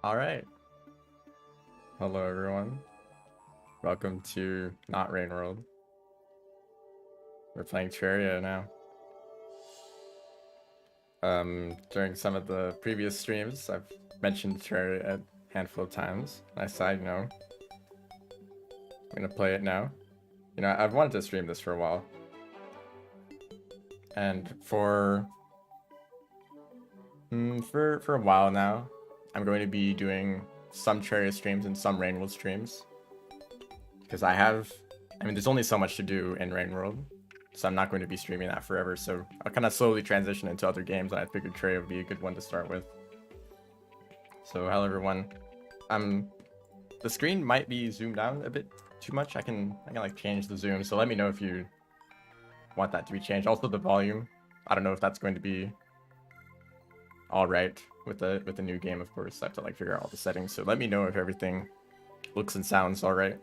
All right. Hello, everyone. Welcome to Not Rain World. We're playing Terraria now. During some of the previous streams, I've mentioned Terraria a handful of times. I said, I'm gonna play it now. I've wanted to stream this for a while. And for a while now, I'm going to be doing some Terraria streams and some Rain World streams. Because there's only so much to do in Rain World. So I'm not going to be streaming that forever. So I'll kind of slowly transition into other games, and I figured Terraria would be a good one to start with. So hello everyone. The screen might be zoomed down a bit too much. I can like change the zoom. So let me know if you want that to be changed. Also the volume. I don't know if that's going to be all right with the new game. Of course, I have to like figure out all the settings. So let me know if everything looks and sounds all right.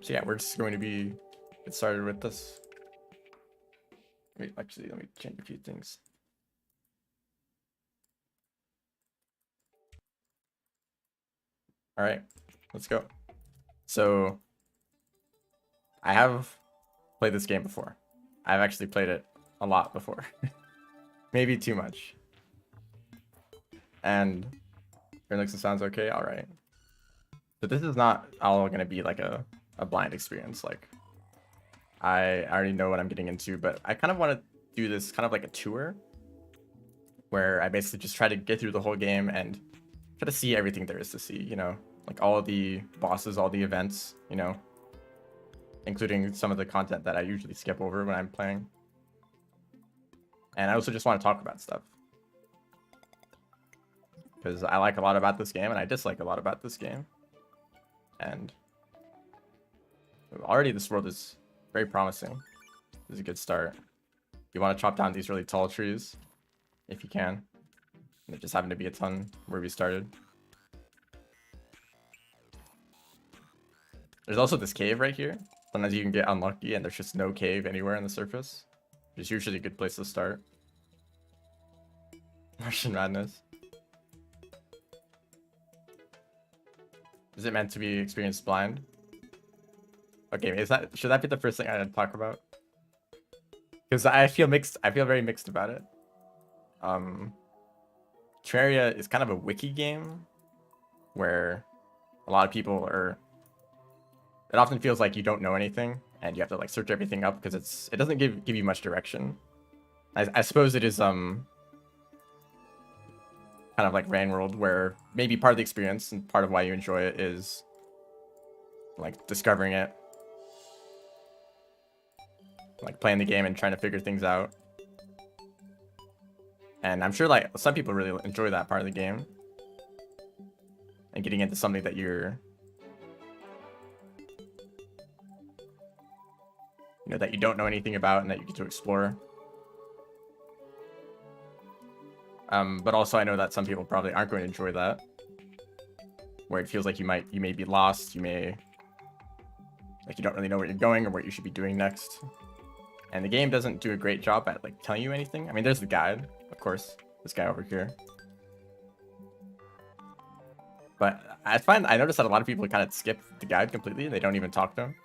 So yeah, we're just going to get started with this. Wait, actually, let me change a few things. All right, let's go. So I have played this game before. I've actually played it a lot before. Maybe too much. And it looks and sounds okay. All right. But this is not all going to be like a blind experience. Like I already know what I'm getting into, but I kind of want to do this kind of like a tour where I basically just try to get through the whole game and try to see everything there is to see, like all the bosses, all the events, including some of the content that I usually skip over when I'm playing. And I also just want to talk about stuff because I like a lot about this game and I dislike a lot about this game. And already this world is very promising. This is a good start. You want to chop down these really tall trees if you can. And there just happened to be a ton where we started. There's also this cave right here. Sometimes you can get unlucky and there's just no cave anywhere on the surface. Which is usually a good place to start. Martian Madness. Is it meant to be experienced blind? Okay, should that be the first thing I talk about? Because I feel mixed. I feel very mixed about it. Terraria is kind of a wiki game where a lot of people are. It often feels like you don't know anything and you have to like search everything up because it doesn't give you much direction. I suppose it is kind of like Rain World, where maybe part of the experience and part of why you enjoy it is like discovering it, like playing the game and trying to figure things out. And I'm sure like some people really enjoy that part of the game and getting into something that that you don't know anything about and that you get to explore. But also I know that some people probably aren't going to enjoy that, where it feels like you may be lost, you don't really know where you're going or what you should be doing next. And the game doesn't do a great job at like telling you anything. I mean, there's the guide, of course, this guy over here. But I noticed that a lot of people kind of skip the guide completely. They don't even talk to him.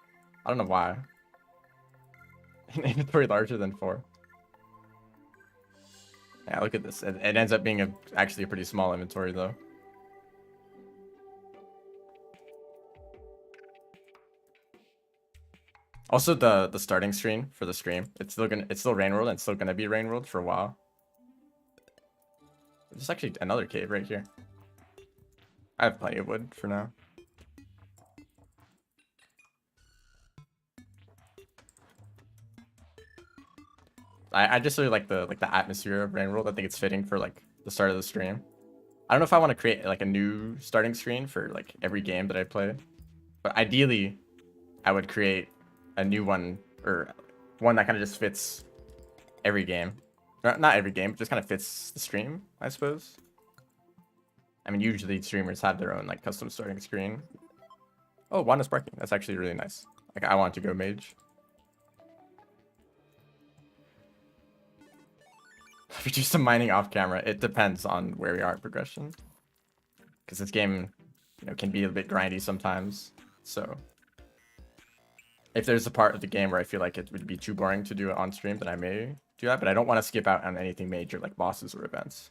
I don't know why. Inventory larger than 4. Yeah, look at this. It ends up being actually a pretty small inventory though. Also, the starting screen for the stream, it's still Rain World and it's still gonna be Rain World for a while. There's actually another cave right here. I have plenty of wood for now. I just really like the atmosphere of Rain World. I think it's fitting for like the start of the stream. I don't know if I want to create like a new starting screen for like every game that I play, but ideally, I would create a new one or one that kind of just fits every game. Not every game, but just kind of fits the stream, I suppose. I mean, usually streamers have their own like custom starting screen. Oh, Wanda's barking. That's actually really nice. Like I want to go mage. If we do some mining off camera, it depends on where we are in progression. because this game, you know, can be a bit grindy sometimes. So if there's a part of the game where I feel like it would be too boring to do it on stream, then I may do that. But I don't want to skip out on anything major like bosses or events.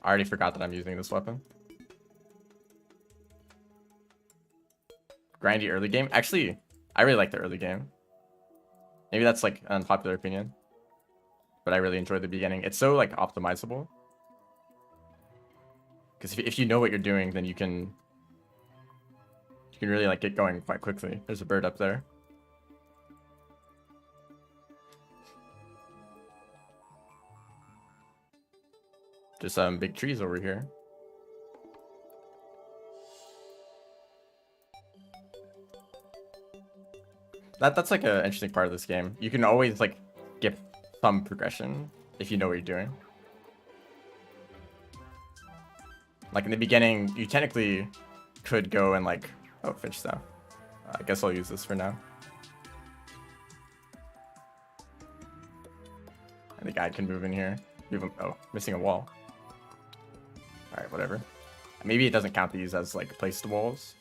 I already forgot that I'm using this weapon. Grindy early game. Actually, I really like the early game. Maybe that's like an unpopular opinion, but I really enjoy the beginning. It's so like optimizable. Because if you know what you're doing, then you can really like get going quite quickly. There's a bird up there. Just some big trees over here. That's like an interesting part of this game. You can always like skip some progression if you know what you're doing. Like in the beginning, you technically could go and like, oh, fish stuff. I guess I'll use this for now. And the guy can move in here. Oh, missing a wall. All right, whatever. Maybe it doesn't count these as like placed walls.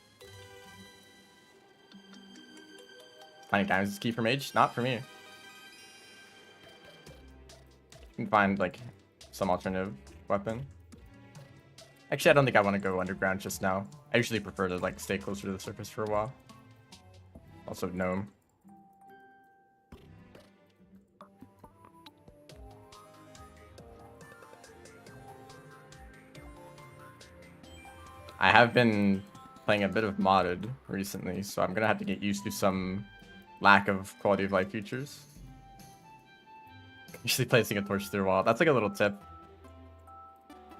Finding diamonds is key for mage? Not for me. You can find like some alternative weapon. Actually, I don't think I want to go underground just now. I usually prefer to like stay closer to the surface for a while. Also, gnome. I have been playing a bit of modded recently, so I'm gonna have to get used to some lack of quality of life features. Usually placing a torch through a wall. That's like a little tip.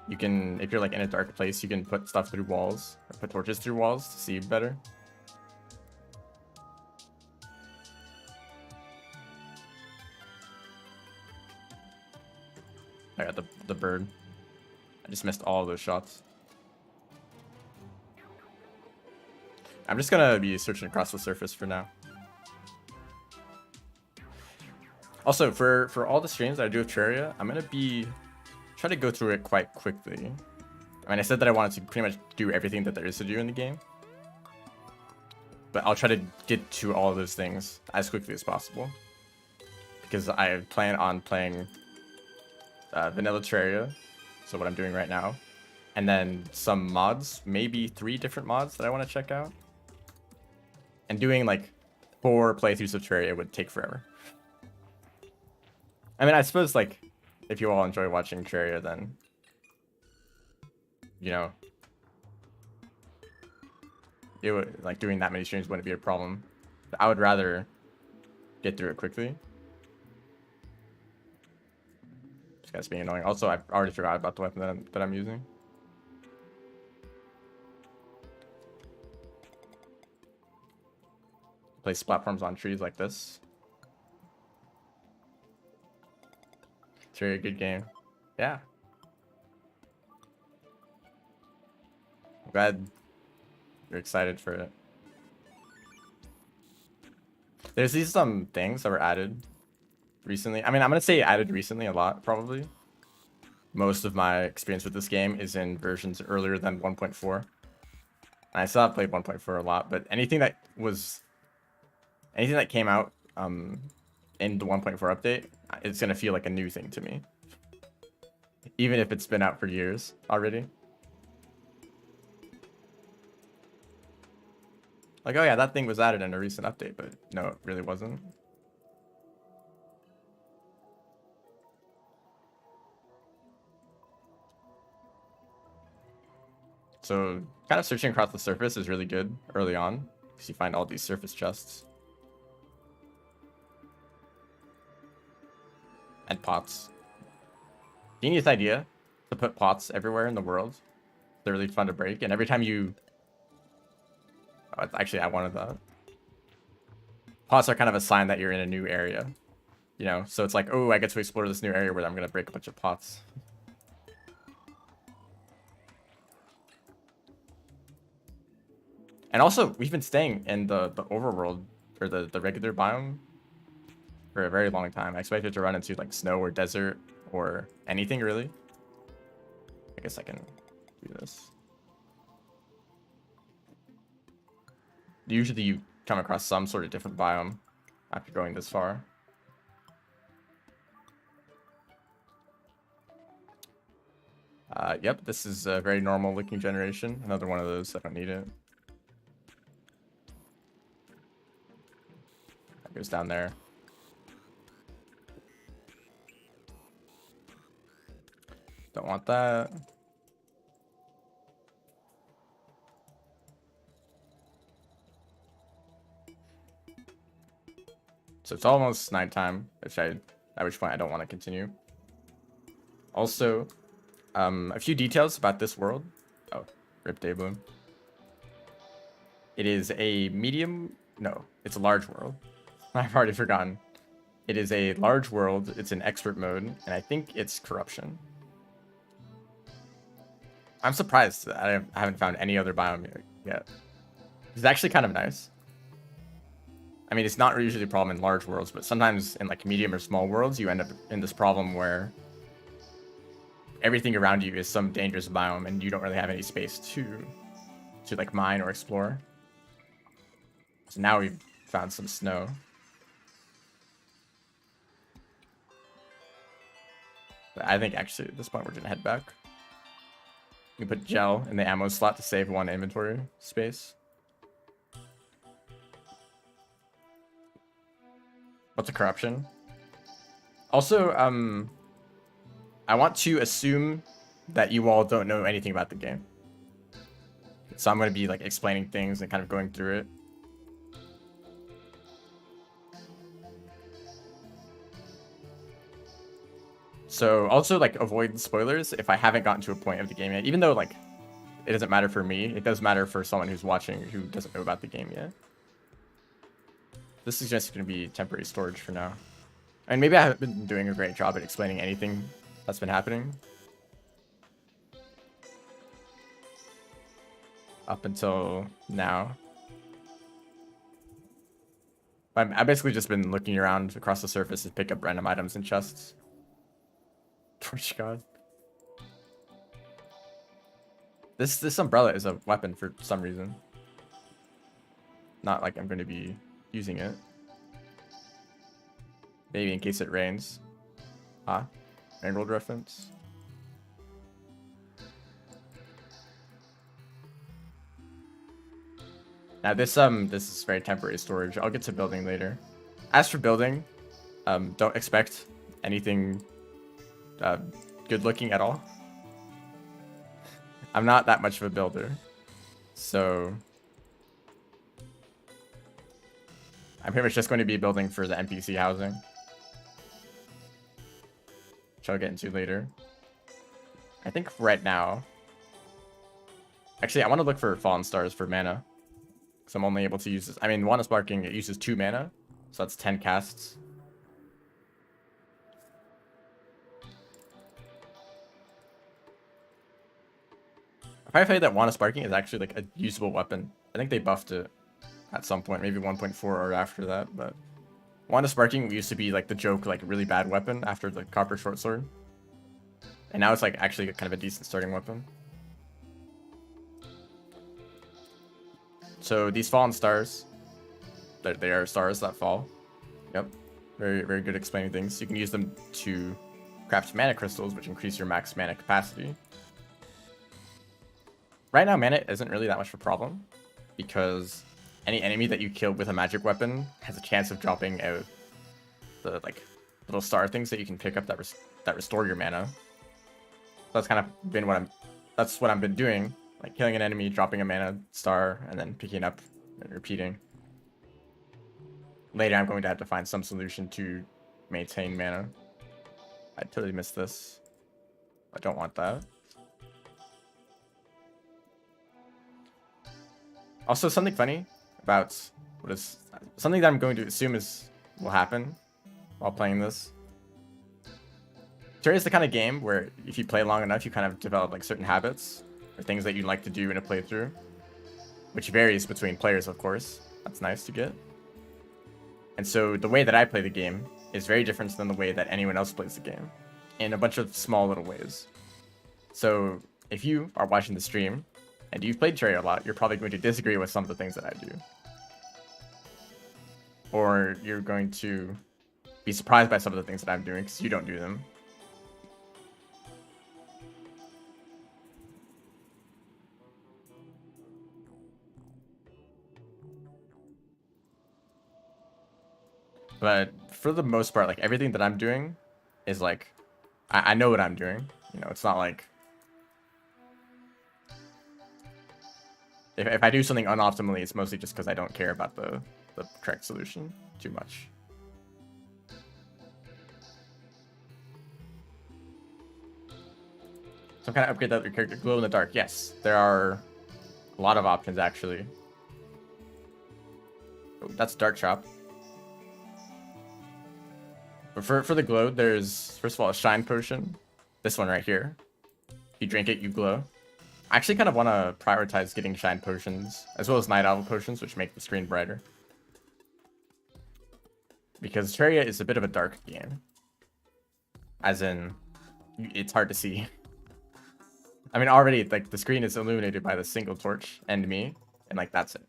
You can, if you're like in a dark place, you can put stuff through walls, or put torches through walls to see better. I got the bird. I just missed all of those shots. I'm just gonna be searching across the surface for now. Also, for all the streams that I do of Terraria, I'm gonna be try to go through it quite quickly. I mean, I said that I wanted to pretty much do everything that there is to do in the game, but I'll try to get to all of those things as quickly as possible, because I plan on playing vanilla Terraria, so what I'm doing right now, and then some mods, maybe 3 different mods that I want to check out, and doing like 4 playthroughs of Terraria would take forever. I mean, I suppose like if you all enjoy watching Terraria, then you know, it would, like, doing that many streams wouldn't be a problem. But I would rather get through it quickly. This guy's being annoying. Also, I already forgot about the weapon that I'm using. Place platforms on trees like this. It's a very good game. Yeah. I'm glad you're excited for it. There's these things that were added recently. I mean, I'm gonna say added recently a lot, probably. Most of my experience with this game is in versions earlier than 1.4. I still have played 1.4 a lot, but anything that came out in the 1.4 update, it's gonna feel like a new thing to me, even if it's been out for years already. Like, oh yeah, that thing was added in a recent update, but no, it really wasn't. So kind of searching across the surface is really good early on, because you find all these surface chests. And pots. Genius idea to put pots everywhere in the world. They're really fun to break, and every time you... Oh, actually, I wanted that. Pots are kind of a sign that you're in a new area. You know, so it's like, oh, I get to explore this new area where I'm going to break a bunch of pots. And also, we've been staying in the overworld, or the regular biome, for a very long time. I expected to run into like snow or desert or anything really. I guess I can do this. Usually you come across some sort of different biome after going this far. Yep, this is a very normal looking generation. Another one of those, I don't need it. That goes down there. Don't want that. So it's almost nighttime, at which point I don't want to continue. Also, a few details about this world. Oh, rip day bloom. It is a medium, no, it's a large world. I've already forgotten. It is a large world, it's in expert mode, and I think it's corruption. I'm surprised that I haven't found any other biome yet. It's actually kind of nice. I mean, it's not usually a problem in large worlds, but sometimes in like medium or small worlds, you end up in this problem where everything around you is some dangerous biome and you don't really have any space to like mine or explore. So now we've found some snow. But I think actually at this point we're gonna head back. We put gel in the ammo slot to save one inventory space. What's a corruption? Also, I want to assume that you all don't know anything about the game. So I'm going to be like explaining things and kind of going through it. So also like avoid spoilers if I haven't gotten to a point of the game yet. Even though like it doesn't matter for me, it does matter for someone who's watching who doesn't know about the game yet. This is just going to be temporary storage for now. And maybe I haven't been doing a great job at explaining anything that's been happening up until now. I've basically just been looking around across the surface to pick up random items and chests. Torch god. This umbrella is a weapon for some reason. Not like I'm going to be using it. Maybe in case it rains. Ah, rain world reference. Now this is very temporary storage. I'll get to building later. As for building, don't expect anything good looking at all. I'm not that much of a builder, so I'm pretty much just going to be building for the NPC housing, which I'll get into later. I think right now, actually I want to look for fallen stars for mana, because I'm only able to use this. I mean, Wanna Sparking, it uses 2 mana, so that's 10 casts. I find that Wanna Sparking is actually like a usable weapon. I think they buffed it at some point, maybe 1.4 or after that, but Wanna Sparking used to be like the joke, like really bad weapon after the Copper Short Sword. And now it's like actually kind of a decent starting weapon. So these fallen stars, they are stars that fall. Yep, very, very good at explaining things. You can use them to craft mana crystals, which increase your max mana capacity. Right now, mana isn't really that much of a problem, because any enemy that you kill with a magic weapon has a chance of dropping out the like little star things that you can pick up that restore your mana. So that's kind of been that's what I've been doing, like killing an enemy, dropping a mana star, and then picking up and repeating. Later, I'm going to have to find some solution to maintain mana. I totally missed this. I don't want that. Also, something funny about something that I'm going to assume will happen while playing this. Terraria is the kind of game where if you play long enough, you kind of develop like certain habits or things that you like to do in a playthrough, which varies between players, of course. That's nice to get. And so the way that I play the game is very different than the way that anyone else plays the game in a bunch of small little ways. So if you are watching the stream and you've played Terraria a lot, you're probably going to disagree with some of the things that I do. Or you're going to be surprised by some of the things that I'm doing because you don't do them. But for the most part, like everything that I'm doing is like, I know what I'm doing. You know, it's not like if I do something unoptimally, it's mostly just because I don't care about the correct solution too much. Some kind of upgrade that your character glow in the dark. Yes, there are a lot of options actually. Oh, that's dark trap. But for the glow, there's first of all a shine potion. This one right here. If you drink it, you glow. I actually kind of want to prioritize getting shine potions as well as night owl potions, which make the screen brighter. Because Terraria is a bit of a dark game. As in, it's hard to see. I mean, already, like, the screen is illuminated by the single torch and me, and, like, that's it.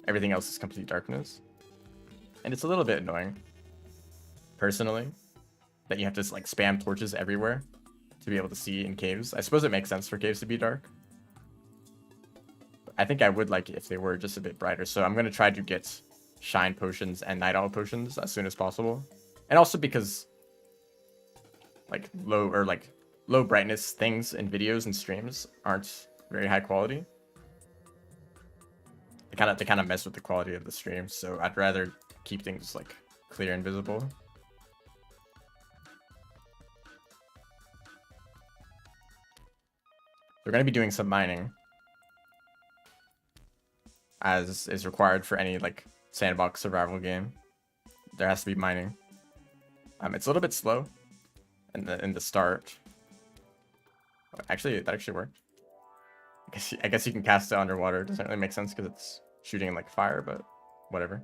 Everything else is complete darkness. And it's a little bit annoying, personally, that you have to, like, spam torches everywhere to be able to see in caves. I suppose it makes sense for caves to be dark. But I think I would like it if they were just a bit brighter, so I'm going to try to get shine potions and night owl potions as soon as possible. And also because, like, low brightness things in videos and streams aren't very high quality. They kind of mess with the quality of the stream, so I'd rather keep things like clear and visible. We're going to be doing some mining, as is required for any like sandbox survival game. There has to be mining. It's a little bit slow in the start. Actually, that actually worked. I guess you can cast it underwater. It doesn't really make sense because it's shooting like fire, but whatever.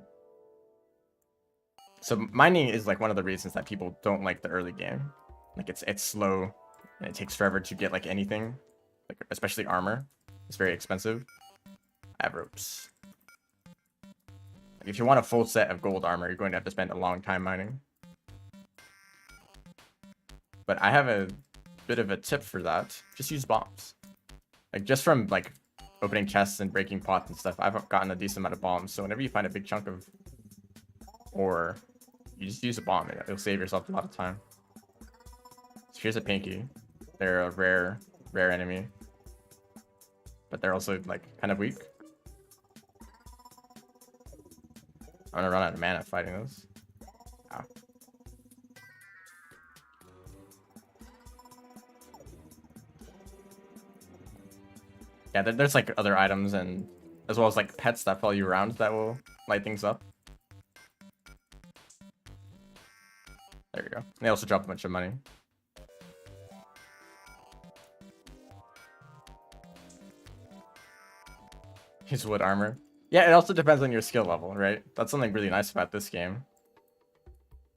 So mining is like one of the reasons that people don't like the early game. Like it's slow and it takes forever to get like anything, like especially armor. It's very expensive. I have ropes. Like, if you want a full set of gold armor, you're going to have to spend a long time mining. But I have a bit of a tip for that. Just use bombs. Like just from like opening chests and breaking pots and stuff, I've gotten a decent amount of bombs. So whenever you find a big chunk of ore, you just use a bomb. It'll save yourself a lot of time. So here's a pinky. They're a rare enemy, but they're also like kind of weak. I'm gonna run out of mana fighting those. Ow. Yeah, there's like other items and as well as like pets that follow you around that will light things up. There we go. They also drop a bunch of money. Use wood armor. Yeah, it also depends on your skill level, right? That's something really nice about this game.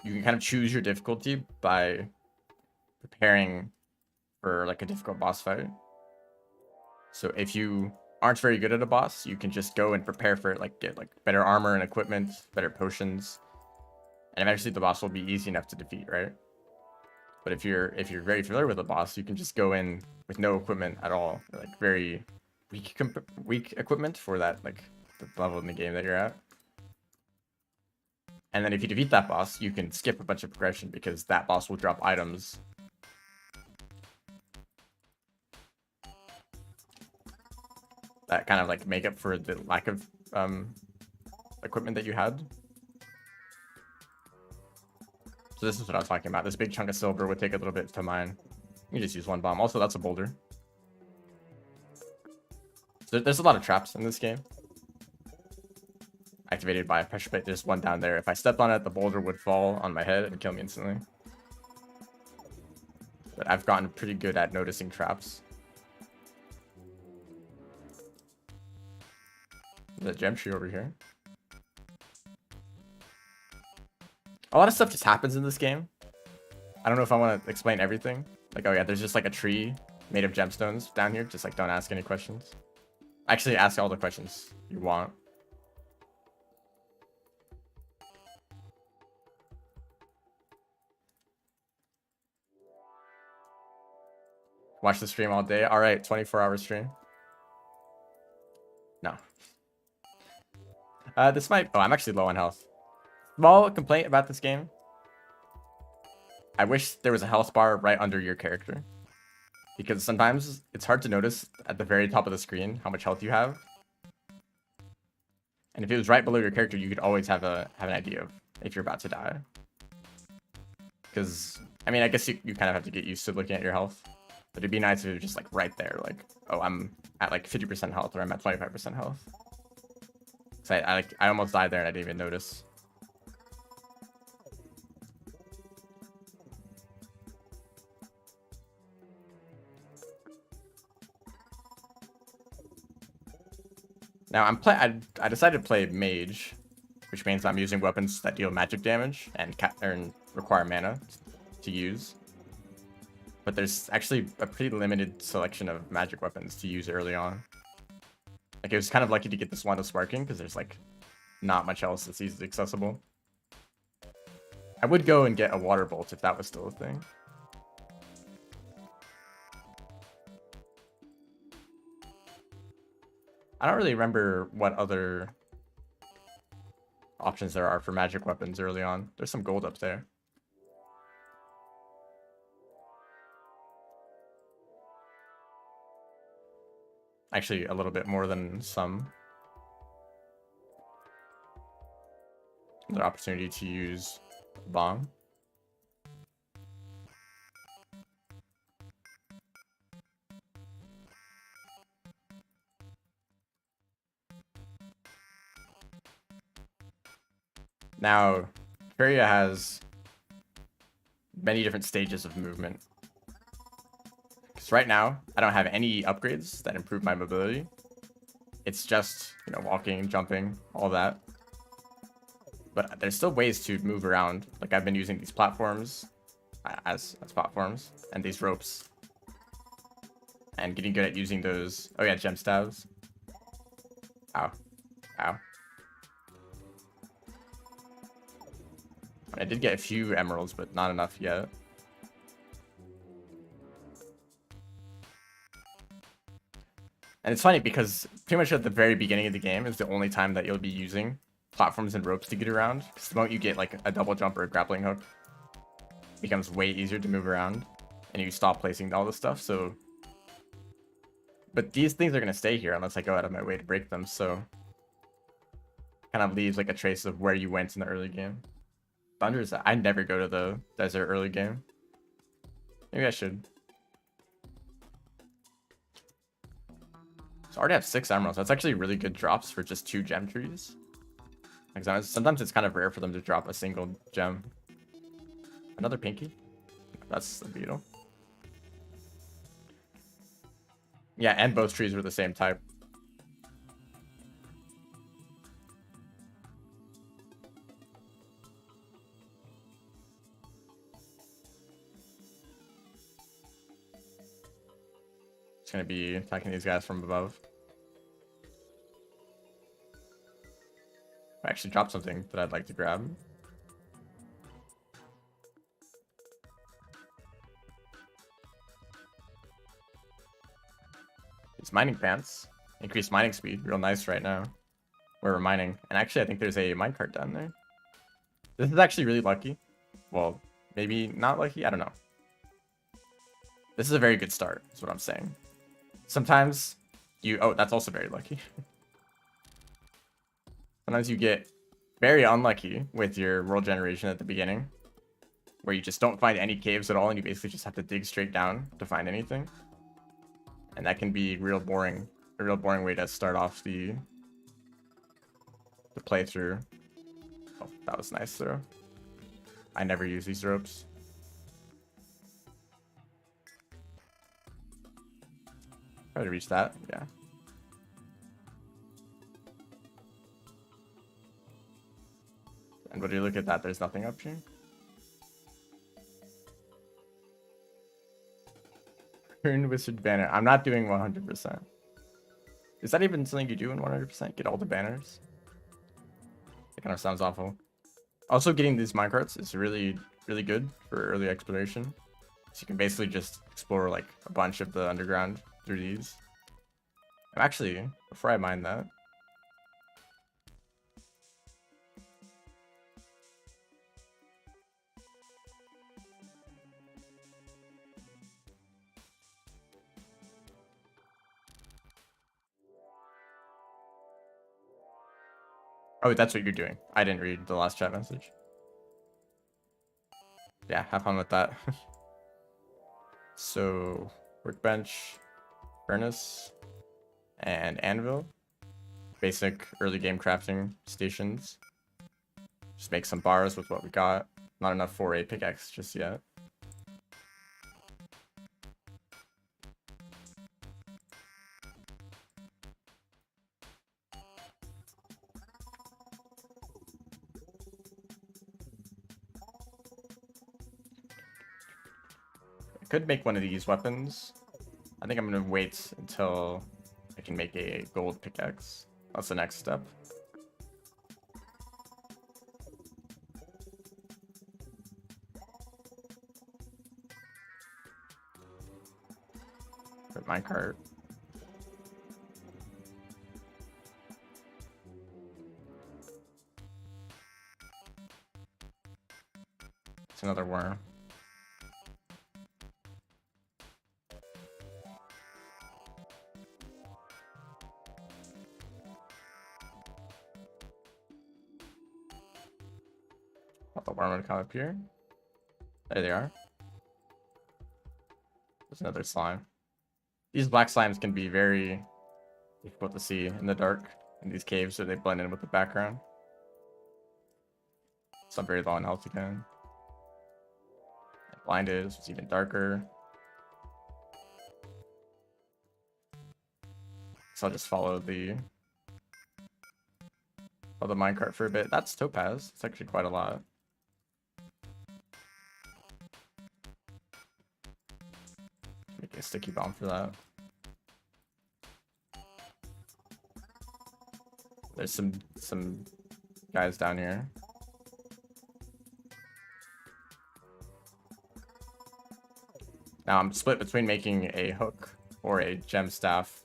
You can kind of choose your difficulty by preparing for like a difficult boss fight. So if you aren't very good at a boss, you can just go and prepare for it, like get like better armor and equipment, better potions, and eventually the boss will be easy enough to defeat, right? But if you're very familiar with the boss, you can just go in with no equipment at all, or like very weak equipment for that like the level in the game that you're at. And then if you defeat that boss, you can skip a bunch of progression because that boss will drop items that kind of like make up for the lack of equipment that you had. So this is what I was talking about. This big chunk of silver would take a little bit to mine. You just use one bomb. Also, that's a boulder. So there's a lot of traps in this game. Activated by a pressure plate. There's one down there. If I stepped on it, the boulder would fall on my head and kill me instantly. But I've gotten pretty good at noticing traps. There's a gem tree over here. A lot of stuff just happens in this game. I don't know if I want to explain everything. Like, oh yeah, there's just like a tree made of gemstones down here. Just like don't ask any questions. Actually, ask all the questions you want. Watch the stream all day. All right, 24-hour stream. No. This might... Oh, I'm actually low on health. Small complaint about this game. I wish there was a health bar right under your character. Because sometimes it's hard to notice at the very top of the screen how much health you have. And if it was right below your character, you could always have an idea of if you're about to die. Because, I mean, I guess you kind of have to get used to looking at your health. But it'd be nice if it was just like right there. Like, oh, I'm at like 50% health or I'm at 25% health. So I almost died there and I didn't even notice. Now I decided to play mage, which means I'm using weapons that deal magic damage and require mana to use. But there's actually a pretty limited selection of magic weapons to use early on. Like, it was kind of lucky to get this one to sparking because there's like not much else that's easily accessible. I would go and get a water bolt if that was still a thing. I don't really remember what other options there are for magic weapons early on. There's some gold up there. Actually, a little bit more than some. Another opportunity to use bomb. Now, Terraria has many different stages of movement. Because right now, I don't have any upgrades that improve my mobility. It's just, you know, walking, jumping, all that. But there's still ways to move around. Like, I've been using these platforms as platforms and these ropes. And getting good at using those. Oh yeah, gem stabs. Ow. Ow. I did get a few emeralds, but not enough yet. And it's funny because pretty much at the very beginning of the game is the only time that you'll be using platforms and ropes to get around. Because the moment you get like a double jump or a grappling hook, it becomes way easier to move around. And you stop placing all this stuff, so... But these things are going to stay here unless I go out of my way to break them, so... Kind of leaves like a trace of where you went in the early game. Thunders, I never go to the desert early game. Maybe I should. So I already have 6 emeralds. That's actually really good drops for just 2 gem trees. Like sometimes it's kind of rare for them to drop a single gem. Another pinky. That's the beetle. Yeah, and both trees were the same type. Gonna be attacking these guys from above. I actually dropped something that I'd like to grab. These mining pants increase mining speed, real nice right now where we're mining. And actually, I think there's a minecart down there. This is actually really lucky. Well, maybe not lucky. I don't know. This is a very good start. Is what I'm saying. Sometimes you... Oh, that's also very lucky. Sometimes you get very unlucky with your world generation at the beginning, where you just don't find any caves at all, and you basically just have to dig straight down to find anything. And that can be real boring. A real boring way to start off the playthrough. Oh, that was nice though. I never use these ropes. Try to reach that, yeah. And when you look at that, there's nothing up here. Turn Wizard banner. I'm not doing 100%. Is that even something you do in 100%? Get all the banners? It kind of sounds awful. Also, getting these minecarts is really, really good for early exploration. So you can basically just explore like a bunch of the underground through these. Actually, before I mine that, oh, that's what you're doing. I didn't read the last chat message. Yeah, have fun with that. So, workbench, furnace, and anvil. Basic early game crafting stations. Just make some bars with what we got. Not enough for a pickaxe just yet. I could make one of these weapons. I think I'm gonna wait until I can make a gold pickaxe. That's the next step. Put minecart. It's another worm. Thought the worm would come up here. There they are. There's another slime. These black slimes can be very difficult to see in the dark in these caves, so they blend in with the background. Some very low on health again. And blinded, so it's even darker. So I'll just follow the minecart for a bit. That's topaz. It's actually quite a lot. Make a sticky bomb for that. There's some guys down here. Now I'm split between making a hook or a gem staff.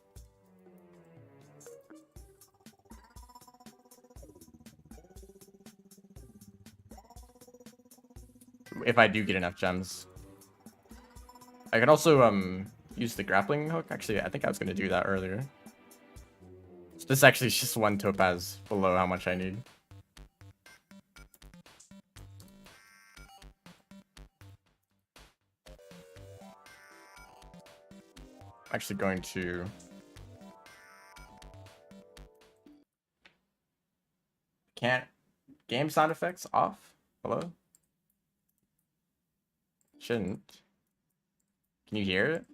If I do get enough gems. I can also use the grappling hook. Actually, I think I was gonna do that earlier. So this actually is just one topaz below how much I need. I'm actually going to can't game sound effects off. Hello? Shouldn't. Can you hear it?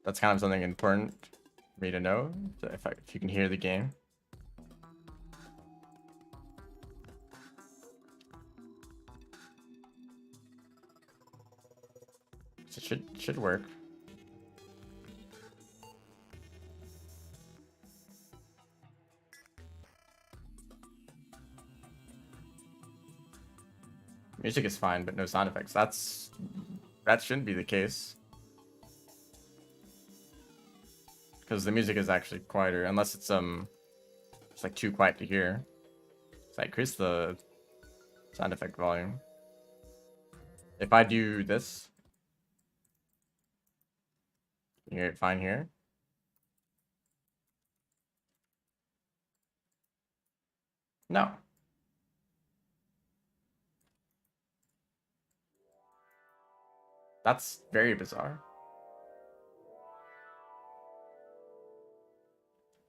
That's kind of something important for me to know, if you can hear the game. It should work. Music is fine, but no sound effects. That shouldn't be the case. Because the music is actually quieter, unless it's like too quiet to hear. So I increase the sound effect volume. If I do this, you hear it fine here. No. That's very bizarre.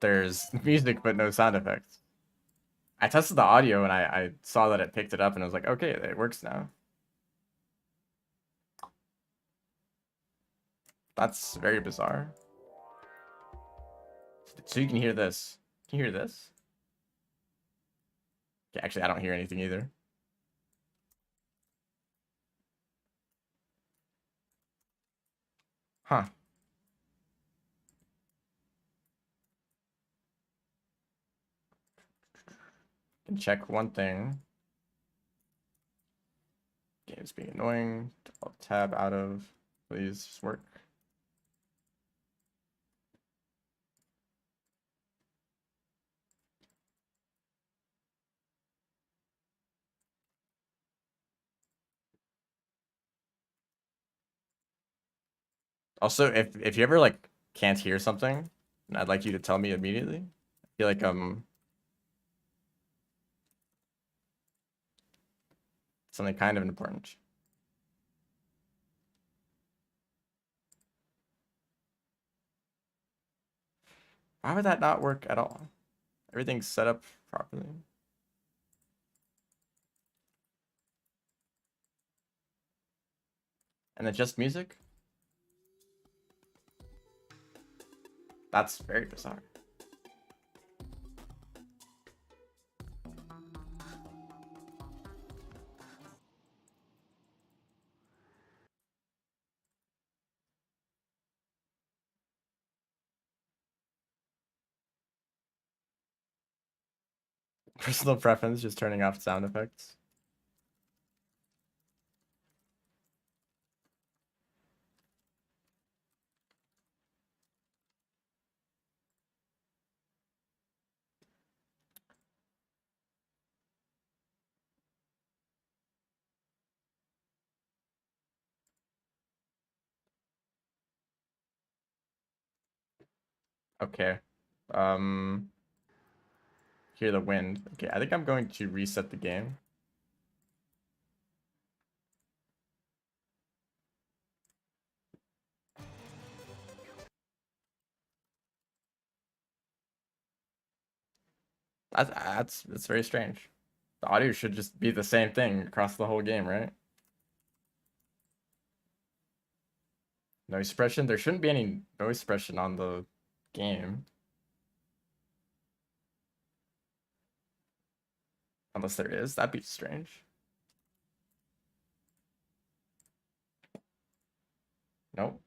There's music but no sound effects. I tested the audio and I saw that it picked it up and I was like, okay, it works now. That's very bizarre. So you can hear this. Can you hear this? Okay, actually, I don't hear anything either. Huh. Can check one thing. Game's being annoying. I'll tab out of. Please just work. Also, if you ever like can't hear something, I'd like you to tell me immediately. I feel like something kind of important. Why would that not work at all? Everything's set up properly. And then just music? That's very bizarre. Personal preference, just turning off sound effects. Okay. Um, Hear the wind. Okay, I think I'm going to reset the game. That's very strange. The audio should just be the same thing across the whole game, right? Noise suppression. There shouldn't be any noise suppression on the game. Unless there is. That'd be strange. Nope.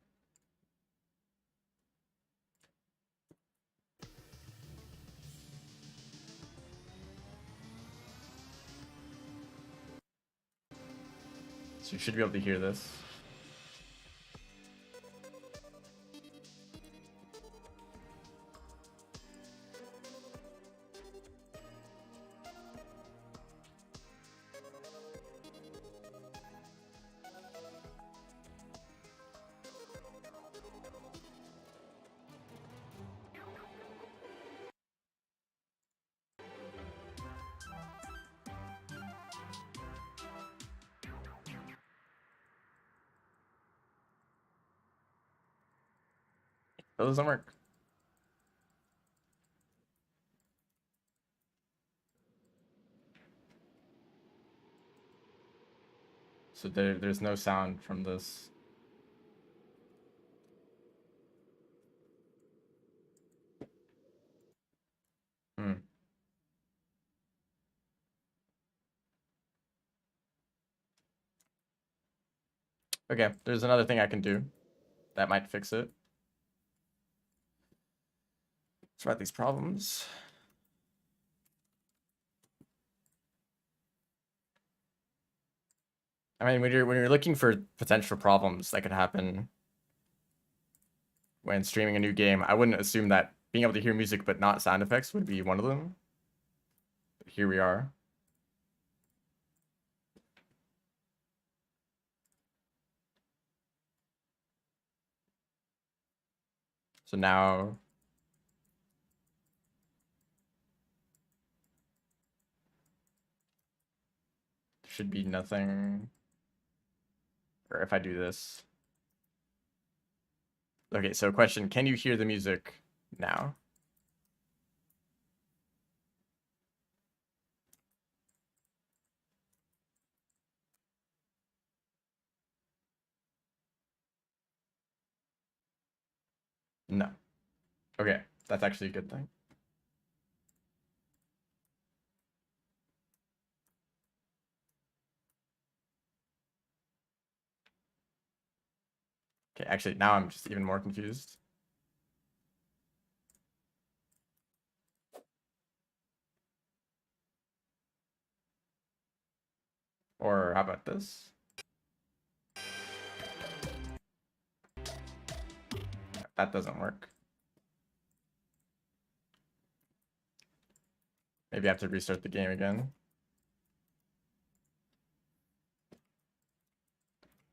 So you should be able to hear this. That doesn't work. So there's no sound from this. Hmm. Okay, there's another thing I can do that might fix it. Let's write these problems. I mean, when you're looking for potential problems that could happen when streaming a new game, I wouldn't assume that being able to hear music but not sound effects would be one of them. But here we are. So now there should be nothing. Or if I do this. Okay, so question, can you hear the music now? No. Okay, that's actually a good thing. Okay, actually, now I'm just even more confused. Or how about this? That doesn't work. Maybe I have to restart the game again.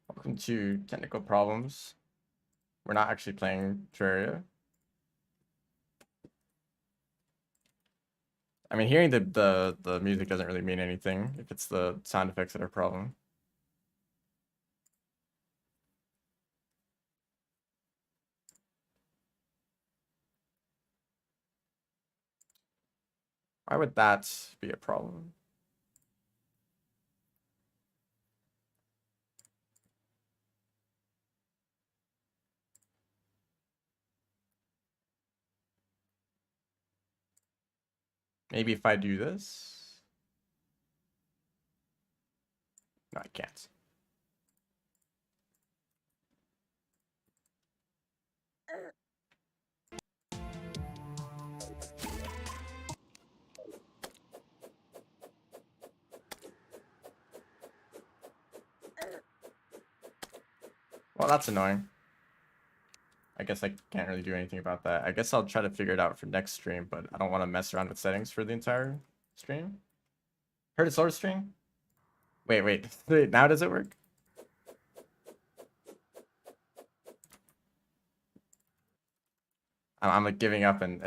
Welcome to technical problems. We're not actually playing Terraria. I mean, hearing the music doesn't really mean anything if it's the sound effects that are a problem. Why would that be a problem? Maybe if I do this? No, I can't. Well, that's annoying. I guess I can't really do anything about that. I guess I'll try to figure it out for next stream, but I don't want to mess around with settings for the entire stream. Heard it's slower stream? Wait. Wait, now does it work? I'm like giving up and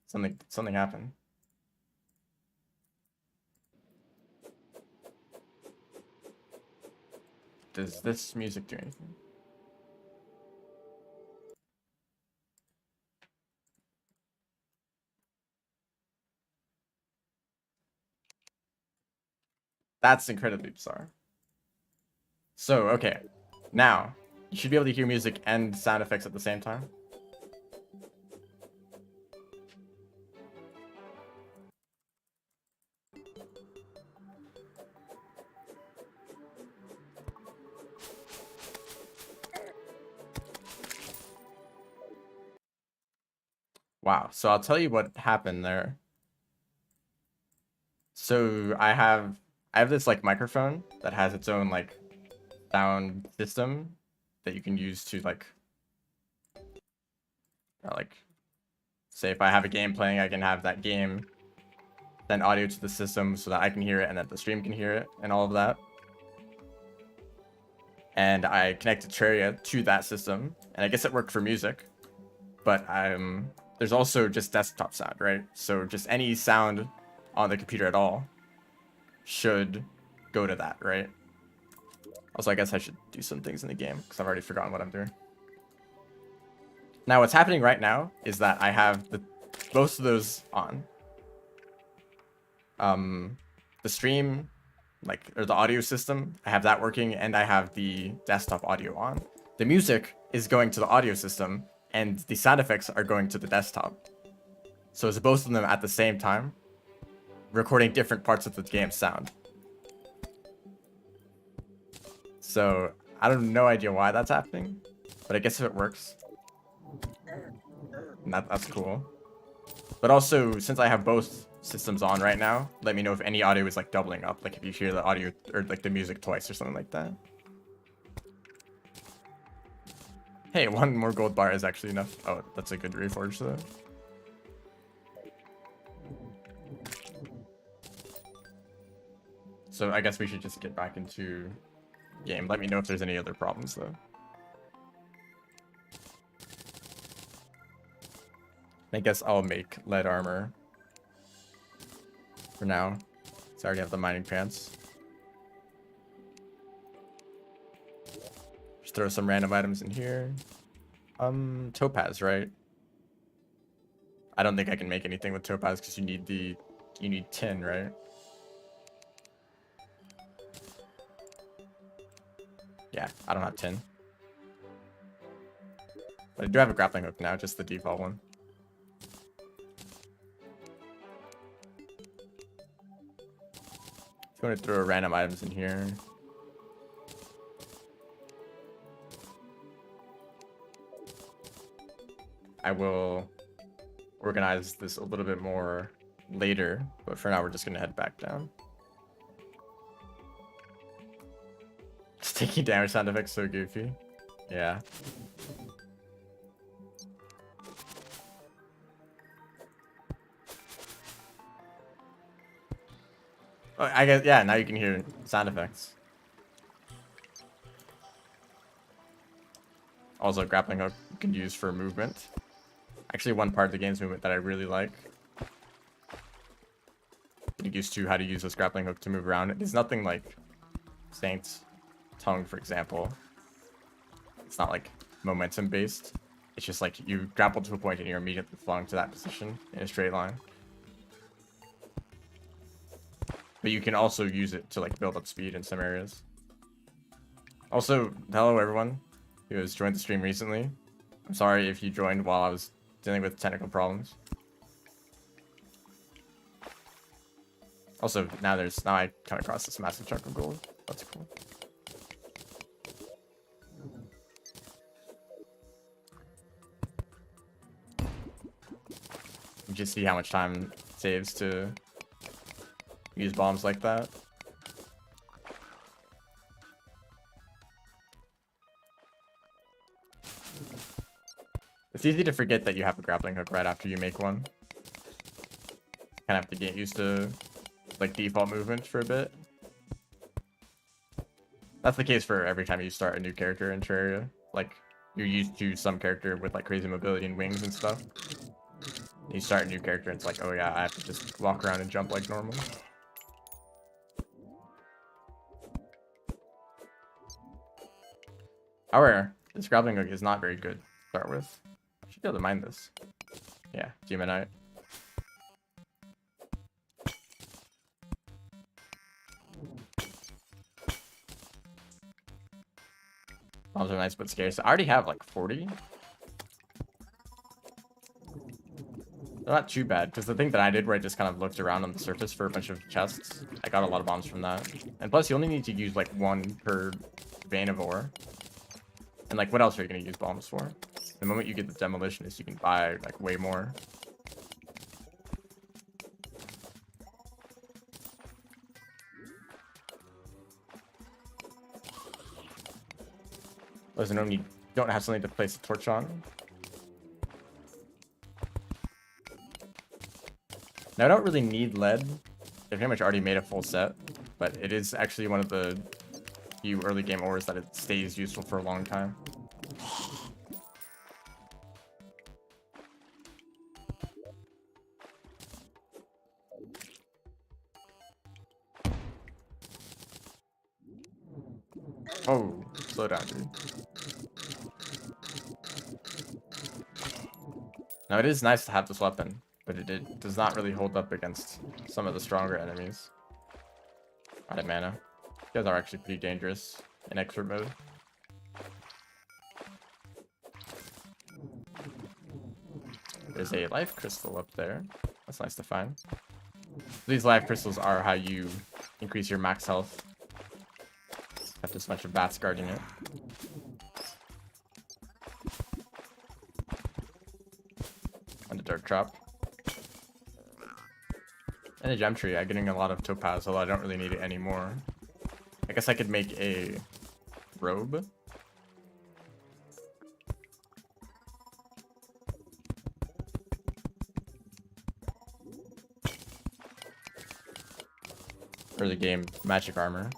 something happened. Does this music do anything? That's incredibly bizarre. So, okay. Now, you should be able to hear music and sound effects at the same time. Wow. So I'll tell you what happened there. So I have this like microphone that has its own like sound system that you can use to like say if I have a game playing, I can have that game send audio to the system so that I can hear it and that the stream can hear it and all of that. And I connected Terraria to that system, and I guess it worked for music. But there's also just desktop sound, right? So just any sound on the computer at all should go to that, right? Also, I guess I should do some things in the game because I've already forgotten what I'm doing. Now, what's happening right now is that I have both of those on. The stream, or the audio system, I have that working, and I have the desktop audio on. The music is going to the audio system, and the sound effects are going to the desktop. So it's both of them at the same time, recording different parts of the game's sound. So I have no idea why that's happening, but I guess if it works, that's cool. But also, since I have both systems on right now, let me know if any audio is like doubling up, like if you hear the audio or like the music twice or something like that. Hey, one more gold bar is actually enough. Oh, that's a good reforge though. So I guess we should just get back into game. Let me know if there's any other problems though. I guess I'll make lead armor for now. So I already have the mining pants. Just throw some random items in here. Topaz, right? I don't think I can make anything with topaz because you need tin, right? Yeah, I don't have tin. But I do have a grappling hook now, just the default one. I'm going to throw random items in here. I will organize this a little bit more later, but for now we're just going to head back down. Just taking damage sound effects so goofy. Yeah. Oh, I guess, yeah, now you can hear sound effects. Also, grappling hook you can use for movement. Actually, one part of the game's movement that I really like. Getting used to how to use this grappling hook to move around. It's nothing like Saint's Tongue, for example. It's not like momentum based. It's just like you grapple to a point and you're immediately flung to that position in a straight line. But you can also use it to like build up speed in some areas. Also, hello everyone who has joined the stream recently. I'm sorry if you joined while I was dealing with technical problems. Also, now I come across this massive chunk of gold. That's cool. You just see how much time it saves to use bombs like that. It's easy to forget that you have a grappling hook right after you make one. Kind of have to get used to like default movement for a bit. That's the case for every time you start a new character in Terraria. Like you're used to some character with like crazy mobility and wings and stuff. You start a new character and it's like, oh yeah, I have to just walk around and jump like normal. However, this grappling hook is not very good to start with. I should be able to mine this. Yeah, Demonite. Bombs are nice but scarce. I already have like 40. They're not too bad, because the thing that I did where I just kind of looked around on the surface for a bunch of chests, I got a lot of bombs from that. And plus, you only need to use like one per vein of ore. And like, what else are you going to use bombs for? The moment you get the demolitionist, you can buy like way more. Listen, you don't have something to place a torch on. Now, I don't really need lead. I pretty much already made a full set, but it is actually one of the few early game ores that it stays useful for a long time. Oh, slow down, dude. Now, it is nice to have this weapon, but it does not really hold up against some of the stronger enemies. Out of mana. You guys are actually pretty dangerous in expert mode. There's a life crystal up there. That's nice to find. These life crystals are how you increase your max health. Have this bunch of bats guarding it. And a dirt trap. And a gem tree. I'm getting a lot of topaz, although I don't really need it anymore. I guess I could make a robe. Early game magic armor.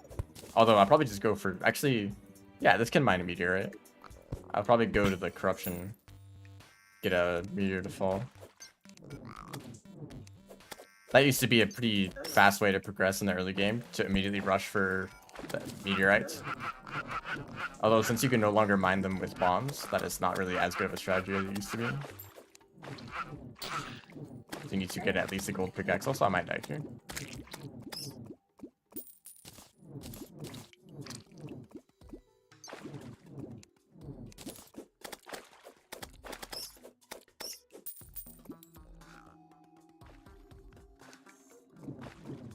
Although I'll probably just go for, actually, yeah, this can mine a meteorite. I'll probably go to the corruption, get a meteor to fall. That used to be a pretty fast way to progress in the early game, to immediately rush for the meteorites. Although since you can no longer mine them with bombs, that is not really as good of a strategy as it used to be. You need to get at least a gold pickaxe. Also, I might die here.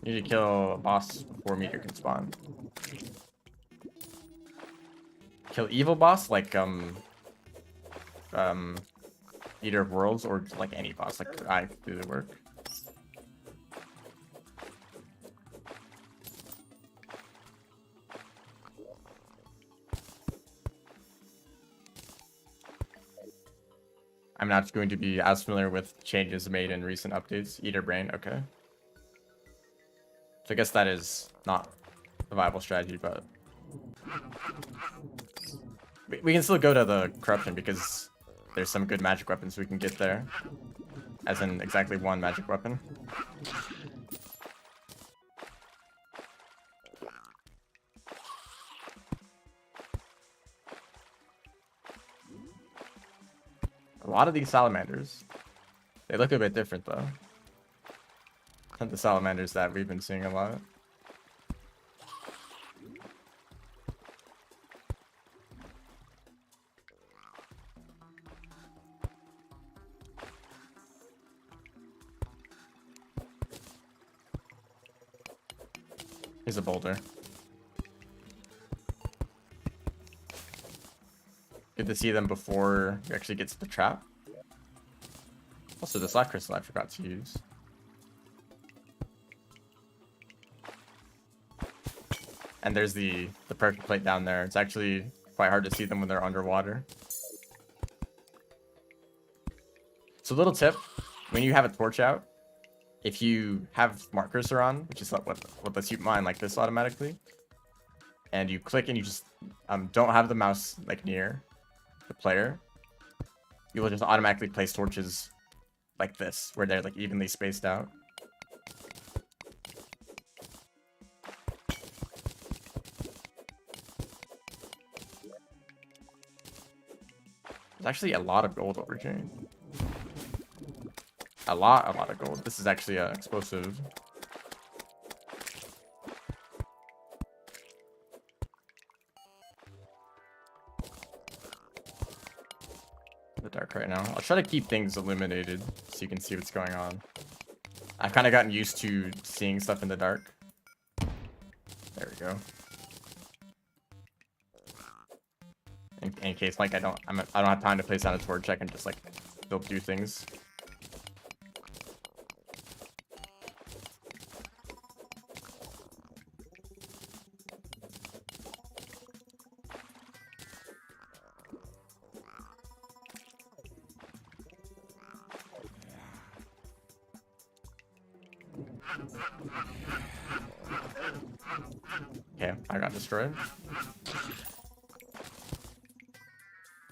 You need to kill a boss before meteor can spawn. Kill evil boss like Eater of Worlds, or like any boss, like I do the work. I'm not going to be as familiar with changes made in recent updates. Eater Brain, okay. So I guess that is not a viable strategy, but we can still go to the corruption because there's some good magic weapons we can get there. As in exactly one magic weapon. A lot of these salamanders. They look a bit different though. Than the salamanders that we've been seeing a lot. Here's a boulder. Good to see them before you actually get to the trap. Also, the slot crystal I forgot to use. And there's the pressure plate down there. It's actually quite hard to see them when they're underwater. So little tip, when you have a torch out, if you have smart cursor on, which is what lets you mine like this automatically, and you click and you just don't have the mouse like near the player, you will just automatically place torches like this, where they're like evenly spaced out. There's actually a lot of gold over here. A lot of gold. This is actually explosive. The dark right now. I'll try to keep things illuminated so you can see what's going on. I've kind of gotten used to seeing stuff in the dark. There we go. In case like I don't have time to place down a torch, I can just like still do things. Okay, I got destroyed.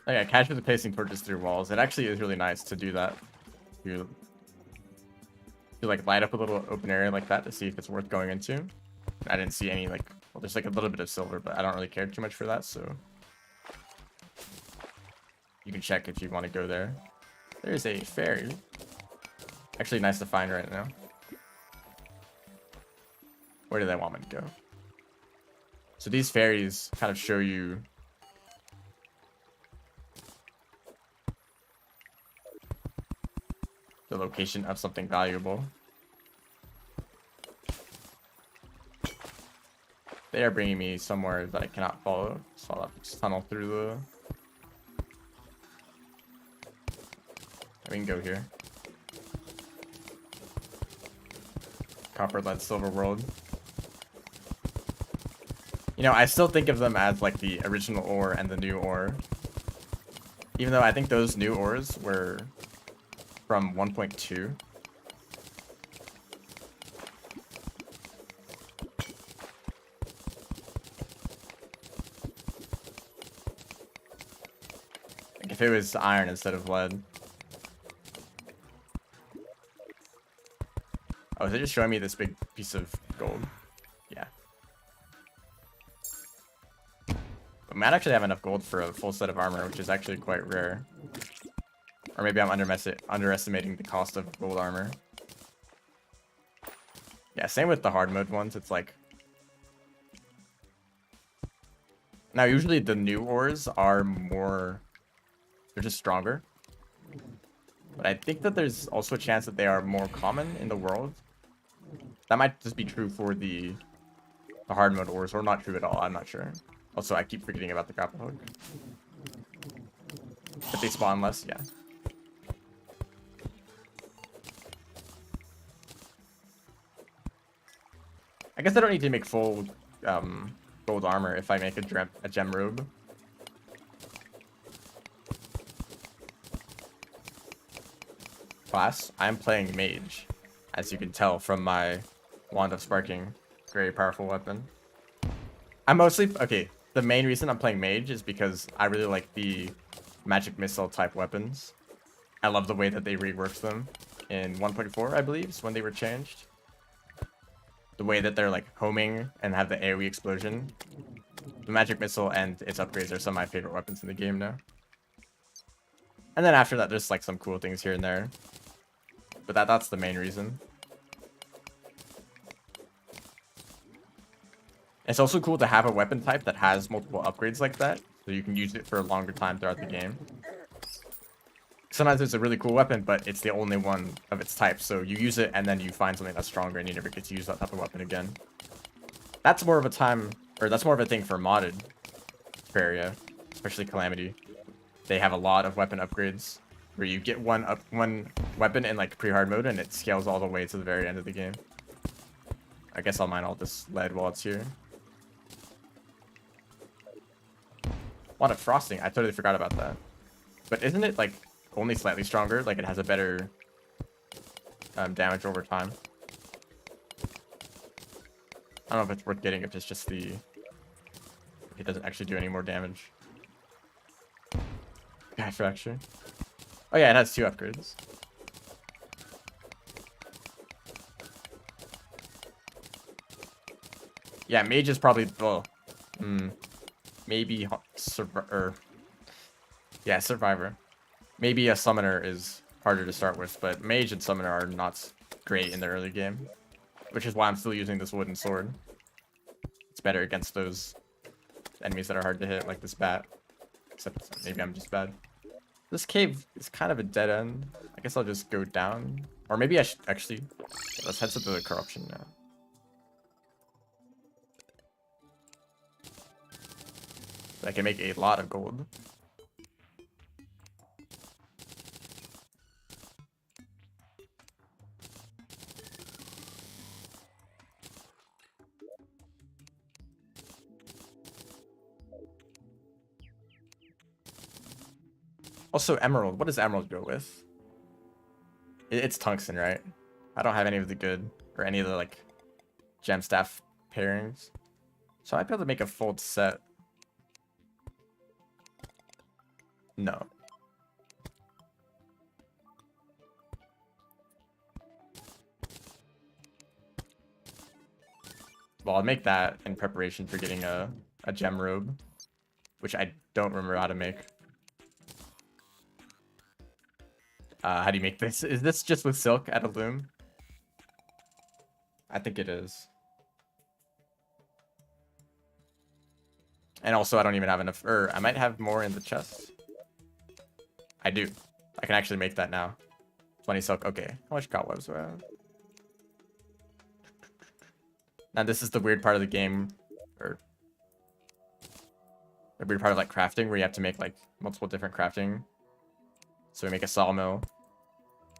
Oh yeah, casually placing torches through walls. It actually is really nice to do that. You like light up a little open area like that to see if it's worth going into. I didn't see any like, well, there's like a little bit of silver, but I don't really care too much for that, so you can check if you want to go there. There's a fairy. Actually nice to find right now. Where do they want me to go? So these fairies kind of show you the location of something valuable. They are bringing me somewhere that I cannot follow, so I'll have to just tunnel through the... We can go here. Copper, lead, silver world. You know, I still think of them as like the original ore and the new ore. Even though I think those new ores were from 1.2. Like if it was iron instead of lead. Oh, is it just showing me this big piece of gold? Yeah. We might actually have enough gold for a full set of armor, which is actually quite rare. Or maybe I'm underestimating the cost of gold armor. Yeah, same with the hard mode ones. It's like... Now, usually the new ores are more... They're just stronger. But I think that there's also a chance that they are more common in the world. That might just be true for the hard mode ores, or not true at all. I'm not sure. Also, I keep forgetting about the grapple hook. If they spawn less, yeah. I guess I don't need to make full gold armor if I make a gem robe. Class, I'm playing mage, as you can tell from my Wand of Sparking. Very powerful weapon. I'm mostly, okay, the main reason I'm playing mage is because I really like the magic missile type weapons. I love the way that they reworked them in 1.4, I believe, is when they were changed. The way that they're like homing and have the AoE explosion. The magic missile and its upgrades are some of my favorite weapons in the game now. And then after that, there's like some cool things here and there. But that's the main reason. It's also cool to have a weapon type that has multiple upgrades like that, so you can use it for a longer time throughout the game. Sometimes it's a really cool weapon, but it's the only one of its type, so you use it and then you find something that's stronger and you never get to use that type of weapon again. That's more of a that's more of a thing for modded Terraria, especially Calamity. They have a lot of weapon upgrades where you get one weapon in like pre-hard mode and it scales all the way to the very end of the game. I guess I'll mine all this lead while it's here. Wand of Frosting, I totally forgot about that. But isn't it like only slightly stronger? Like it has a better damage over time. I don't know if it's worth getting if it's just the... It doesn't actually do any more damage. Guy Fracture. Oh yeah, it has 2 upgrades. Yeah, Mage is probably... Well, maybe... Yeah, Survivor. Maybe a Summoner is harder to start with, but Mage and Summoner are not great in the early game. Which is why I'm still using this wooden sword. It's better against those enemies that are hard to hit, like this bat. Except maybe I'm just bad. This cave is kind of a dead end. I guess I'll just go down. Or maybe I should actually... Let's head to the corruption now. I can make a lot of gold. Also, Emerald. What does Emerald go with? It's Tungsten, right? I don't have any of the good, or any of the, like, gem staff pairings. So I might be able to make a full set. No. Well, I'll make that in preparation for getting a gem robe, which I don't remember how to make. How do you make this? Is this just with silk at a loom? I think it is. And also, I don't even have enough, or I might have more in the chest. I do. I can actually make that now. 20 silk. Okay. How much cobwebs do I have? Now, this is the weird part of the game, or the weird part of like crafting, where you have to make like multiple different crafting. So we make a sawmill,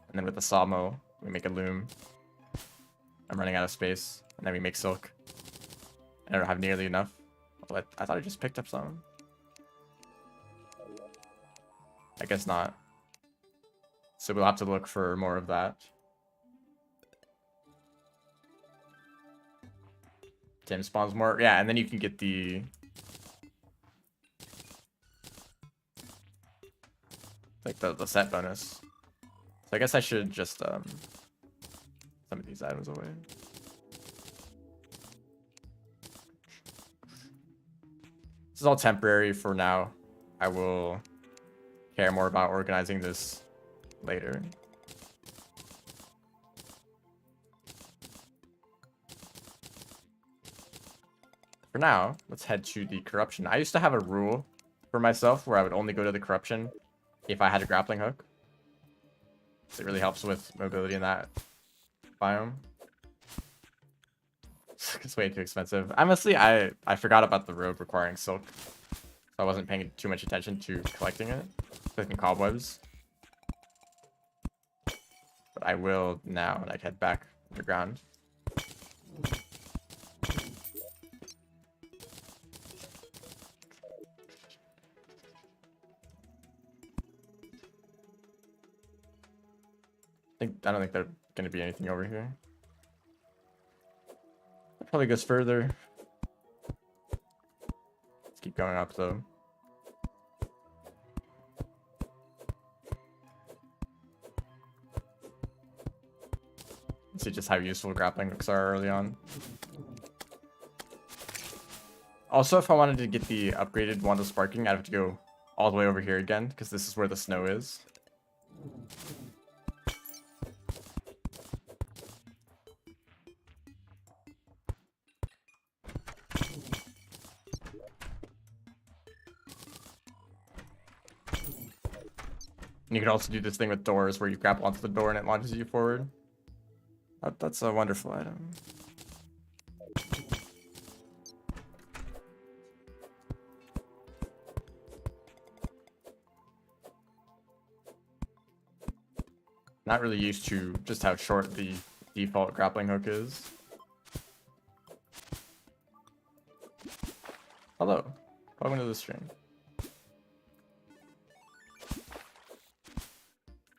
and then with the sawmill, we make a loom. I'm running out of space, and then we make silk. I don't have nearly enough. Oh, I thought I just picked up some. I guess not. So we'll have to look for more of that. Tim spawns more. Yeah, and then you can get the... like the set bonus. So I guess I should just some of these items away. This is all temporary for now. I will care more about organizing this later. For now, let's head to the corruption. I used to have a rule for myself where I would only go to the corruption if I had a grappling hook. So it really helps with mobility in that biome. It's way too expensive. Honestly, I forgot about the robe requiring silk. So I wasn't paying too much attention to collecting it. Collecting cobwebs. But I will now, and I head back underground. I don't think there's gonna be anything over here. It probably goes further. Let's keep going up though. Let's see just how useful grappling hooks are early on. Also, if I wanted to get the upgraded wand of sparking, I'd have to go all the way over here again, because this is where the snow is. And you can also do this thing with doors where you grapple onto the door and it launches you forward. That's a wonderful item. Not really used to just how short the default grappling hook is. Hello. Welcome to the stream.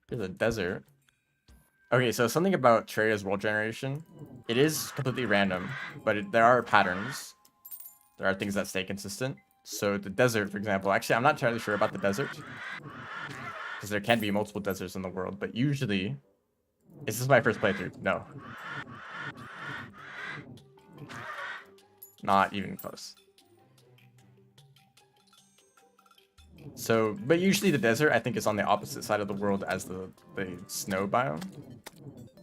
Here's a desert. Okay, so something about Terraria's world generation. It is completely random, but there are patterns. There are things that stay consistent. So the desert, for example, actually, I'm not entirely sure about the desert. Because there can be multiple deserts in the world, but usually... Is this my first playthrough? No. Not even close. So, but usually the desert, I think, is on the opposite side of the world as the snow biome.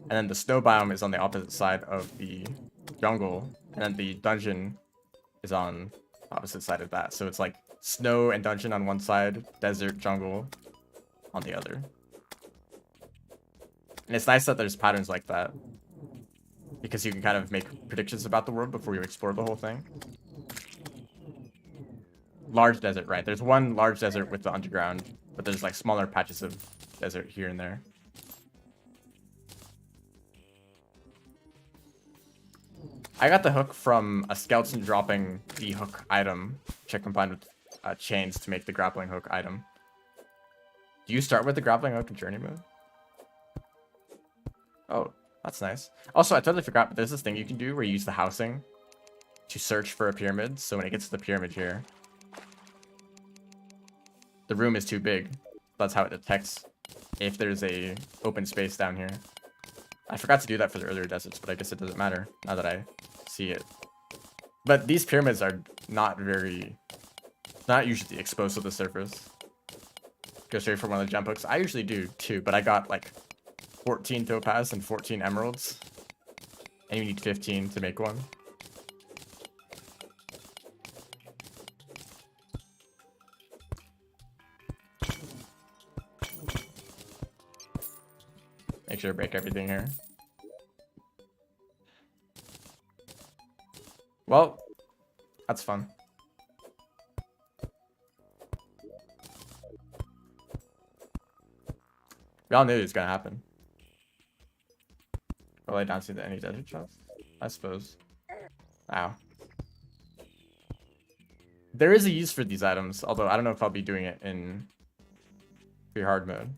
And then the snow biome is on the opposite side of the jungle. And then the dungeon is on the opposite side of that. So it's like snow and dungeon on one side, desert, jungle on the other. And it's nice that there's patterns like that, because you can kind of make predictions about the world before you explore the whole thing. Large desert, right? There's one large desert with the underground, but there's like smaller patches of desert here and there. I got the hook from a skeleton dropping the hook item, which I combined with chains to make the grappling hook item. Do you start with the grappling hook in journey mode? Oh, that's nice. Also, I totally forgot, but there's this thing you can do where you use the housing to search for a pyramid. So when it gets to the pyramid here, the room is too big. That's how it detects if there's a open space down here. I forgot to do that for the earlier deserts, but I guess it doesn't matter now that I see it. But these pyramids are not usually exposed to the surface. Go straight for one of the jump hooks. I usually do too, but I got like 14 topaz and 14 emeralds. And you need 15 to make one. Make sure to break everything here. Well, that's fun. We all knew it was gonna happen. Will I not see any desert shots? I suppose. Ow. There is a use for these items, although I don't know if I'll be doing it in free hard mode.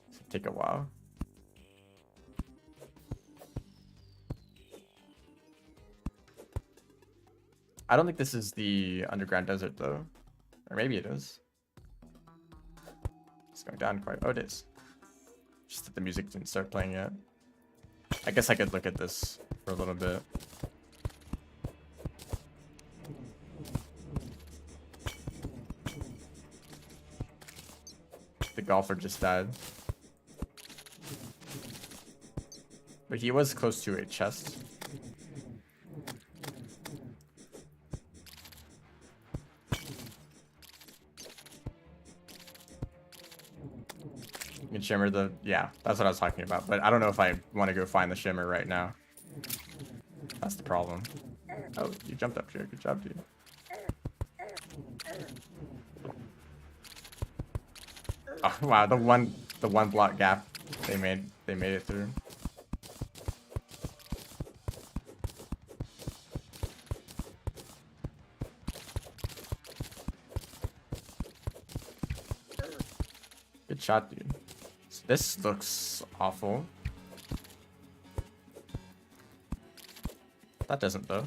It's gonna take a while. I don't think this is the underground desert though. Or maybe it is. It's going down quite. Oh, it is. Just that the music didn't start playing yet. I guess I could look at this for a little bit. The golfer just died. But he was close to a chest. You can shimmer the... Yeah, that's what I was talking about. But I don't know if I want to go find the shimmer right now. problem. Oh, you jumped up here. Good job, dude. Oh wow, the one block gap they made it through. Good shot, dude. This looks awful. That doesn't though.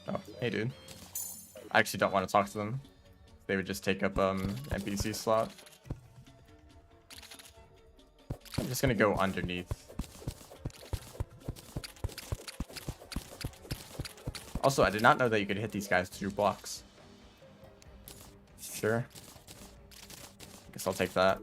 Oh, hey dude. I actually don't want to talk to them. They would just take up NPC slot. I'm just gonna go underneath. Also, I did not know that you could hit these guys through blocks. Sure. Guess I'll take that.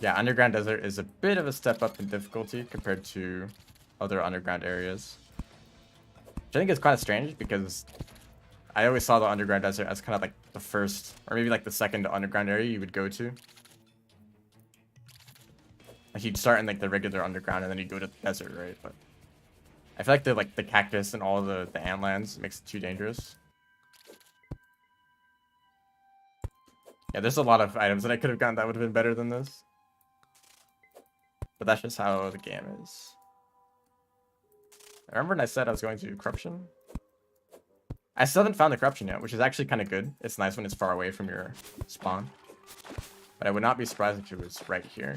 Yeah, Underground Desert is a bit of a step up in difficulty compared to other underground areas. Which I think is kind of strange because I always saw the Underground Desert as kind of like the first, or maybe like the second underground area you would go to. Like you'd start in like the regular underground and then you'd go to the desert, right? But I feel like the cactus and all the antlands makes it too dangerous. Yeah, there's a lot of items that I could have gotten that would have been better than this. But that's just how the game is. I remember when I said I was going to Corruption? I still haven't found the Corruption yet, which is actually kind of good. It's nice when it's far away from your spawn. But I would not be surprised if it was right here.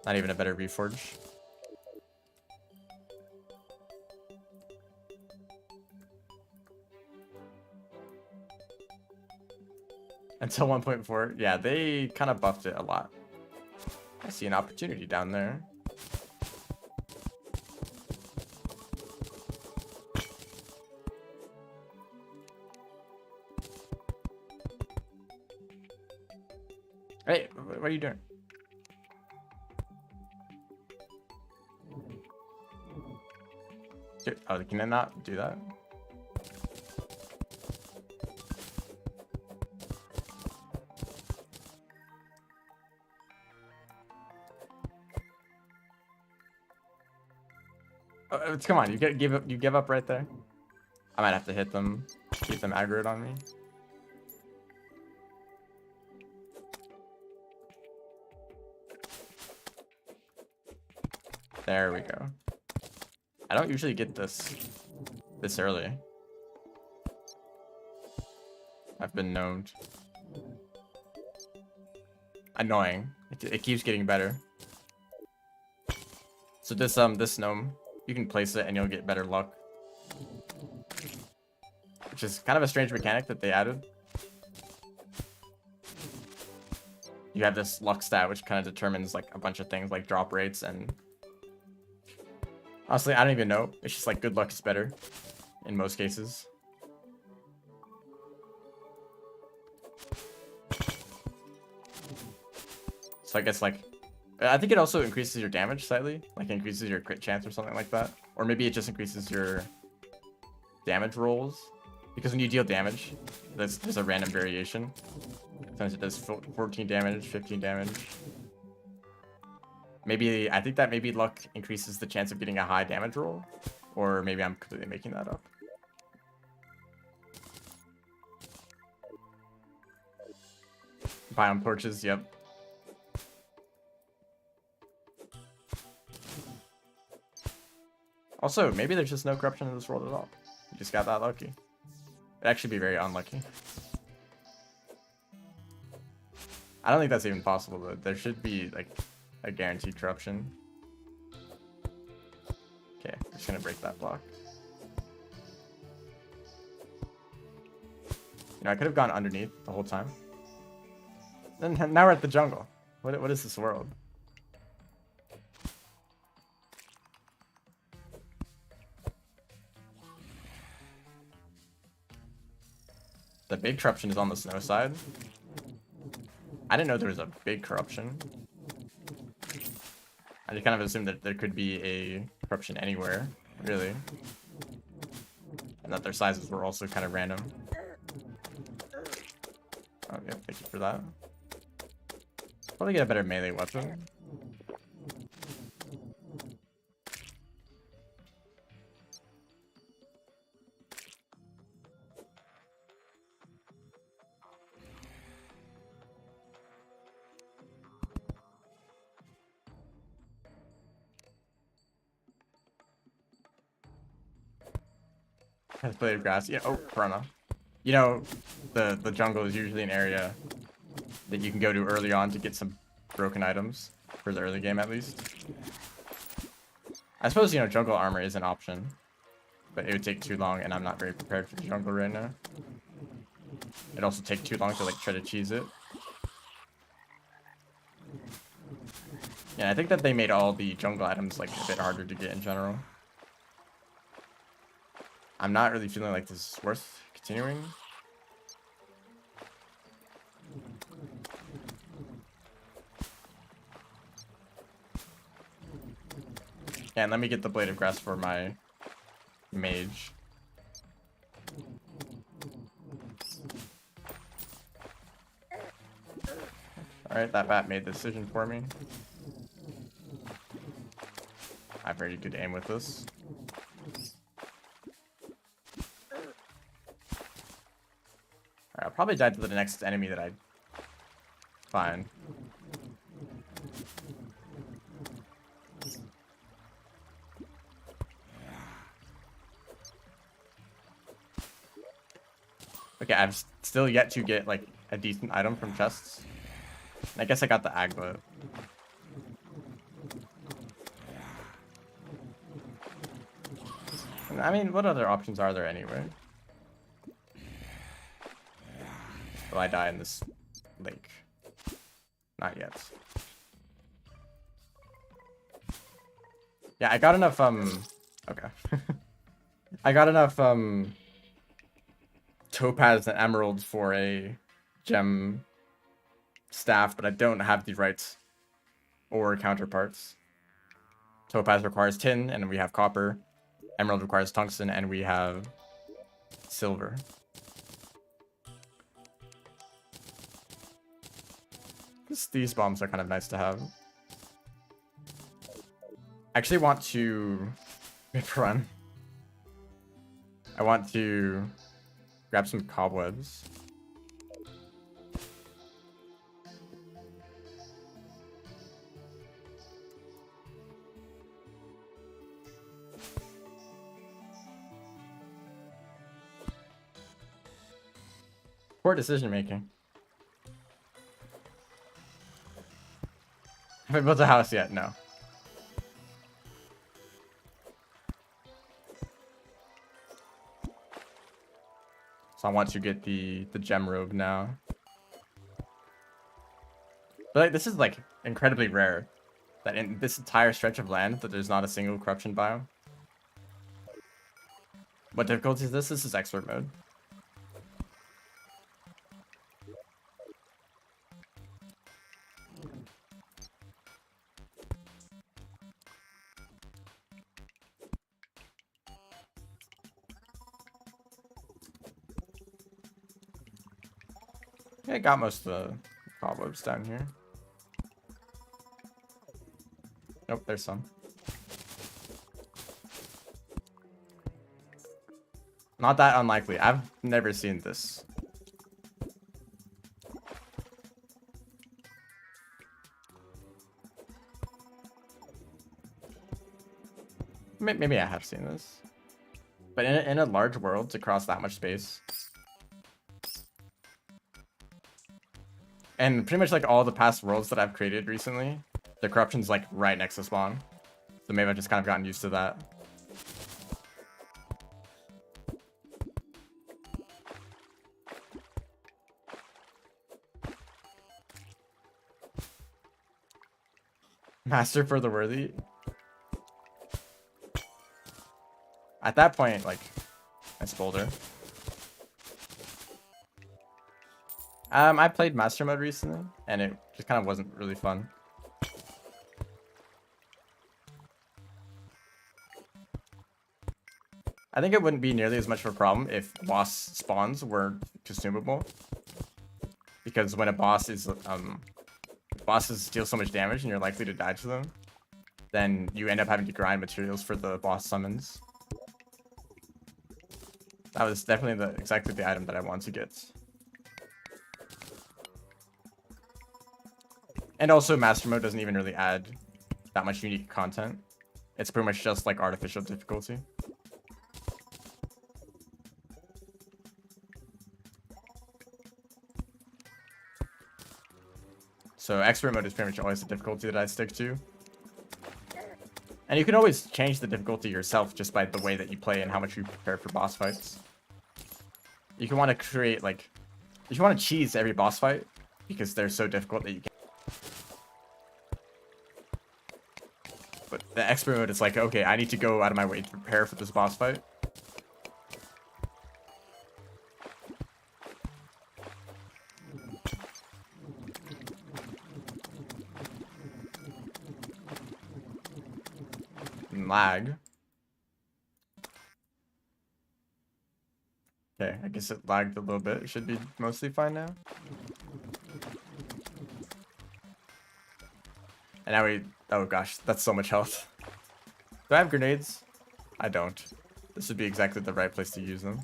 Not even a better reforge. Until 1.4, yeah, they kind of buffed it a lot. I see an opportunity down there. Hey, what are you doing? Oh, can I not do that? Oh, come on, you give up right there. I might have to hit them, keep them aggroed on me. There we go. I don't usually get this early. I've been gnomed. Annoying. It keeps getting better. So this gnome, you can place it and you'll get better luck. Which is kind of a strange mechanic that they added. You have this luck stat which kind of determines like a bunch of things like drop rates and honestly, I don't even know. It's just like good luck is better in most cases. So I guess like, I think it also increases your damage slightly, like increases your crit chance or something like that. Or maybe it just increases your damage rolls. Because when you deal damage, there's a random variation. Sometimes it does 14 damage, 15 damage. Maybe, I think that maybe luck increases the chance of getting a high damage roll. Or maybe I'm completely making that up. Biome torches, yep. Also, maybe there's just no corruption in this world at all. You just got that lucky. It'd actually be very unlucky. I don't think that's even possible, though. There should be, like, a guaranteed corruption. Okay, I'm just gonna break that block. You know, I could have gone underneath the whole time. Then now we're at the jungle. What is this world? The big corruption is on the snow side. I didn't know there was a big corruption. I just kind of assumed that there could be a corruption anywhere, really. And that their sizes were also kind of random. Oh, yeah, thank you for that. Probably get a better melee weapon. Has blade of grass. Yeah. Oh, Piranha. You know, the jungle is usually an area that you can go to early on to get some broken items for the early game, at least. I suppose, you know, jungle armor is an option, but it would take too long, and I'm not very prepared for the jungle right now. It'd also take too long to like try to cheese it. Yeah, I think that they made all the jungle items like a bit harder to get in general. I'm not really feeling like this is worth continuing. Yeah, and let me get the blade of grass for my mage. Alright, that bat made the decision for me. I have very good aim with this. Alright, I'll probably die to the next enemy that I find. Okay, I've still yet to get like a decent item from chests. I guess I got the aglet. I mean, what other options are there anyway? Will I die in this lake? Not yet. Yeah, I got enough, okay. I got enough, topaz and emeralds for a gem staff, but I don't have the right ore counterparts. Topaz requires tin, and we have copper. Emerald requires tungsten, and we have silver. These bombs are kind of nice to have. I actually want to run. I want to grab some cobwebs. Poor decision making. Have I built a house yet? No. So I want to get the gem robe now. But like, this is like incredibly rare that in this entire stretch of land that there's not a single corruption biome. What difficulty is this? This is expert mode. Yeah, I got most of the cobwebs down here. Nope, there's some. Not that unlikely. I've never seen this. Maybe I have seen this. But in a large world, to cross that much space. And pretty much like all the past worlds that I've created recently, the corruption's like right next to spawn. So maybe I've just kind of gotten used to that. Master for the worthy. At that point, like, nice boulder. I played Master Mode recently, and it just kind of wasn't really fun. I think it wouldn't be nearly as much of a problem if boss spawns were consumable. Because when a boss is, bosses deal so much damage and you're likely to die to them, then you end up having to grind materials for the boss summons. That was definitely exactly the item that I want to get. And also, Master Mode doesn't even really add that much unique content. It's pretty much just like artificial difficulty. So expert mode is pretty much always the difficulty that I stick to. And you can always change the difficulty yourself just by the way that you play and how much you prepare for boss fights. You can want to create, like, if you want to cheese every boss fight because they're so difficult that you can't. But the expert mode is like, okay, I need to go out of my way to prepare for this boss fight. And lag. Okay, I guess it lagged a little bit. It should be mostly fine now. And now we... Oh gosh, that's so much health. Do I have grenades? I don't. This would be exactly the right place to use them.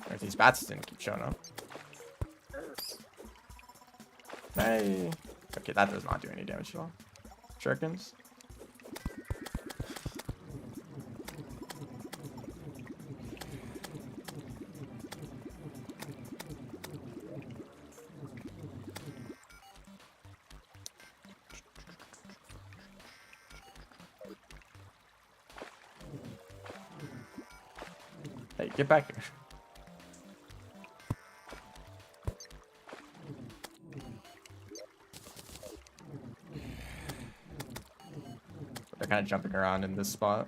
Right, these bats didn't keep showing up. Hey. Okay, that does not do any damage at all. Shurikens. Hey, get back here. They're kind of jumping around in this spot.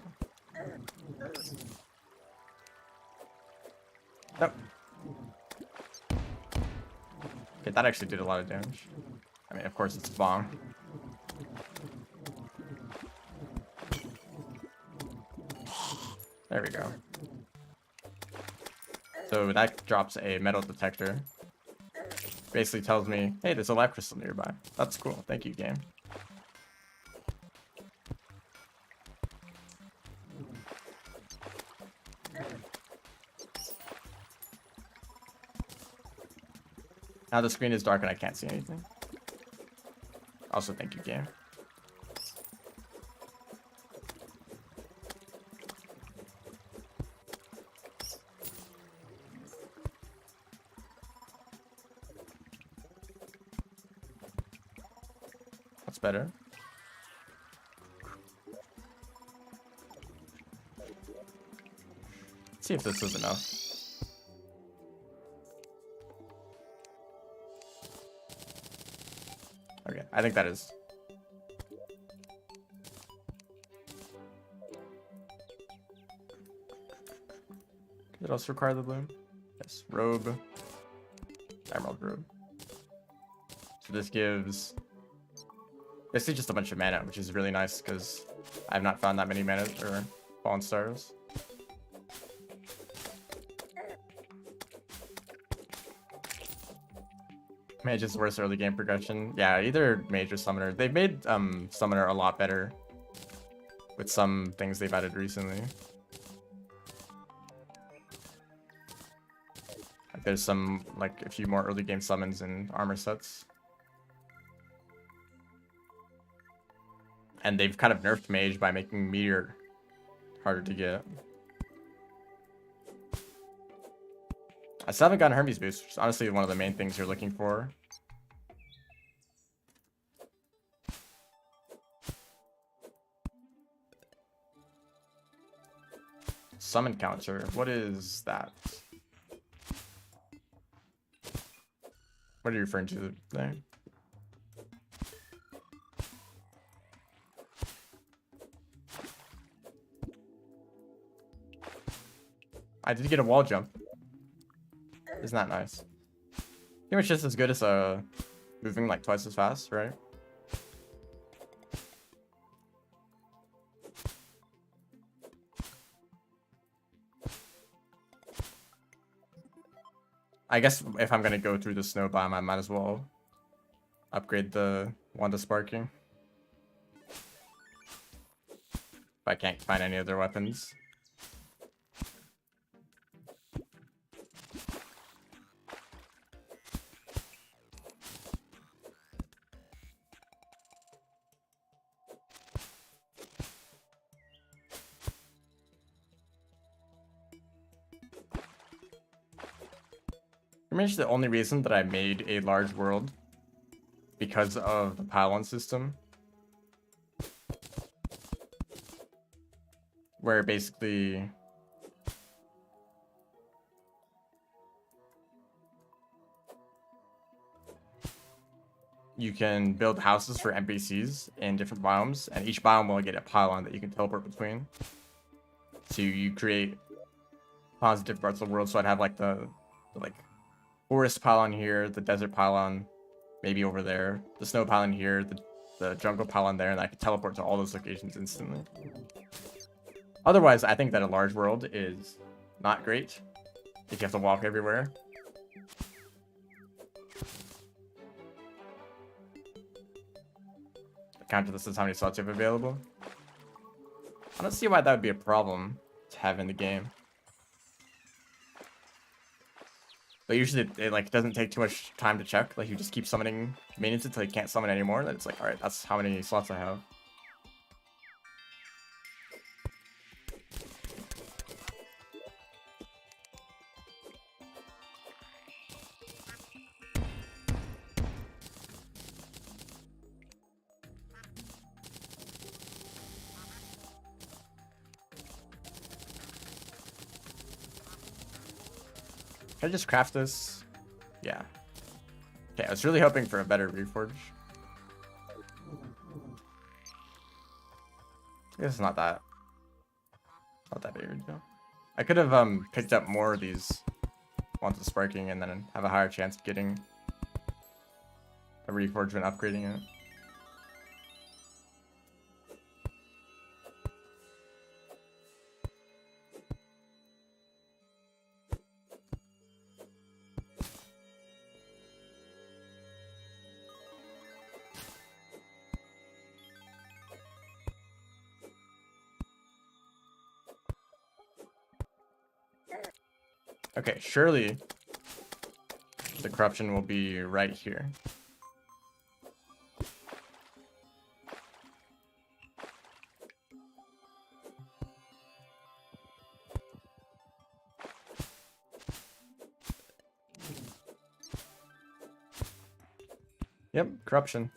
Nope. Okay, that actually did a lot of damage. I mean, of course, it's a bomb. There we go. So that drops a metal detector. Basically tells me, hey, there's a life crystal nearby. That's cool. Thank you, game. Now the screen is dark and I can't see anything. Also, thank you, game. That's better. Let's see if this is enough. Okay, I think that is. Does it also require the bloom? Yes, robe. Emerald robe. So this gives basically just a bunch of mana, which is really nice because I've not found that many mana or fallen stars. Mage is worse early game progression. Yeah, either mage or summoner. They've made summoner a lot better with some things they've added recently. Like there's some, like a few more early game summons and armor sets. And they've kind of nerfed mage by making meteor harder to get. I still haven't gotten Hermes boost, which is honestly one of the main things you're looking for. Summon counter. What is that? What are you referring to there? I did get a wall jump. Isn't that nice? Pretty much just as good as a moving like twice as fast, right? I guess if I'm gonna go through the snow biome, I might as well upgrade the Wanda Sparking. If I can't find any other weapons. Pretty much the only reason that I made a large world because of the pylon system, where basically you can build houses for NPCs in different biomes, and each biome will get a pylon that you can teleport between. So you create pylons in different parts of the world. So I'd have like the forest pylon here, the desert pylon maybe over there, the snow pylon here, the jungle pylon there, and I could teleport to all those locations instantly. Otherwise, I think that a large world is not great if you have to walk everywhere. Counter this as how many slots you have available. I don't see why that would be a problem to have in the game. But usually it like doesn't take too much time to check. Like you just keep summoning minions until you can't summon anymore. And it's like, alright, that's how many slots I have. Can I just craft this? Yeah. Okay, I was really hoping for a better Reforge. I guess it's not that big of a deal. I could have picked up more of these ones with Sparking and then have a higher chance of getting a Reforge when upgrading it. Okay, surely the corruption will be right here. Yep, corruption.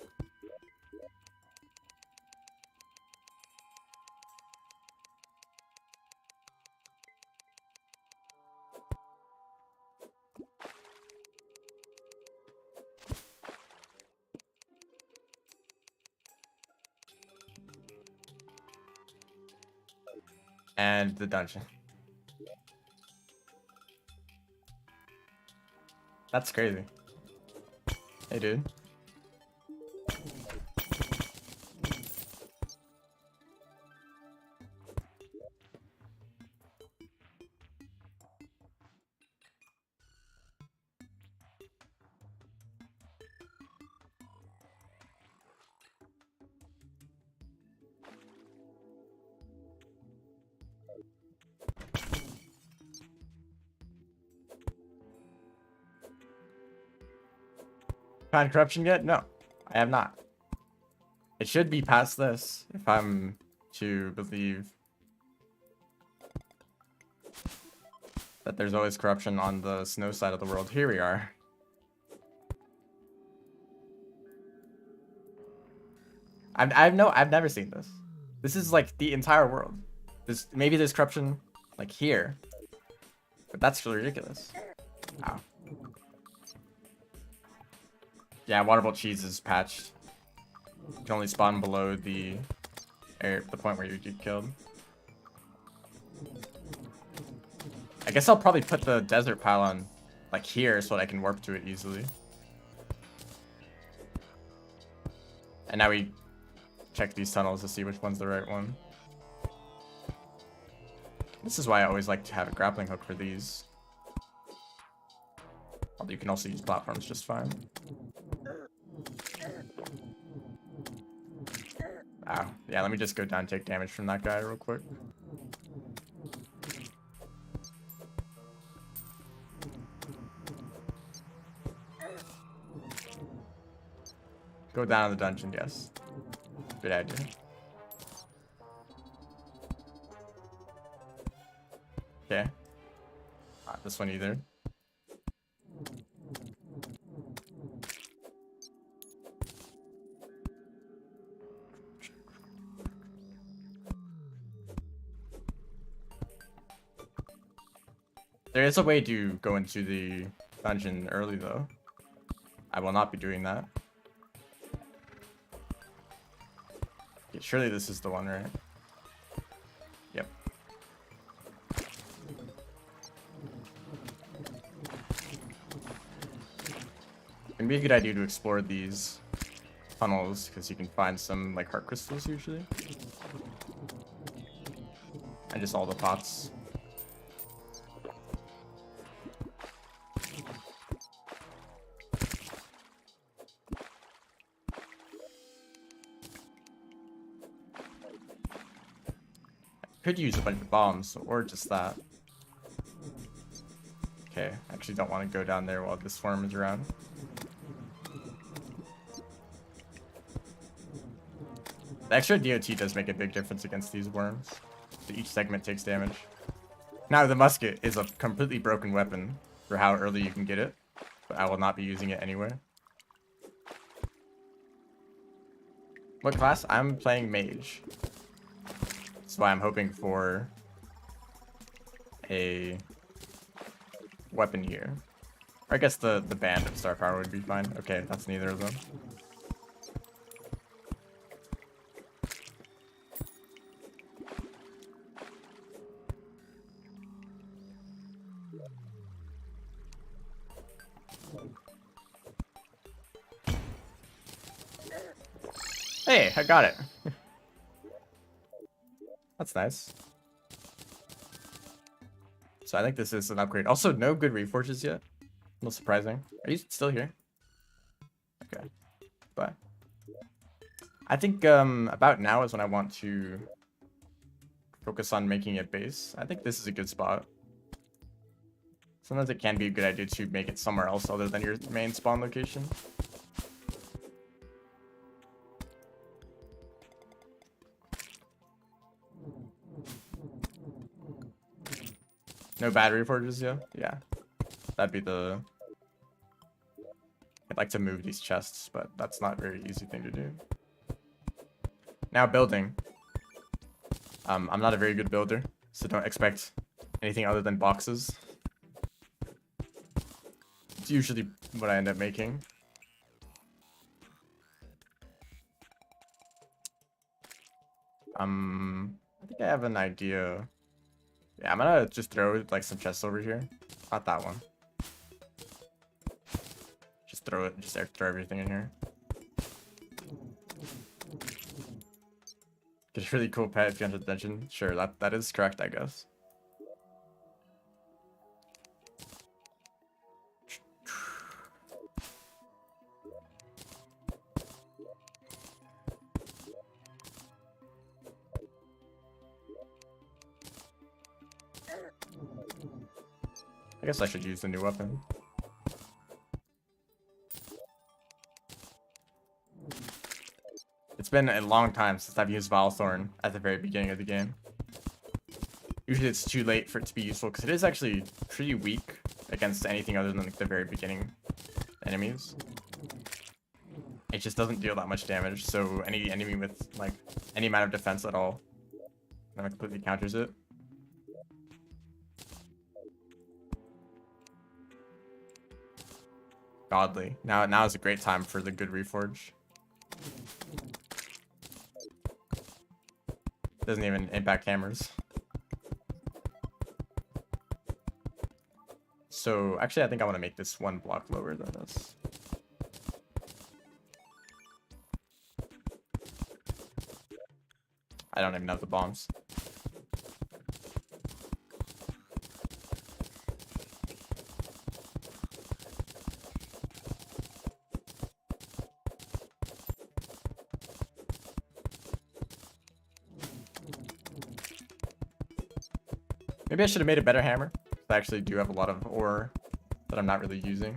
And the dungeon. That's crazy. Hey, dude. Found corruption yet? No, I have not. It should be past this if I'm to believe that there's always corruption on the snow side of the world. Here we are. I've never seen this. This is like the entire world. Maybe there's corruption like here, but that's really ridiculous. Wow. Yeah, Waterbolt Cheese is patched. You can only spawn below the point where you get killed. I guess I'll probably put the desert pylon like here so that I can warp to it easily. And now we check these tunnels to see which one's the right one. This is why I always like to have a grappling hook for these. Although you can also use platforms just fine. Ow. Yeah, let me just go down and take damage from that guy real quick. Go down in the dungeon, yes. Good idea. Okay. Not this one either. There is a way to go into the dungeon early though. I will not be doing that. Okay, surely this is the one, right? Yep. It'd be a good idea to explore these tunnels because you can find some like heart crystals usually. And just all the pots. Could use a bunch of bombs or just that. Okay, I actually don't want to go down there while this worm is around. The extra DOT does make a big difference against these worms. So each segment takes damage. Now the musket is a completely broken weapon for how early you can get it, but I will not be using it anyway. What class? I'm playing mage. That's why I'm hoping for a weapon here. Or I guess the band of star power would be fine. Okay, that's neither of them. Hey, I got it. That's nice. So I think this is an upgrade. Also, no good reforges yet. A little surprising. Are you still here? Okay. Bye. I think about now is when I want to focus on making a base. I think this is a good spot. Sometimes it can be a good idea to make it somewhere else other than your main spawn location. No battery forges, yeah? Yeah. That'd be the... I'd like to move these chests, but that's not a very easy thing to do. Now building. I'm not a very good builder, so don't expect anything other than boxes. It's usually what I end up making. I think I have an idea. Yeah, I'm gonna just throw like some chests over here. Not that one. Just throw it, just throw everything in here. Get a really cool pet if you enter the dungeon. Sure, that is correct, I guess. I guess I should use the new weapon. It's been a long time since I've used Valthorn at the very beginning of the game. Usually it's too late for it to be useful because it is actually pretty weak against anything other than like the very beginning enemies. It just doesn't deal that much damage, so any enemy with like any amount of defense at all completely counters it. Godly. Now is a great time for the good reforge. Doesn't even impact hammers. So actually I think I want to make this one block lower than this. I don't even have the bombs. Maybe I should have made a better hammer. I actually do have a lot of ore that I'm not really using.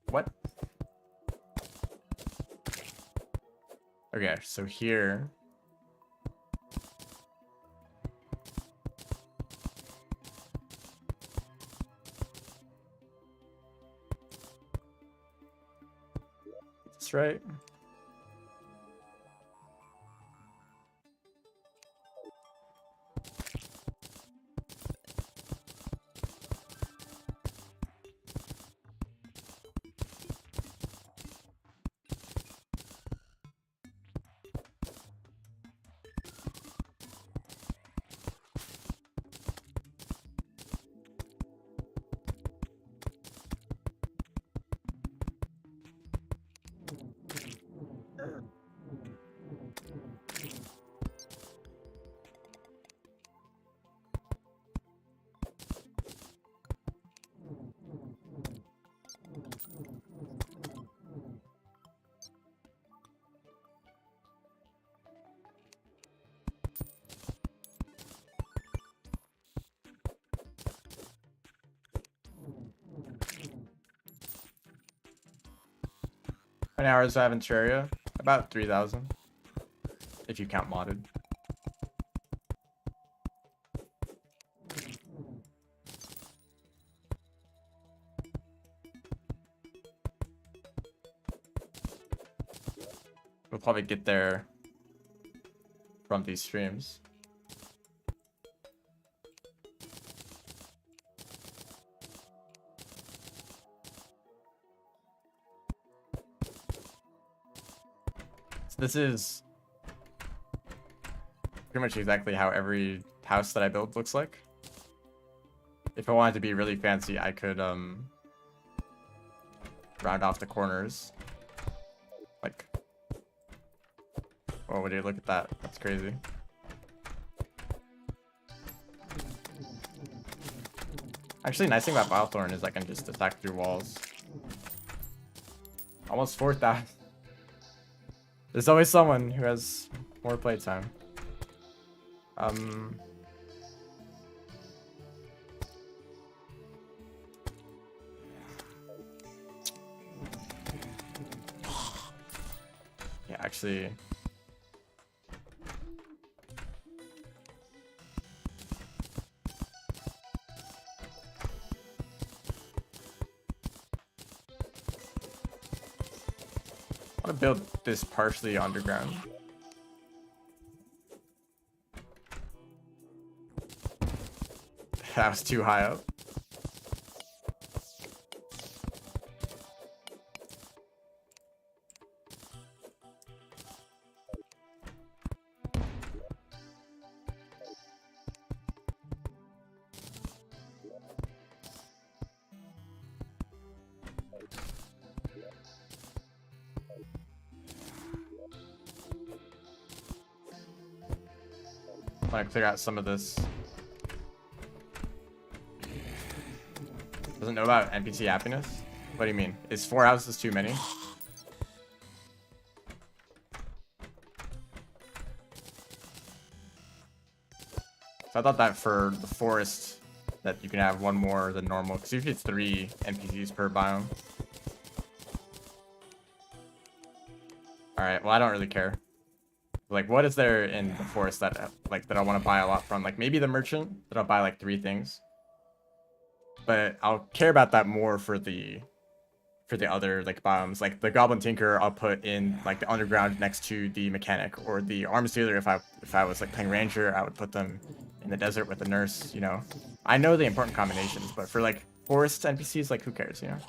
What? Okay, so here. That's right. How many hours do I have in Terraria? About 3,000. If you count modded. We'll probably get there from these streams. So this is pretty much exactly how every house that I build looks like. If I wanted to be really fancy, I could round off the corners. Like, oh, would you look at that? That's crazy. Actually, nice thing about Bilethorn is I can just attack through walls. Almost 4,000. There's always someone who has more playtime. Yeah, actually. I want to build this partially underground. That was too high up. I want to clear out some of this. Doesn't know about NPC happiness? What do you mean? Is 4 houses too many? So I thought that for the forest that you can have one more than normal, because usually it's 3 NPCs per biome. Alright, well I don't really care. Like, what is there in the forest that like that I want to buy a lot from? Like, maybe the merchant that I'll buy like 3 things. But I'll care about that more for the other like biomes. Like the Goblin Tinker, I'll put in like the underground next to the mechanic, or the Arms Dealer. If I was like playing Ranger, I would put them in the desert with the nurse. You know, I know the important combinations, but for like forest NPCs, like who cares? You know.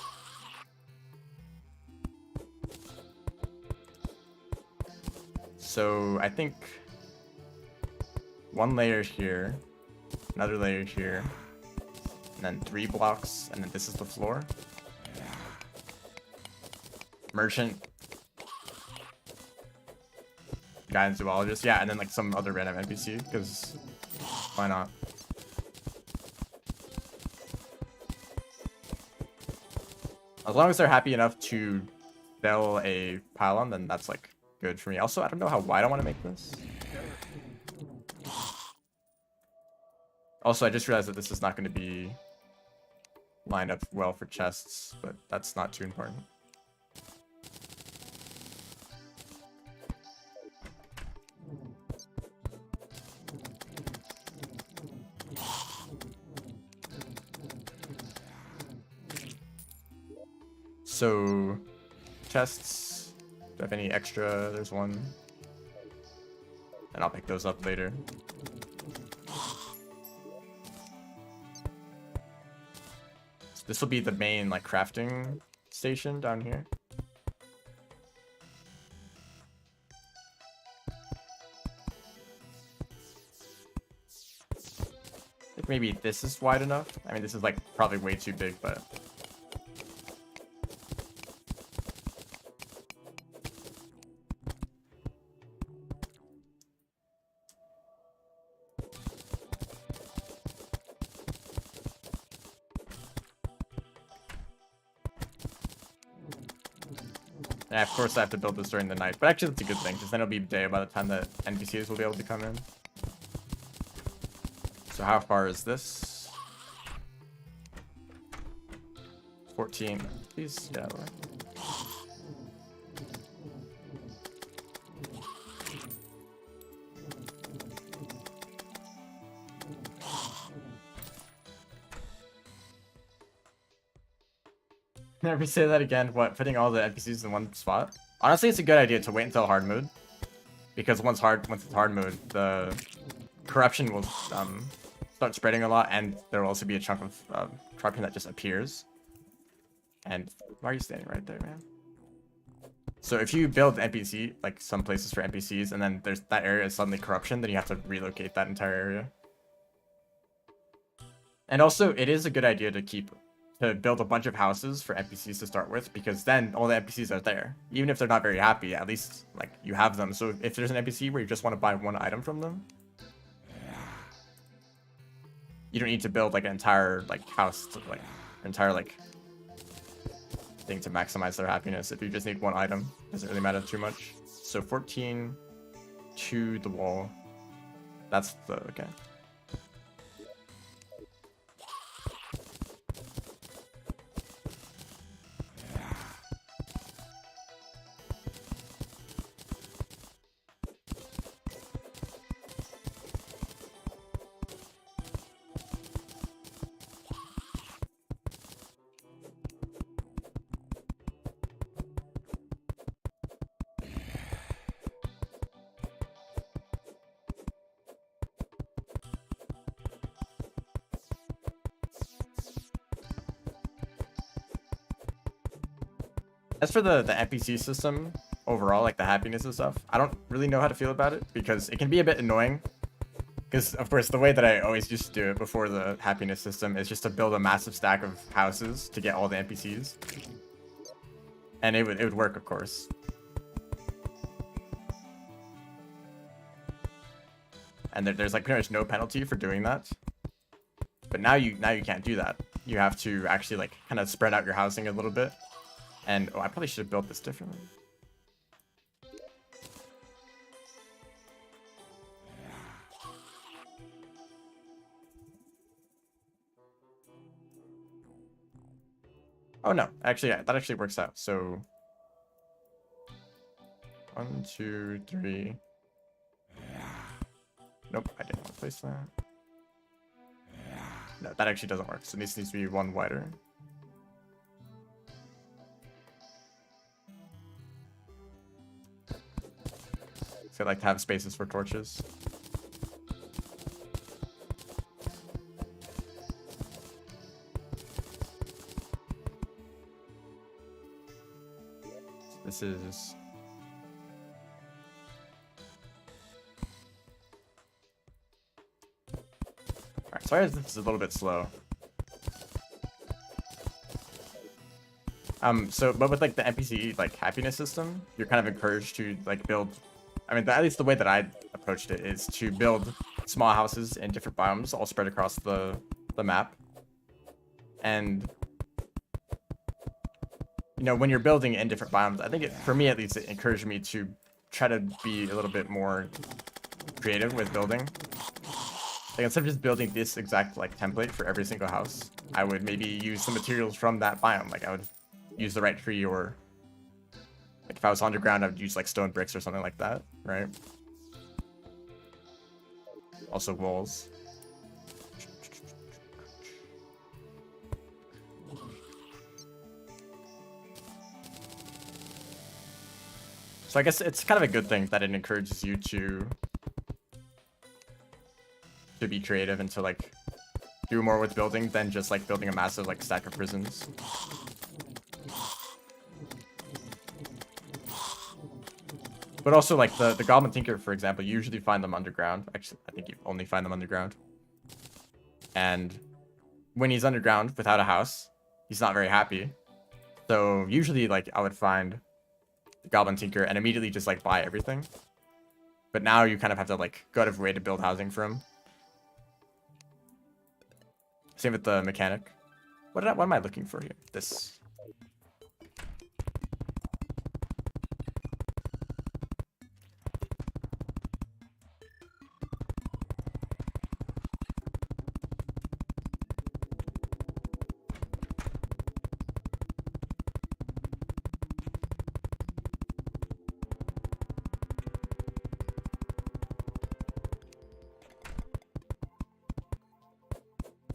So I think 1 layer here, another layer here, and then 3 blocks, and then this is the floor. Merchant guy and zoologist. Yeah, and then like some other random NPC, because why not? As long as they're happy enough to sell a pylon, then that's like good for me. Also, I don't know how wide I want to make this. Also, I just realized that this is not going to be lined up well for chests, but that's not too important. So, chests. Do I have any extra? There's one. And I'll pick those up later. So this will be the main like crafting station down here. I think maybe this is wide enough. I mean, this is like probably way too big, but yeah, of course I have to build this during the night, but actually that's a good thing, because then it'll be day by the time that NPCs will be able to come in. So how far is this? 14. Please get out of the way. Never say that again. What? Putting all the NPCs in one spot? Honestly, it's a good idea to wait until hard mode, because once it's hard mode, the corruption will start spreading a lot, and there will also be a chunk of corruption that just appears. And why are you standing right there, man? So if you build NPC, like some places for NPCs, and then there's that area is suddenly corruption, then you have to relocate that entire area. And also, it is a good idea to build a bunch of houses for NPCs to start with, because then all the NPCs are there. Even if they're not very happy, at least like you have them. So if there's an NPC where you just want to buy one item from them, you don't need to build like an entire like house to like entire like thing to maximize their happiness. If you just need one item, it doesn't really matter too much. So 14 to the wall. That's the okay. As for the NPC system overall, like the happiness and stuff, I don't really know how to feel about it, because it can be a bit annoying. Because, of course, the way that I always used to do it before the happiness system is just to build a massive stack of houses to get all the NPCs. And it would work, of course. And there's like pretty much no penalty for doing that. But now you can't do that. You have to actually like kind of spread out your housing a little bit. And oh, I probably should have built this differently. Oh no, actually, yeah, that actually works out. So 1, 2, 3. Nope, I didn't want to place that. No, that actually doesn't work. So this needs to be one wider. So I like to have spaces for torches. This is alright, sorry this is a little bit slow. But with like the NPC like happiness system, you're kind of encouraged to like build I mean, at least the way that I approached it is to build small houses in different biomes all spread across the map. And, you know, when you're building in different biomes, I think for me at least, it encouraged me to try to be a little bit more creative with building. Like, instead of just building this exact, like, template for every single house, I would maybe use some materials from that biome. Like, I would use the right tree, or like if I was underground, I would use like stone bricks or something like that, right? Also walls. So I guess it's kind of a good thing that it encourages you to be creative and to like do more with building than just like building a massive like stack of prisons. But also like the Goblin Tinker, for example, you usually find them underground. Actually, I think you only find them underground. And when he's underground without a house, he's not very happy. So usually like I would find the Goblin Tinker and immediately just like buy everything. But now you kind of have to like go out of your way to build housing for him. Same with the mechanic. What am I looking for here? This.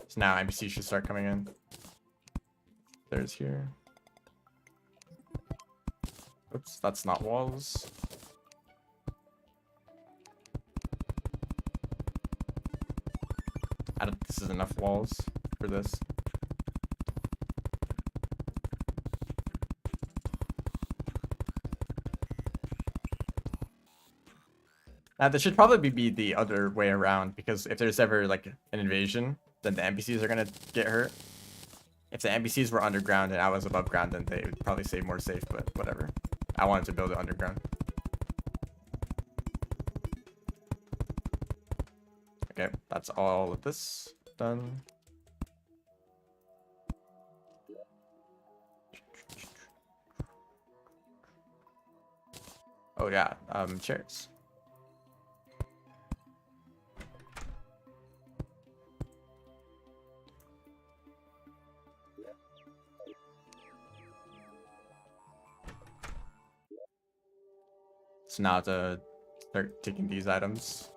So now NPCs should start coming in. There's here. Oops, that's not walls. I don't think this is enough walls for this. Now, this should probably be the other way around, because if there's ever like an invasion, then the NPCs are gonna get hurt. If the NPCs were underground and I was above ground, then they would probably stay more safe, but whatever. I wanted to build it underground. Okay, that's all of this done. Oh yeah, chairs. So now to start taking these items.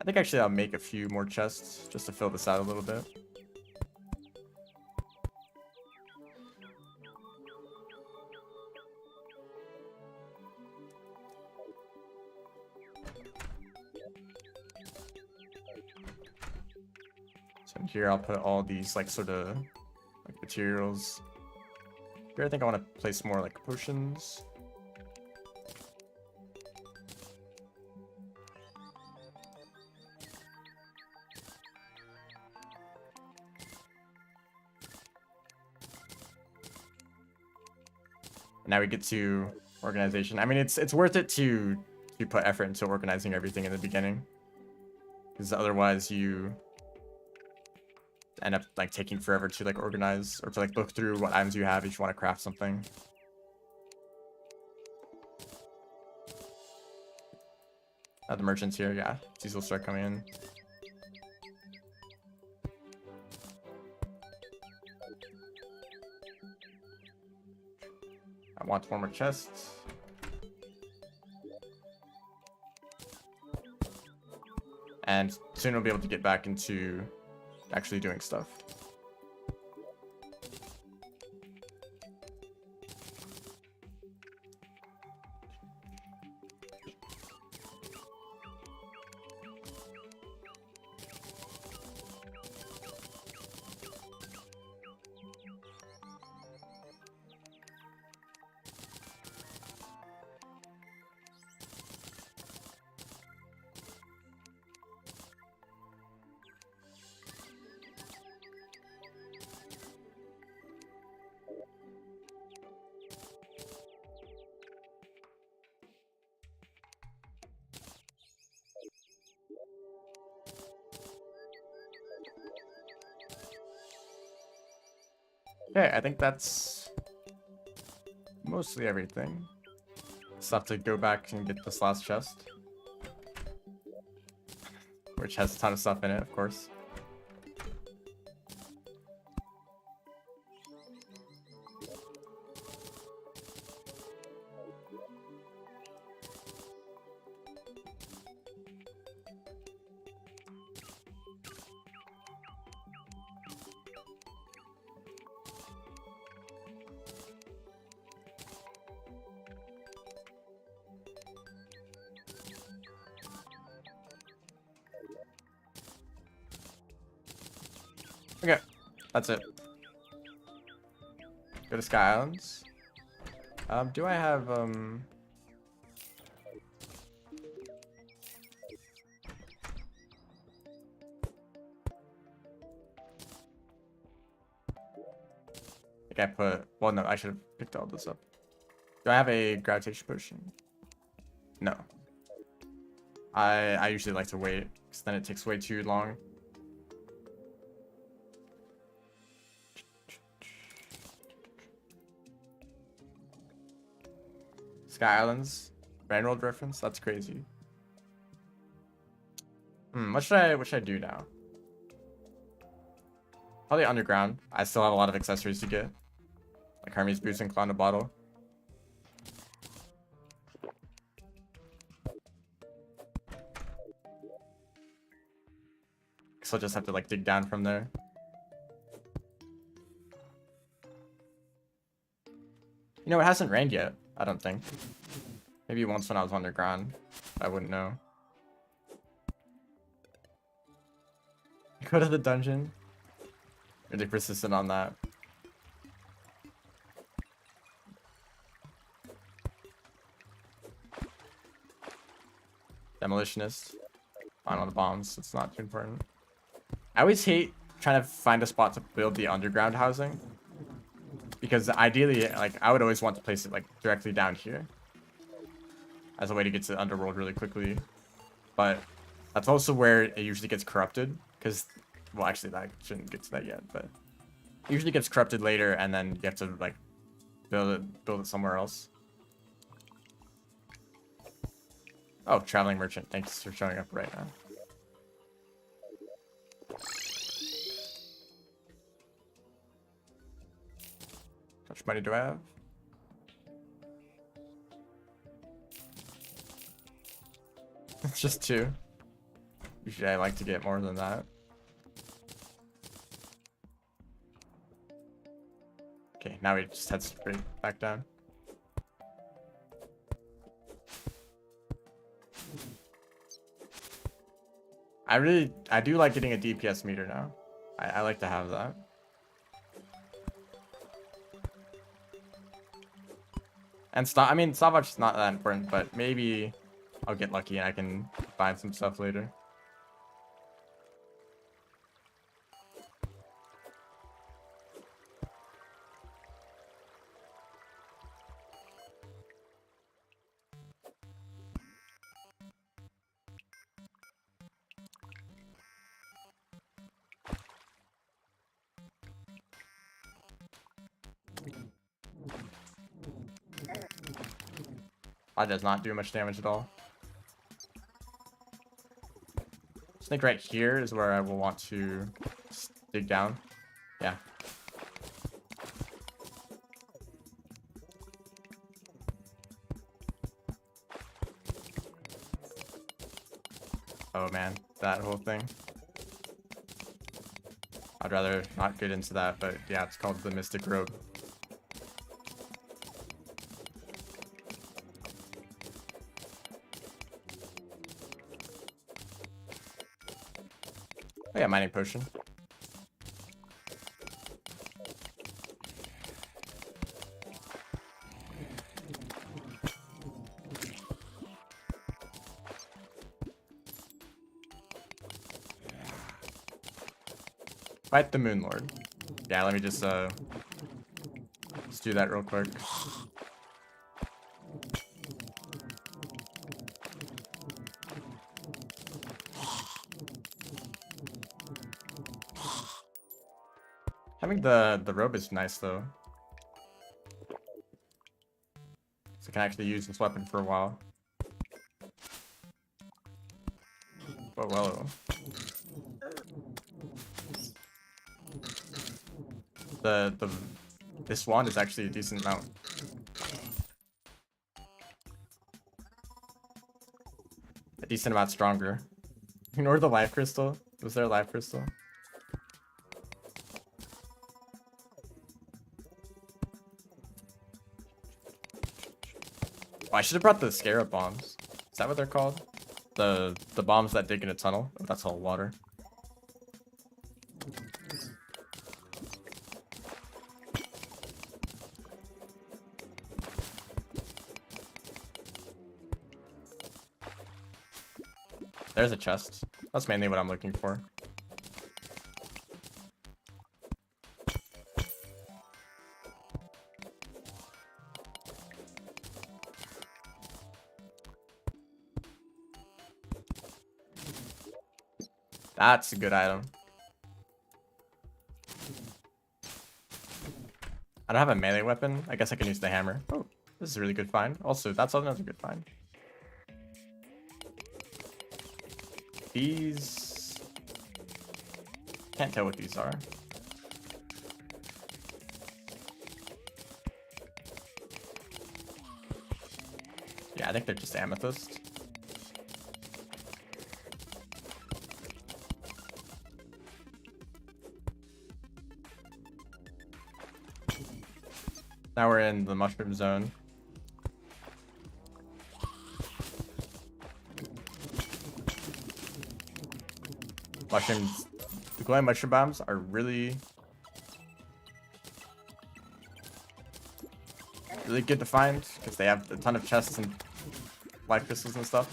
I think actually I'll make a few more chests just to fill this out a little bit. So in here I'll put all these like sort of like materials. Here I think I want to place more like potions. Now we get to organization. I mean, it's worth it to put effort into organizing everything in the beginning, because otherwise you end up like taking forever to like organize or to like look through what items you have if you want to craft something. The merchants here, yeah, these will start coming in. I want one more chest. And soon we'll be able to get back into actually doing stuff. Okay, I think that's mostly everything. Just have to go back and get this last chest, which has a ton of stuff in it, of course. Okay, that's it. Go to Sky Islands. Do I have I think I put, well no, I should have picked all this up. Do I have a gravitation potion? No. I usually like to wait, because then it takes way too long. Sky Islands, Railroad reference. That's crazy. What should I do now? Probably underground. I still have a lot of accessories to get, like Hermes boots and Clown a bottle. So I'll just have to like dig down from there. You know, it hasn't rained yet. I don't think. Maybe once when I was underground. I wouldn't know. Go to the dungeon. Really persistent on that. Demolitionist. Fine on the bombs. It's not too important. I always hate trying to find a spot to build the underground housing. Because ideally, like, I would always want to place it, like, directly down here. As a way to get to the underworld really quickly. But that's also where it usually gets corrupted. Because, well, actually, I shouldn't get to that yet. But it usually gets corrupted later, and then you have to, like, build it somewhere else. Oh, traveling merchant. Thanks for showing up right now. How much money do I have? It's just 2. Usually I like to get more than that. Okay, now we just head straight back down. I do like getting a DPS meter now. I like to have that. And I mean, stopwatch is not that important, but maybe I'll get lucky and I can find some stuff later. That does not do much damage at all. I think right here is where I will want to dig down. Yeah. Oh man, that whole thing. I'd rather not get into that, but yeah, it's called the Mystic Rope. Oh yeah, mining potion. Fight the Moon Lord. Yeah, let me just let's do that real quick. How Having the robe is nice though. So I can actually use this weapon for a while. But well. This wand is actually a decent mount. A decent amount stronger. Ignore the life crystal. Was there a life crystal? Oh, I should have brought the scarab bombs. Is that what they're called? The bombs that dig in a tunnel. Oh, that's all water. There's a chest. That's mainly what I'm looking for. That's a good item. I don't have a melee weapon. I guess I can use the hammer. Oh, this is a really good find. Also, that's another good find. These... Can't tell what these are. Yeah, I think they're just amethyst. Now we're in the mushroom zone. Mushrooms, the glowing mushroom bombs are really good to find because they have a ton of chests and life crystals and stuff.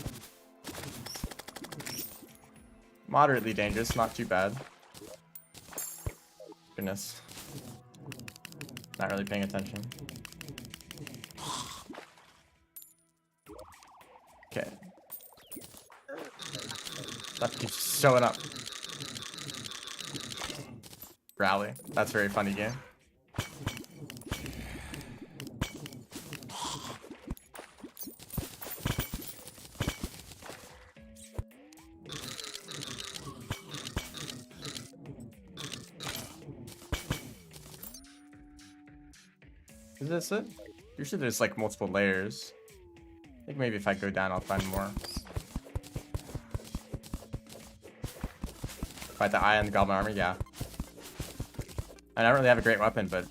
Moderately dangerous, not too bad. Goodness. Not really paying attention. Okay. That keeps showing up. Rally. That's a very funny game. Is this it? Usually there's like multiple layers. I think maybe if I go down I'll find more. Fight the eye on the goblin armor, yeah. I don't really have a great weapon, but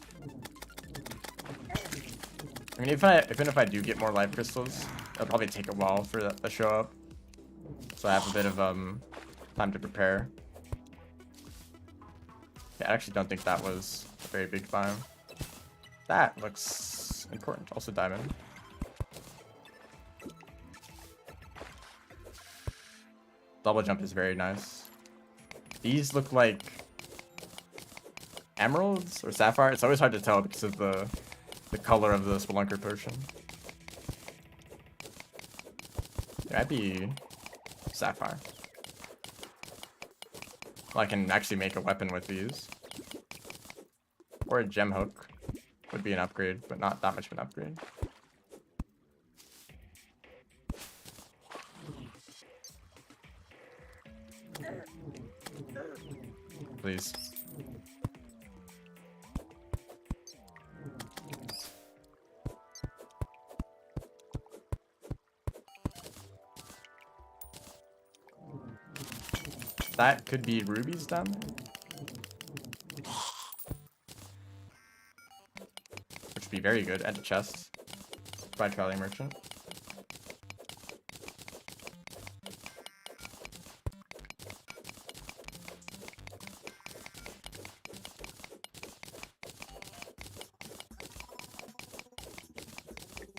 I mean, even if I do get more life crystals, it'll probably take a while for that to show up. So I have a bit of time to prepare. Yeah, I actually don't think that was a very big biome. That looks important. Also diamond. Double jump is very nice. These look like emeralds or sapphire. It's always hard to tell because of the color of the spelunker potion. It might be sapphire. Well, I can actually make a weapon with these. Or a gem hook would be an upgrade, but not that much of an upgrade. Please. That could be rubies down there. Which would be very good. And a chest. By Trolley Merchant.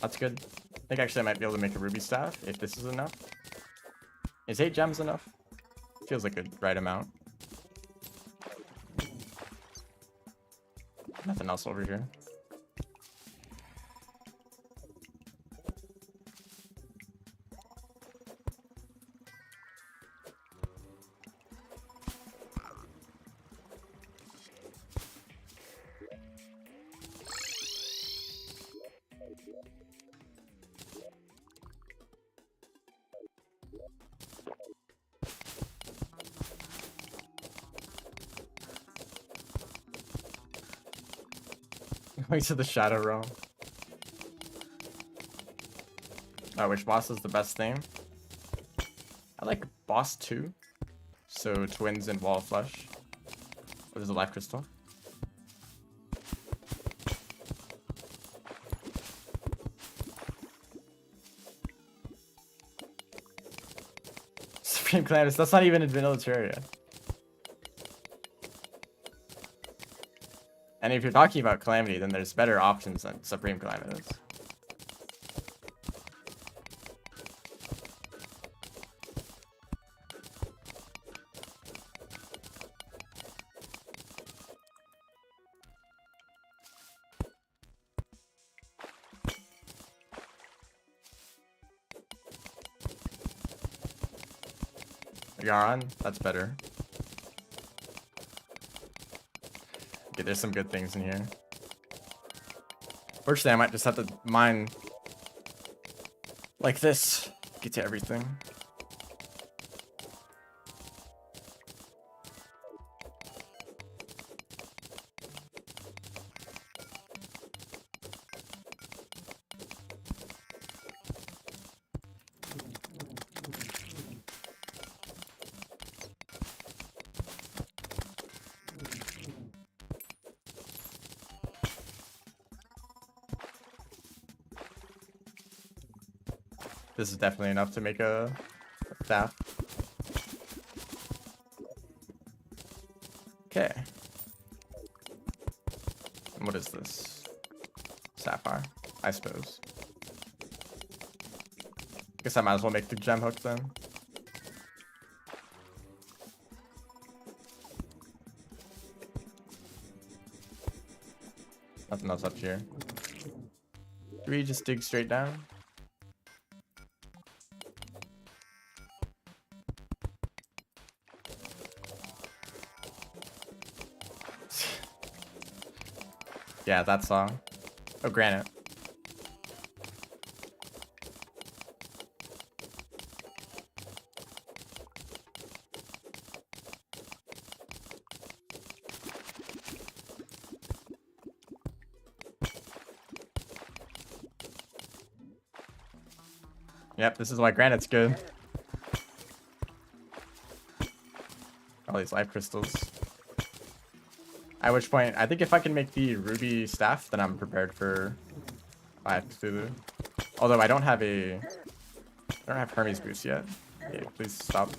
That's good. I think actually I might be able to make a ruby staff if this is enough. Is 8 gems enough? Feels like a right amount. Nothing else over here. Going to the Shadow Realm. Which boss is the best thing? I like boss 2. So twins and wall of flesh. What is a life crystal? Supreme Calamity. That's not even in vanilla Terraria. And if you're talking about Calamity, then there's better options than Supreme Calamities. Yaron, that's better. Okay, there's some good things in here. Fortunately, I might just have to mine like this. Get to everything. This is definitely enough to make a staff. Okay. And what is this? Sapphire, I suppose. Guess I might as well make the gem hook then. Nothing else up here. Do we just dig straight down? Yeah, that song. Oh, granite. Yep, this is why granite's good. All these life crystals. At which point, I think if I can make the ruby staff, then I'm prepared for Life Cthulhu. Although I don't have Hermes boost yet. Okay, please stop.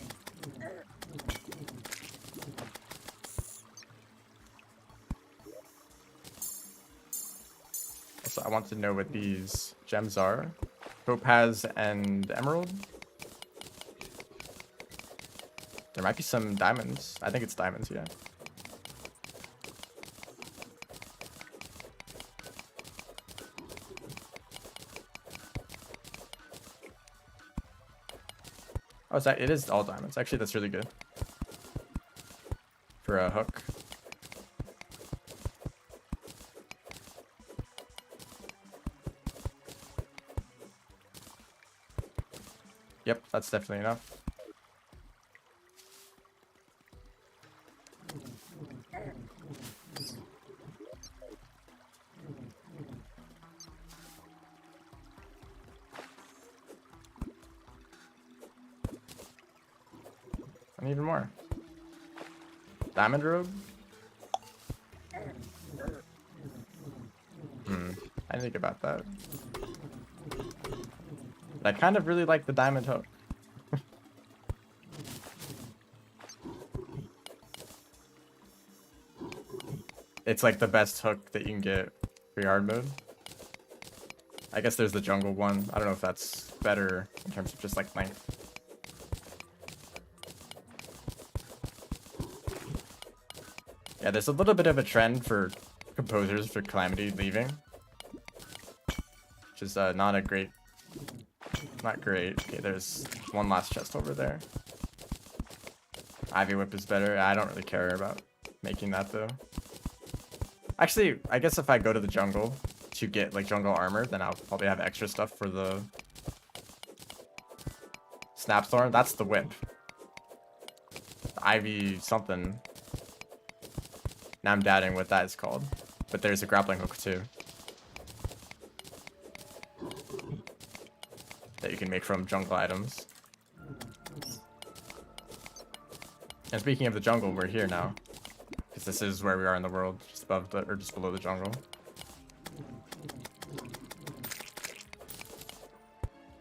Also, I want to know what these gems are. Topaz and emerald. There might be some diamonds. I think it's diamonds, yeah. Oh, it is all diamonds. Actually, that's really good. For a hook. Yep, that's definitely enough. And even more. Diamond robe? I didn't think about that. But I kind of really like the diamond hook. It's like the best hook that you can get for yard mode. I guess there's the jungle one. I don't know if that's better in terms of just like length. Yeah, there's a little bit of a trend for composers for Calamity leaving. Which is not great. Okay, there's one last chest over there. Ivy Whip is better. I don't really care about making that though. Actually, I guess if I go to the jungle to get like jungle armor, then I'll probably have extra stuff for the Snapthorn? That's the whip. Ivy something. Now I'm doubting what that is called. But there's a grappling hook too. That you can make from jungle items. And speaking of the jungle, we're here now. Because this is where we are in the world. Just above the, or just below the jungle.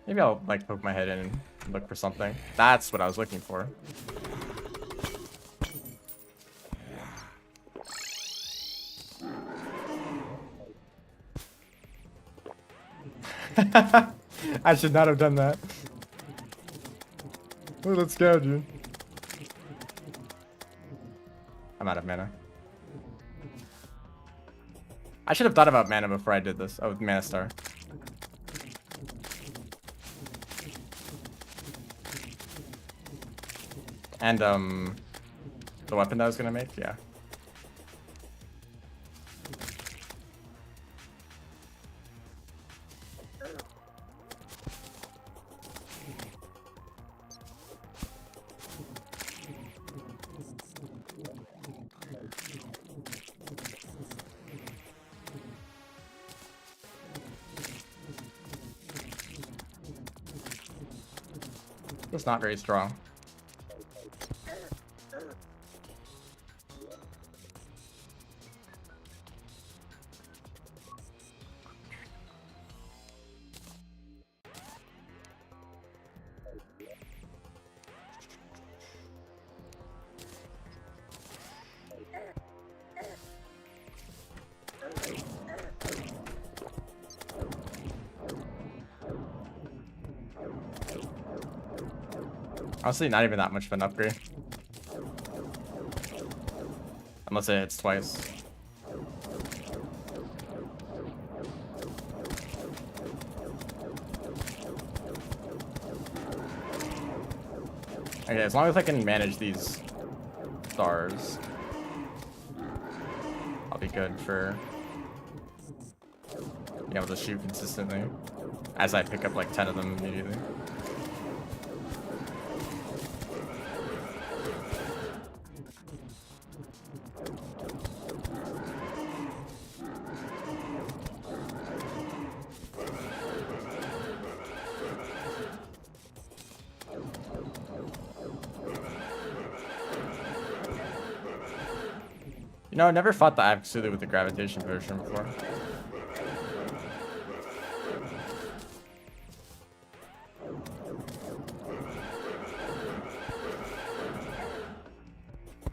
Maybe I'll like poke my head in and look for something. That's what I was looking for. I should not have done that. Oh, let's go, dude. I'm out of mana. I should have thought about mana before I did this. Oh, mana star. And the weapon that I was gonna make, yeah. It's not very strong. Honestly, not even that much of an upgrade. Unless it hits twice. Okay, as long as I can manage these stars, I'll be good for being able to shoot consistently as I pick up like 10 of them immediately. You know, I never fought the absolute with the gravitation version before.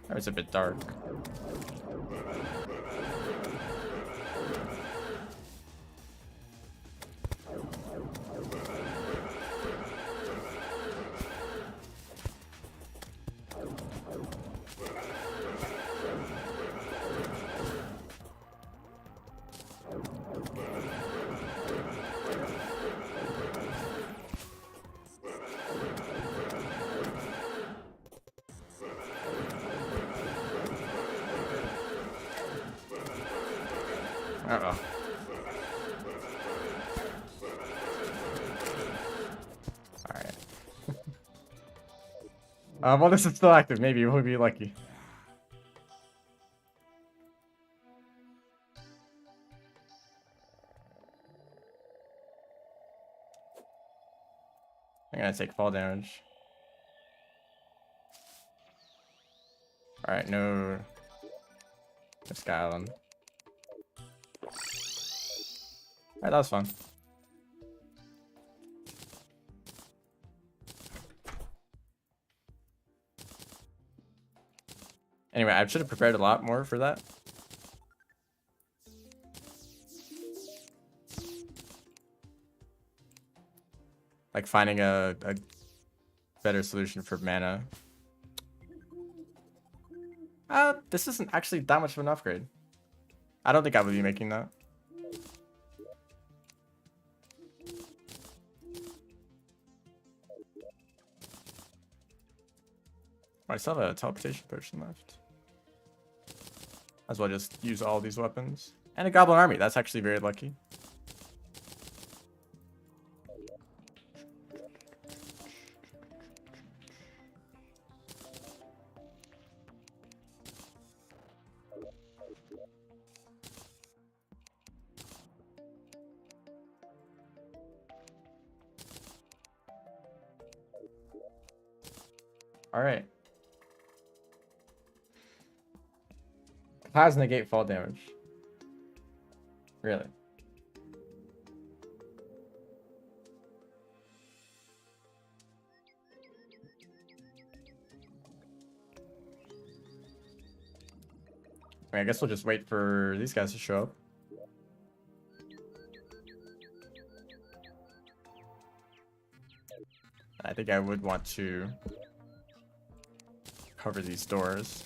Or it's a bit dark. Uh-oh. Alright. Well, this is still active. Maybe we'll be lucky. I'm gonna take fall damage. Alright, no... Sky Island. Alright, that was fun. Anyway, I should have prepared a lot more for that. Like finding a better solution for mana. This isn't actually that much of an upgrade. I don't think I would be making that. I still have a teleportation potion left. As well just use all these weapons. And a goblin army. That's actually very lucky. Alright. Clouds negate fall damage. Really? I mean, I guess we'll just wait for these guys to show up. I think I would want to cover these doors.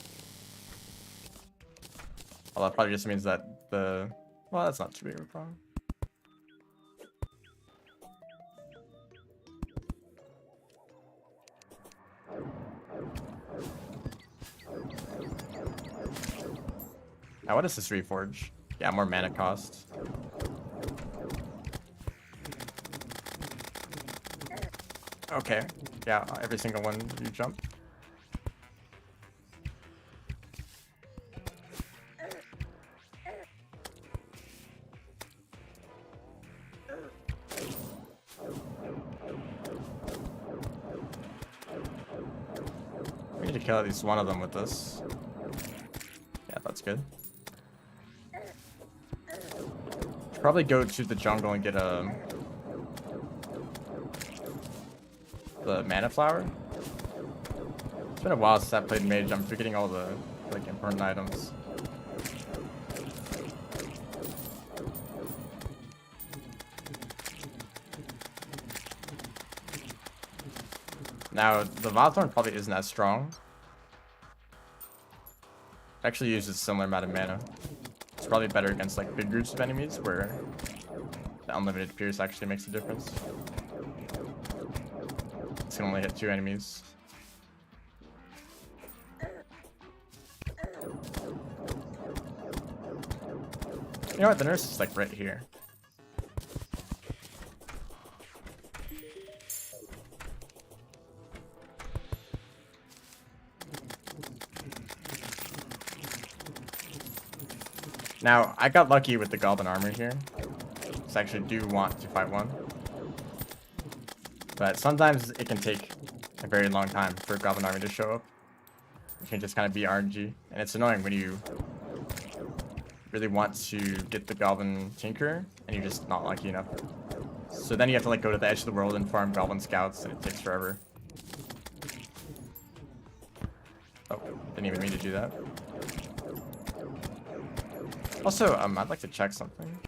Although that probably just means that the... Well, that's not too big of a problem. Now, what is this reforge? Yeah, more mana cost. Okay. Yeah, every single one you jump. We need to kill at least one of them with this. Yeah, that's good. Should probably go to the jungle and get the mana flower. It's been a while since I played mage. I'm forgetting all the like important items. Now the Vilethorn probably isn't as strong. It actually uses a similar amount of mana. It's probably better against like big groups of enemies where the unlimited pierce actually makes a difference. It's gonna only hit 2 enemies. You know what? The nurse is like right here. Now, I got lucky with the goblin armor here. So I actually do want to fight one. But sometimes it can take a very long time for goblin army to show up. It can just kind of be RNG. And it's annoying when you really want to get the goblin tinker and you're just not lucky enough. So then you have to like go to the edge of the world and farm goblin scouts and it takes forever. Oh, didn't even mean to do that. Also, I'd like to check something.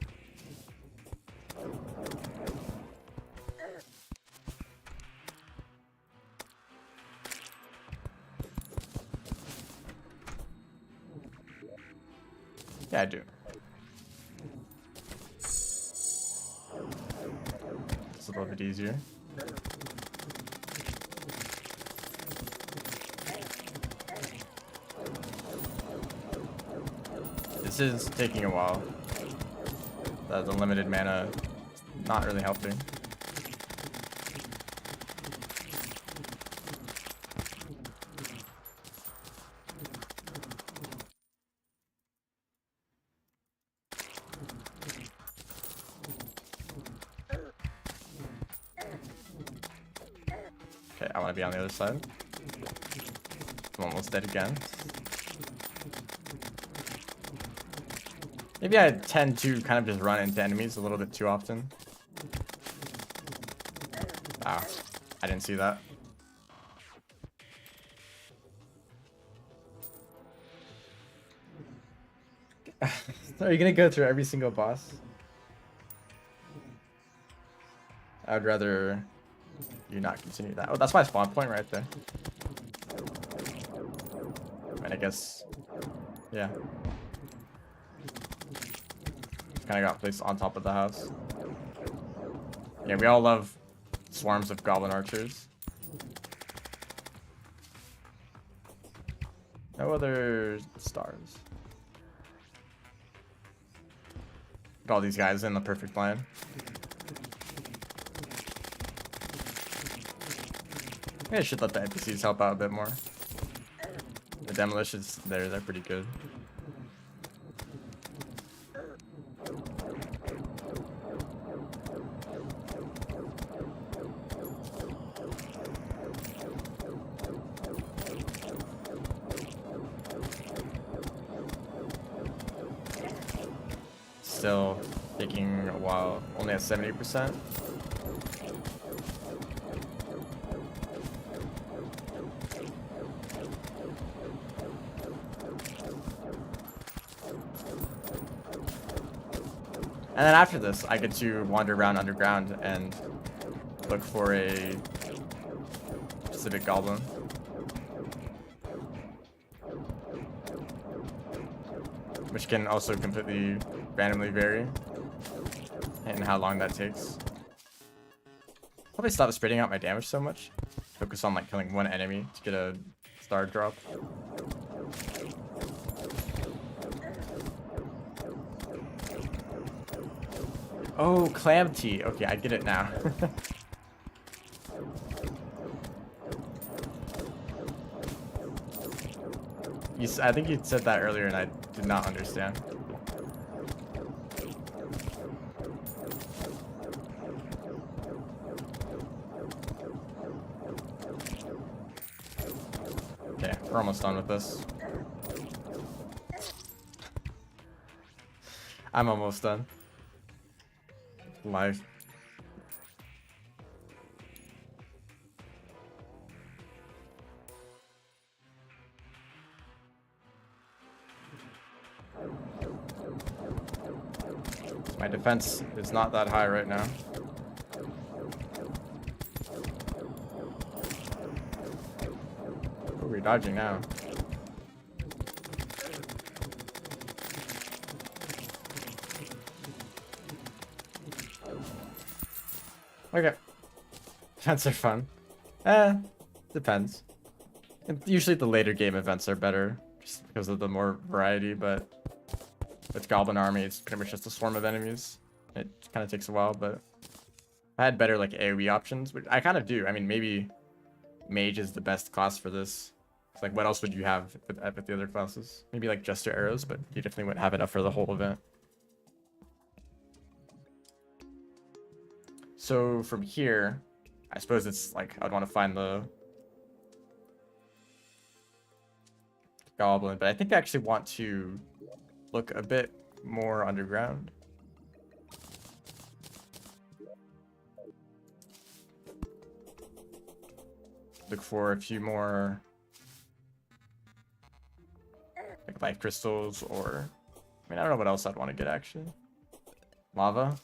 Yeah, I do. It's a little bit easier. This is taking a while. The limited mana not really helping. Okay, I want to be on the other side. I'm almost dead again. Maybe I tend to kind of just run into enemies a little bit too often. Ah, I didn't see that. Are you gonna go through every single boss? I would rather you not continue that. Oh, that's my spawn point right there. And I guess, yeah. Kind of got placed on top of the house. Yeah, we all love swarms of goblin archers. No other stars. Got all these guys in the perfect line. Maybe I should let the NPCs help out a bit more. The demolitions, they're pretty good. still taking a while, only at 70%. And then after this, I get to wander around underground and look for a specific goblin. Which can also completely randomly vary in how long that takes. Probably stop spreading out my damage so much. Focus on like killing one enemy to get a star drop. Oh, clam tea. Okay, I get it now. I think you said that earlier and I did not understand. Okay, we're almost done with this. I'm almost done. Life. My defense is not that high right now. Oh, we're dodging now. Okay. Events are fun. Depends. And usually the later game events are better, just because of the more variety, but with Goblin Army, it's pretty much just a swarm of enemies. It kind of takes a while, but I had better like AoE options, which I kind of do. I mean, maybe Mage is the best class for this. It's like, what else would you have with the other classes? Maybe like just your arrows, but you definitely wouldn't have enough for the whole event. So from here, I suppose it's like I'd want to find the goblin, but I think I actually want to look a bit more underground. Look for a few more like life crystals, or I mean, I don't know what else I'd want to get actually. Lava.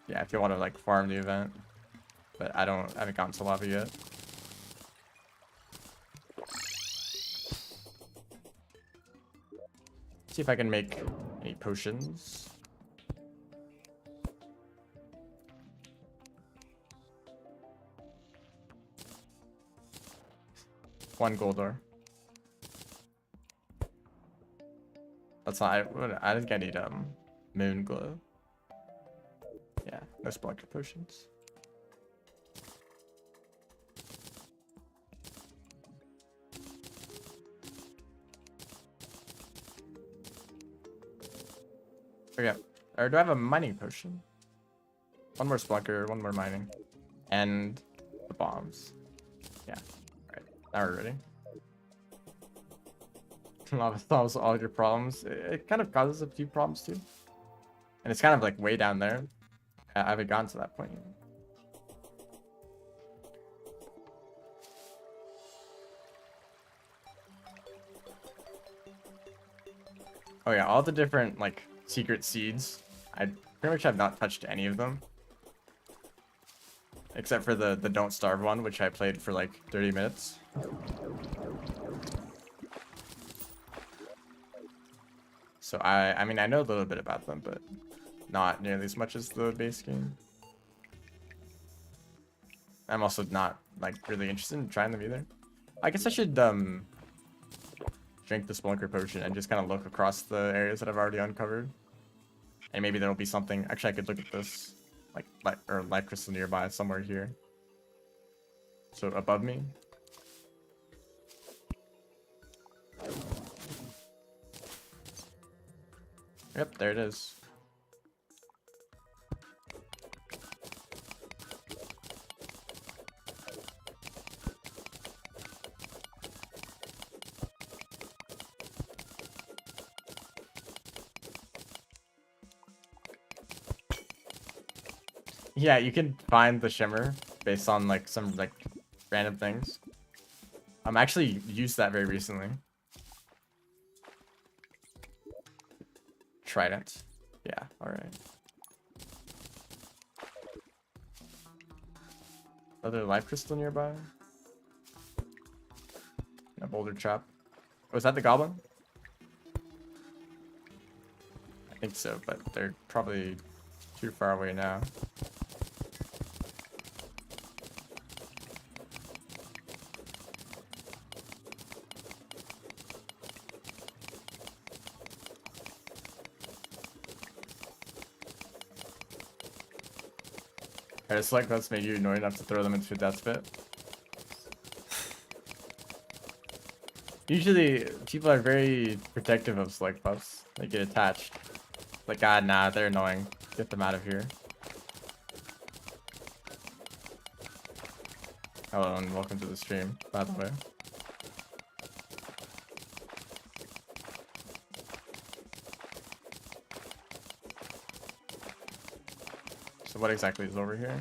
Yeah, if you want to like farm the event, but I haven't gotten to lava yet. See if I can make any potions. One gold ore. That's not. I think I need moon glow. Yeah, no sparkler potions. Okay. Or do I have a mining potion? One more splunker, one more mining. And the bombs. Yeah. Alright. Now we're ready. Lava solves all your problems. It kind of causes a few problems too. And it's kind of like way down there. I haven't gotten to that point yet. Oh yeah, all the different like secret seeds. I pretty much have not touched any of them. Except for the Don't Starve one, which I played for like 30 minutes. So I mean I know a little bit about them, but not nearly as much as the base game. I'm also not like really interested in trying them either. I guess I should drink the Spelunker potion and just kind of look across the areas that I've already uncovered. And maybe there'll be something. Actually, I could look at this like life crystal nearby somewhere here. So above me. Yep, there it is. Yeah, you can find the shimmer based on like some like random things. I'm actually used that very recently. Trident. Yeah, alright. Another life crystal nearby. A boulder trap. Was that the goblin? I think so, but they're probably too far away now. Alright, select that's made you annoyed enough to throw them into a death pit. Usually, people are very protective of select buffs. They get attached. Like, God, nah, they're annoying. Get them out of here. Hello, and welcome to the stream, by the way. So what exactly is over here?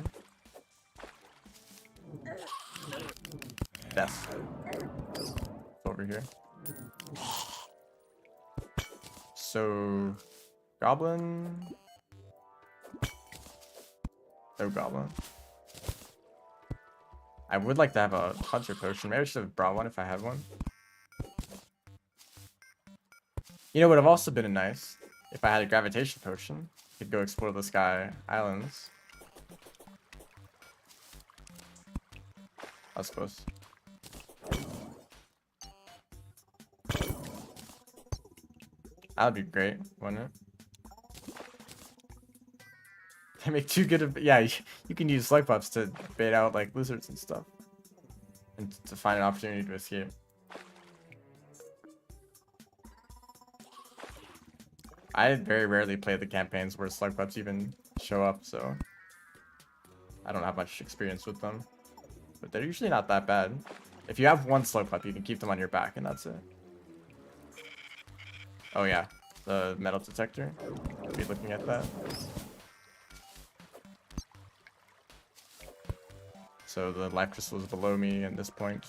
Death. It's over here. So, goblin. No goblin. I would like to have a hunter potion. Maybe I should have brought one if I had one. You know, would have also been nice if I had a gravitation potion. Could go explore the Sky Islands. I suppose. That would be great, wouldn't it? They make too good of, yeah, you can use slug pups to bait out like lizards and stuff. And to find an opportunity to escape. I very rarely play the campaigns where slug pups even show up, so I don't have much experience with them. But they're usually not that bad. If you have one slug pup, you can keep them on your back, and that's it. Oh yeah, the metal detector. I'll be looking at that. So the life crystal is below me at this point.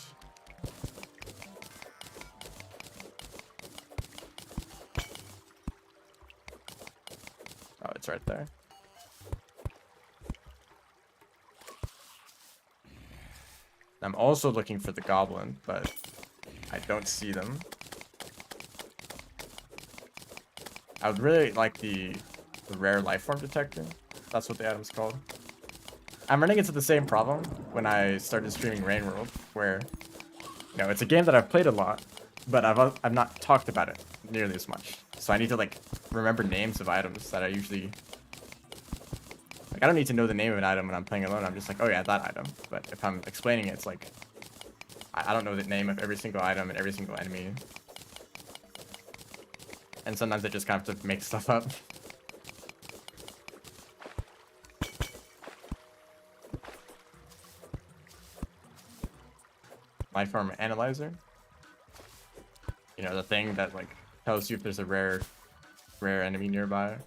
Oh, it's right there. I'm also looking for the goblin, but I don't see them. I would really like the rare life form detector. That's what the item's called. I'm running into the same problem when I started streaming Rain World, where, you know, it's a game that I've played a lot, but I've not talked about it nearly as much. So I need to like remember names of items that I usually like. I don't need to know the name of an item when I'm playing alone. I'm just like, oh yeah, that item. But if I'm explaining it, it's like I don't know the name of every single item and every single enemy. And sometimes I just kind of have to make stuff up. Life form analyzer. You know, the thing that like tells you if there's a rare enemy nearby,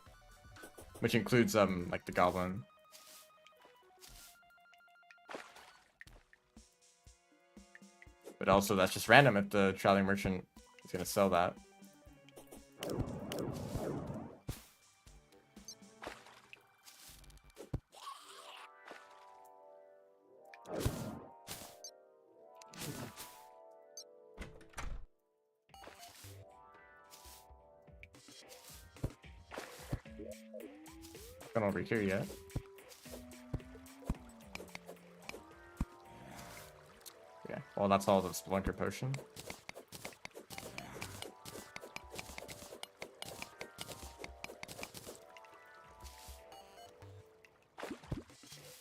which includes like the goblin. But also that's just random if the traveling merchant is gonna sell that. Gone over here yet. Yeah, well that's all the Splunker potion.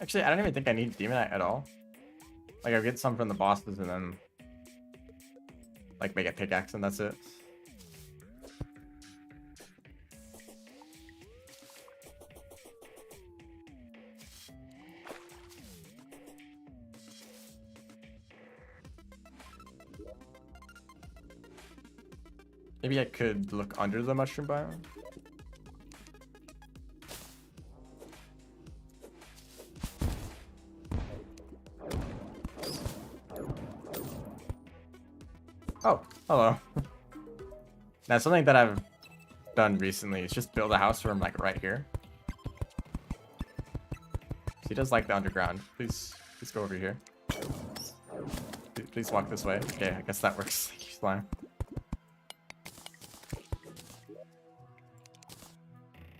Actually, I don't even think I need Demonite at all. Like, I'll get some from the bosses and then like make a pickaxe and that's it. Maybe I could look under the mushroom biome. Oh, hello. Now, something that I've done recently is just build a house for him, like, right here. He does like the underground. Please go over here. Please walk this way. Okay, I guess that works. Thank you, Slime.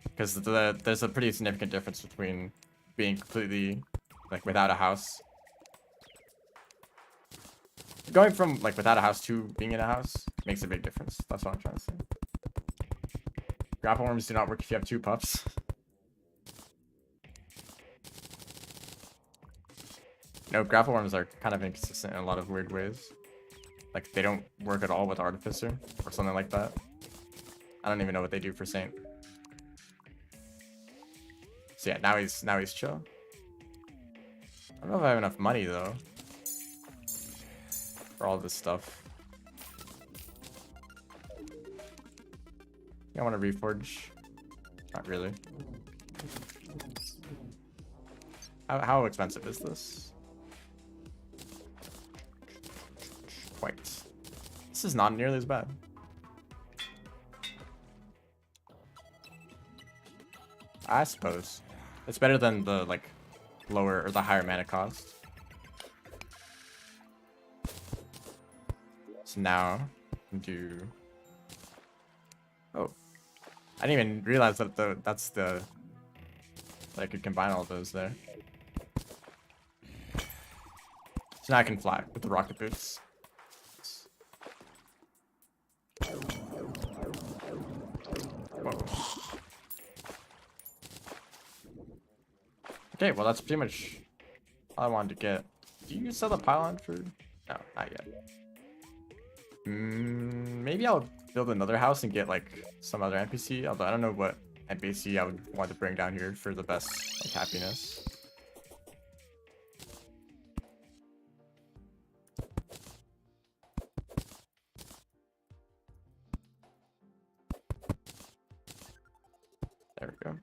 Because there's a pretty significant difference between being completely, like, without a house. Going from, like, without a house to being in a house makes a big difference. That's what I'm trying to say. Grapple worms do not work if you have 2 pups. No, grapple worms are kind of inconsistent in a lot of weird ways. Like, they don't work at all with Artificer or something like that. I don't even know what they do for Saint. So yeah, now he's chill. I don't know if I have enough money though for all this stuff. I want to reforge. Not really. How expensive is this? Quite. This is not nearly as bad. I suppose. It's better than the, like, lower or the higher mana cost. So now, do... Oh. I didn't even realize that that's the... that I could combine all those there. So now I can fly with the rocket boots. Whoa. Okay, well that's pretty much all I wanted to get. Do you sell the pylon for... No, not yet. Maybe I'll build another house and get like some other NPC, although I don't know what NPC I would want to bring down here for the best like happiness. There we go.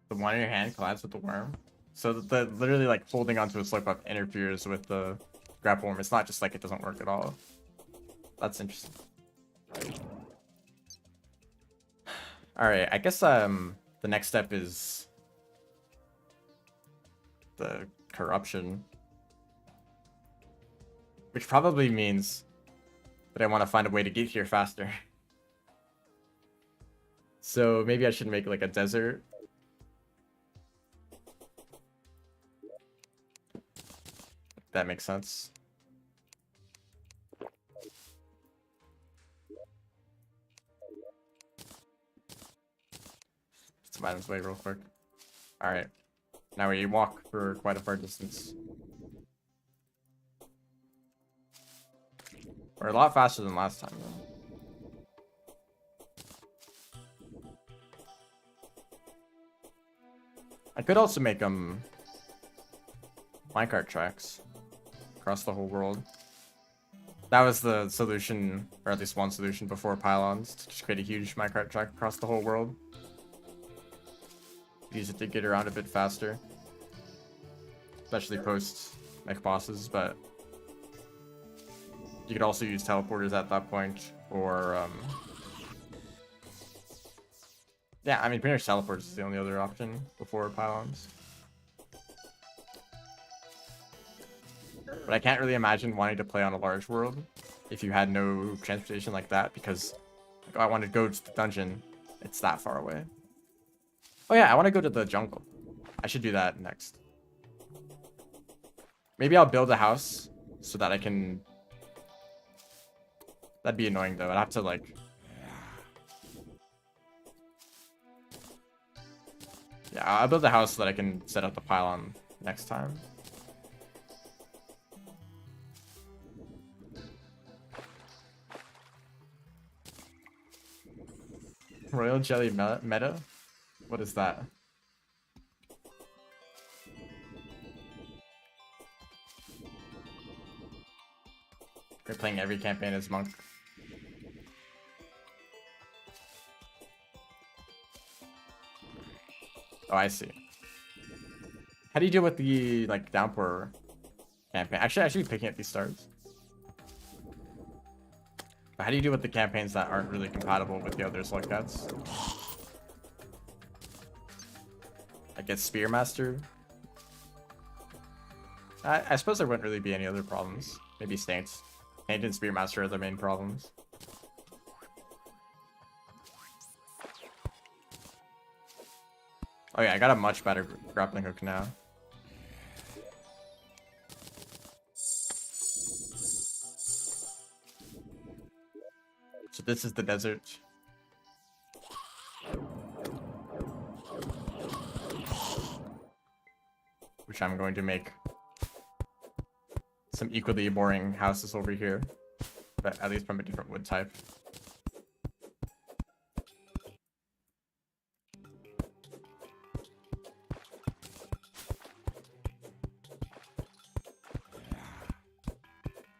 The one in your hand collides with the worm. So the literally like holding onto a slug up interferes with the grapple worm. It's not just like it doesn't work at all. That's interesting. Alright, I guess the next step is the corruption. Which probably means that I want to find a way to get here faster. So maybe I should make like a desert. That makes sense. Put some items away real quick. Alright. Now we walk for quite a far distance. We're a lot faster than last time though. I could also make minecart tracks across the whole world. That was the solution, or at least one solution before pylons, to just create a huge minecart track across the whole world. Use it to get around a bit faster, especially post mech bosses, but you could also use teleporters at that point, or yeah, I mean pretty much teleporters is the only other option before pylons. But I can't really imagine wanting to play on a large world if you had no transportation like that, because like, I want to go to the dungeon. It's that far away. Oh yeah, I want to go to the jungle. I should do that next. Maybe I'll build a house so that I can... That'd be annoying though. I'd have to like... Yeah, I'll build a house so that I can set up the pylon next time. Royal Jelly meta? What is that? You're playing every campaign as monk. Oh, I see. How do you deal with the like downpour campaign? Actually, I should be picking up these stars. But how do you deal with the campaigns that aren't really compatible with the other slug cats? I guess Spearmaster. I suppose there wouldn't really be any other problems. Maybe Saints. Saint and Spearmaster are the main problems. Oh yeah, I got a much better grappling hook now. So this is the desert. Which I'm going to make some equally boring houses over here, but at least from a different wood type.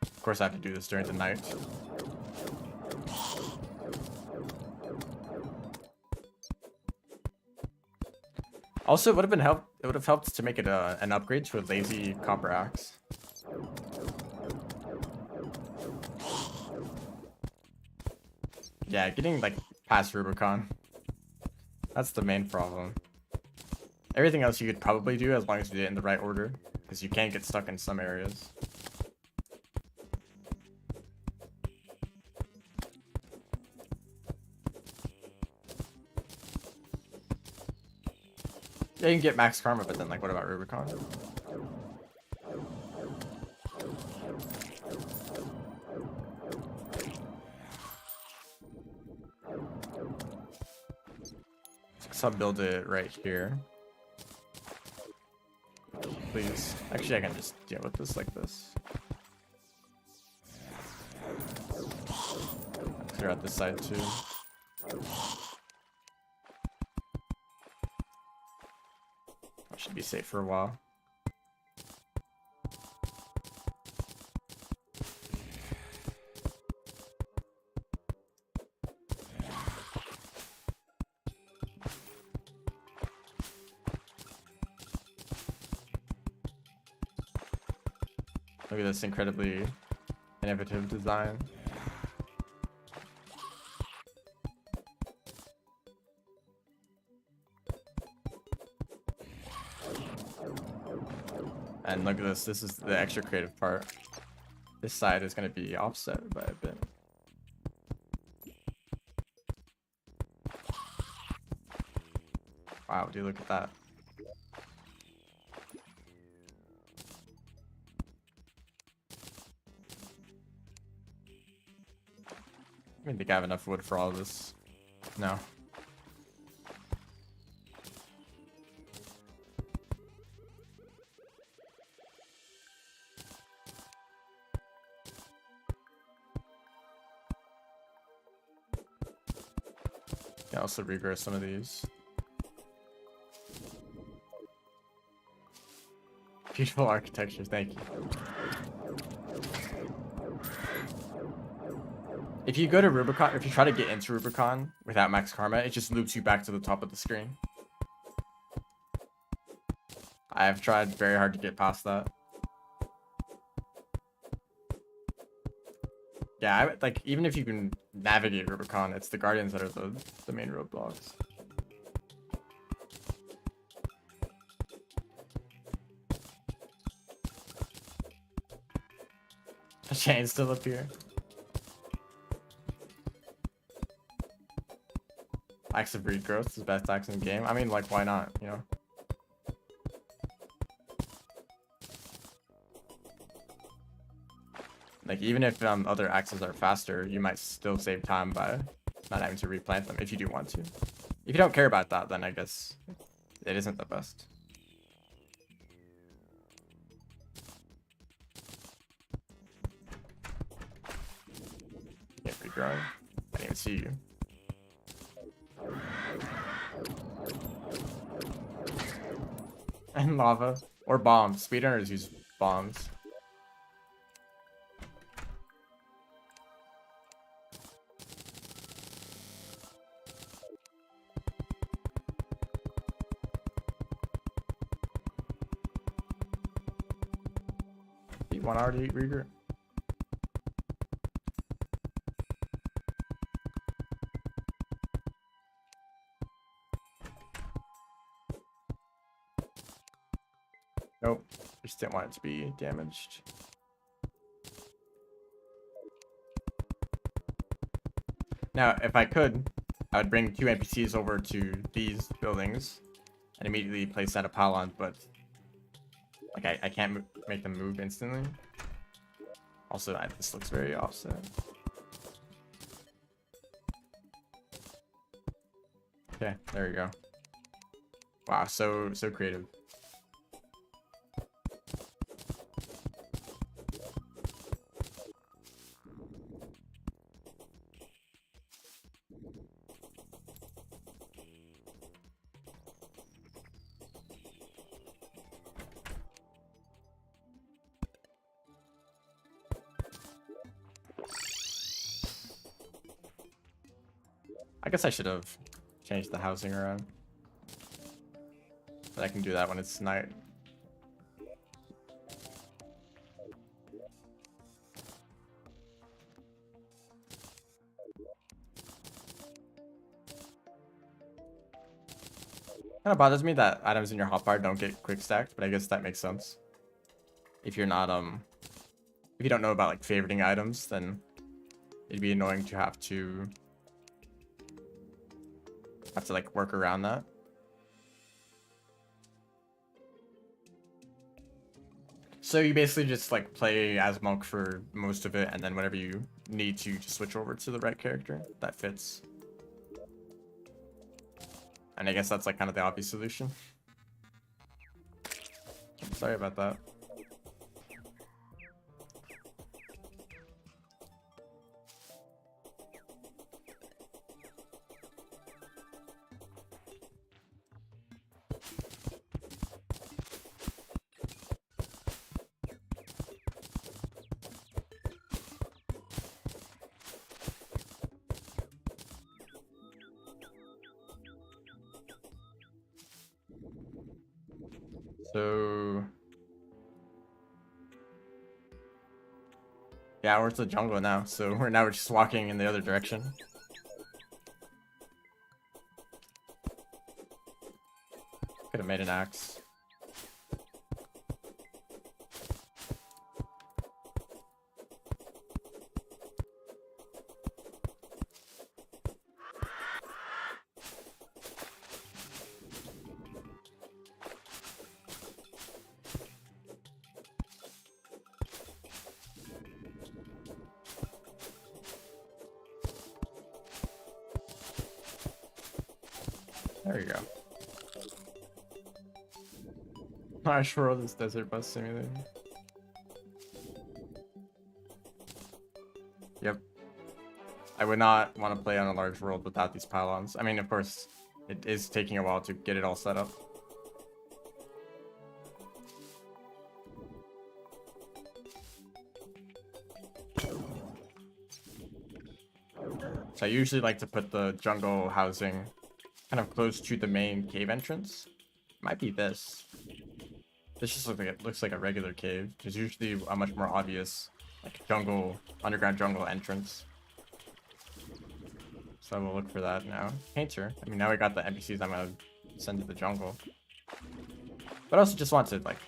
Of course, I have to do this during the night. Also, it would have helped to make it an upgrade to a lazy copper axe. Yeah, getting like past Rubicon. That's the main problem. Everything else you could probably do as long as you did it in the right order, because you can get stuck in some areas. Yeah, you can get max karma, but then like what about Rubicon? So I'll build it right here. Please. Actually, I can just deal with this like this. Clear out this side too. I should be safe for a while. Look at this incredibly innovative design. And look at this. This is the extra creative part. This side is going to be offset by a bit. Wow, dude, look at that. I think I have enough wood for all of this. No. Yeah, also regrow some of these. Beautiful architecture, thank you. If you go to Rubicon, if you try to get into Rubicon without max karma, it just loops you back to the top of the screen. I have tried very hard to get past that. Yeah, like even if you can navigate Rubicon, it's the Guardians that are the main roadblocks. The chain's still up here. Axe of Breed Growth is the best axe in the game. I mean, like, why not, you know? Like, even if other axes are faster, you might still save time by not having to replant them if you do want to. If you don't care about that, then I guess it isn't the best. Can't regrow. I didn't even see you. And lava. Or bombs. Speedrunners use bombs. 1 hour to regroup. Nope, just didn't want it to be damaged. Now, if I could, I would bring 2 NPCs over to these buildings and immediately place out a pylon, but like I can't make them move instantly. Also, this looks very offset. Okay, there we go. Wow, so creative. I guess I should have changed the housing around. But I can do that when it's night. Kind of bothers me that items in your hotbar don't get quick stacked, but I guess that makes sense. If you're not if you don't know about like favoriting items, then it'd be annoying to have to like work around that. So you basically just like play as Monk for most of it, and then whenever you need to just switch over to the right character that fits. And I guess that's like kind of the obvious solution. Sorry about that. So yeah, we're to the jungle now, so we're just walking in the other direction. Could have made an axe. There you go. Marsh World is Desert Bus Simulator. Yep. I would not want to play on a large world without these pylons. I mean, of course, it is taking a while to get it all set up. So I usually like to put the jungle housing kind of close to the main cave entrance. Might be this. This just looks like a regular cave. There's usually a much more obvious like underground jungle entrance. So we'll look for that now. Painter. I mean, now we got the NPCs I'm gonna send to the jungle. But I also just want to like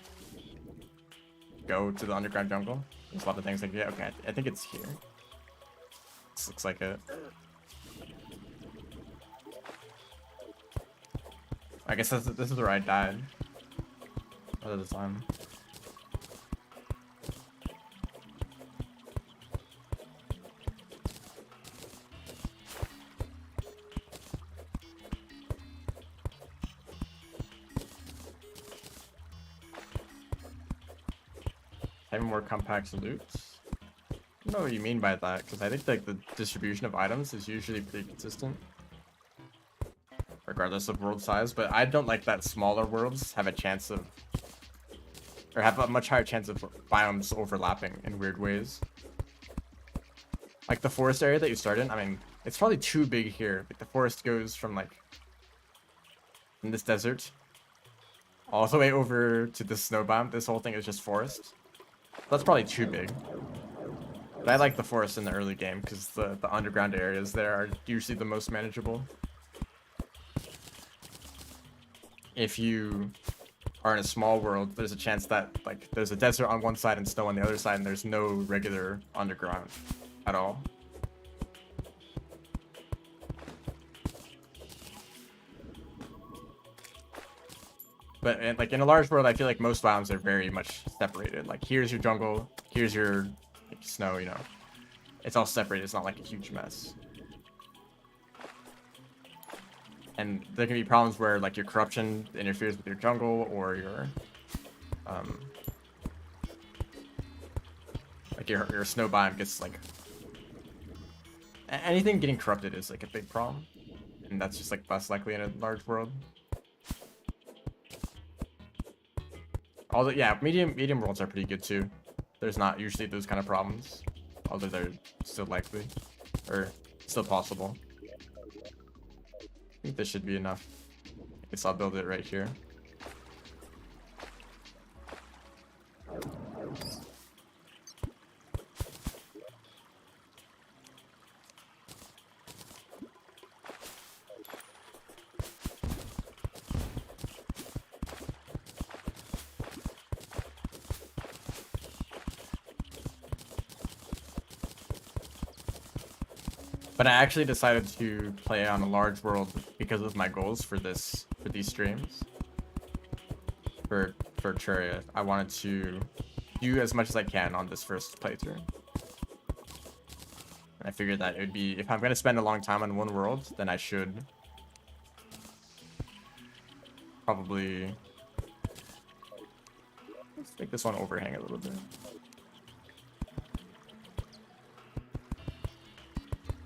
go to the underground jungle. There's a lot of things like, yeah, okay, I think it's here. This looks like it. I guess this is where I died. Other the time. Having more compact loots? I don't know what you mean by that, because I think like the distribution of items is usually pretty consistent, regardless of world size. But I don't like that smaller worlds have a chance of, or have a much higher chance of biomes overlapping in weird ways. Like the forest area that you start in, I mean, it's probably too big here. Like the forest goes from like in this desert all the way over to this snow biome. This whole thing is just forest. That's probably too big. But I like the forest in the early game because the underground areas there are usually the most manageable. If you are in a small world, there's a chance that like there's a desert on one side and snow on the other side, and there's no regular underground at all. But like in a large world, I feel like most biomes are very much separated. Like here's your jungle, here's your like, snow. You know, it's all separated. It's not like a huge mess. And there can be problems where like your corruption interferes with your jungle, or your like your snow biome gets like anything getting corrupted is like a big problem, and that's just like less likely in a large world. Although yeah, medium worlds are pretty good too. There's not usually those kind of problems, although they're still likely or still possible. I think this should be enough. I guess I'll build it right here. But I actually decided to play on a large world because of my goals for these streams. For Terraria, I wanted to do as much as I can on this first playthrough. And I figured that it would be, if I'm gonna spend a long time on one world, then I should probably let's make this one overhang a little bit.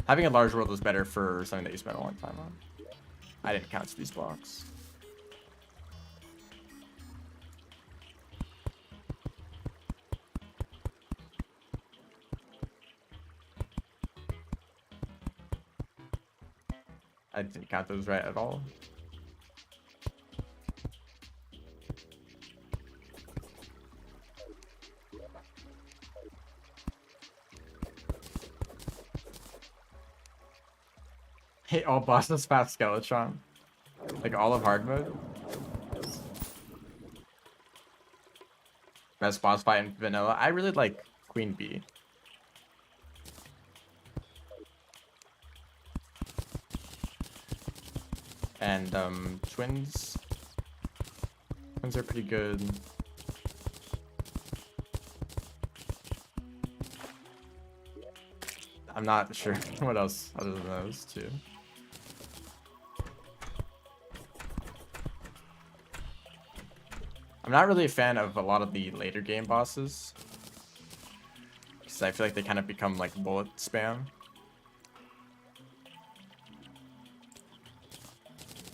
Having a large world is better for something that you spend a long time on. I didn't count these blocks. I didn't count those right at all. Hit all bosses past Skeletron. Like all of hard mode. Best boss fight in vanilla. I really like Queen Bee. And twins. Twins are pretty good. I'm not sure what else other than those two. I'm not really a fan of a lot of the later game bosses, because I feel like they kind of become like bullet spam.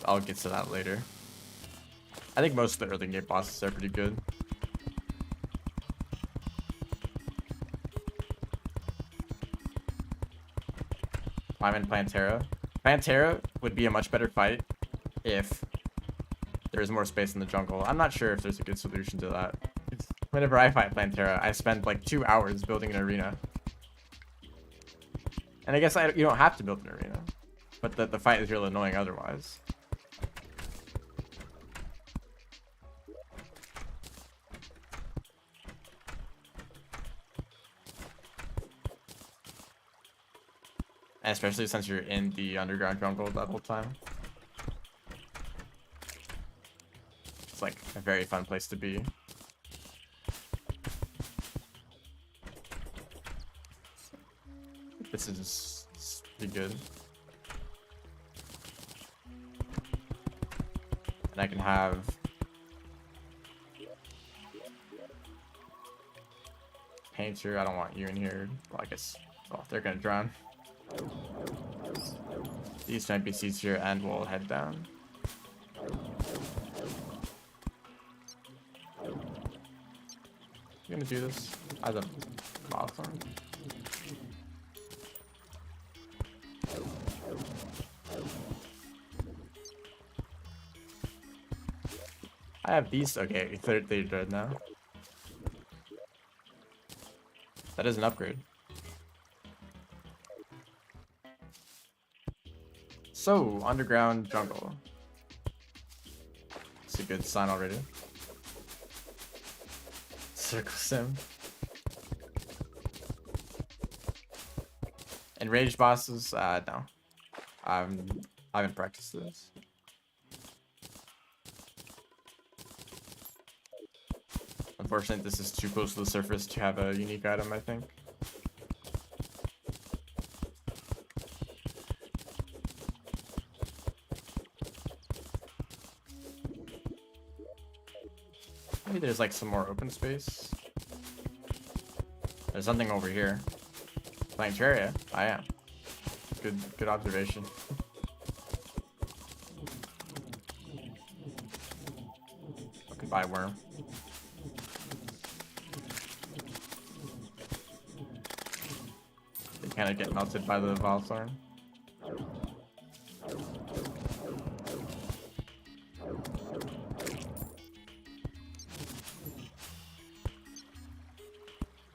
I'll get to that later. I think most of the early game bosses are pretty good. I'm in Plantera. Plantera would be a much better fight if there's more space in the jungle. I'm not sure if there's a good solution to that. Whenever I fight Plantera, I spend like 2 hours building an arena. And I guess you don't have to build an arena, but the fight is real annoying otherwise. And especially since you're in the underground jungle that whole time. It's like a very fun place to be. This is pretty good. And I can have Painter. I don't want you in here. Well, I guess they're gonna drown. These two NPCs here, and we'll head down. You gonna do this? I have a awesome. I have these. Okay, they're dead now. That is an upgrade. So, underground jungle. It's a good sign already. Circle sim. And rage bosses, no. I haven't practiced this. Unfortunately, this is too close to the surface to have a unique item, I think. Maybe there's like some more open space. There's something over here. Playing Terraria? I am. Good observation. Goodbye, worm. They kind of get melted by the Valthorn.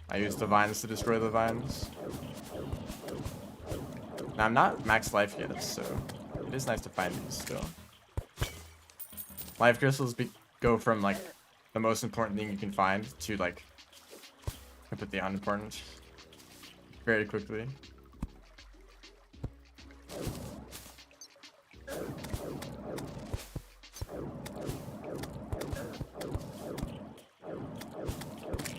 I used the vines to destroy the vines. Now I'm not max life yet, so it is nice to find these still. Life crystals go from like the most important thing you can find to like completely unimportant very quickly.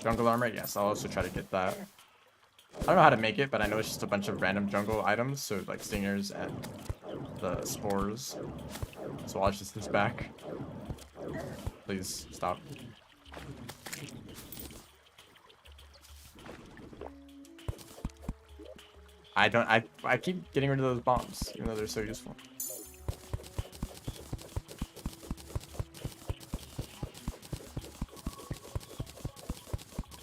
Jungle armor, yes, I'll also try to get that. I don't know how to make it, but I know it's just a bunch of random jungle items, so like stingers and the spores. So I'll just this back. Please stop. I keep getting rid of those bombs, even though they're so useful.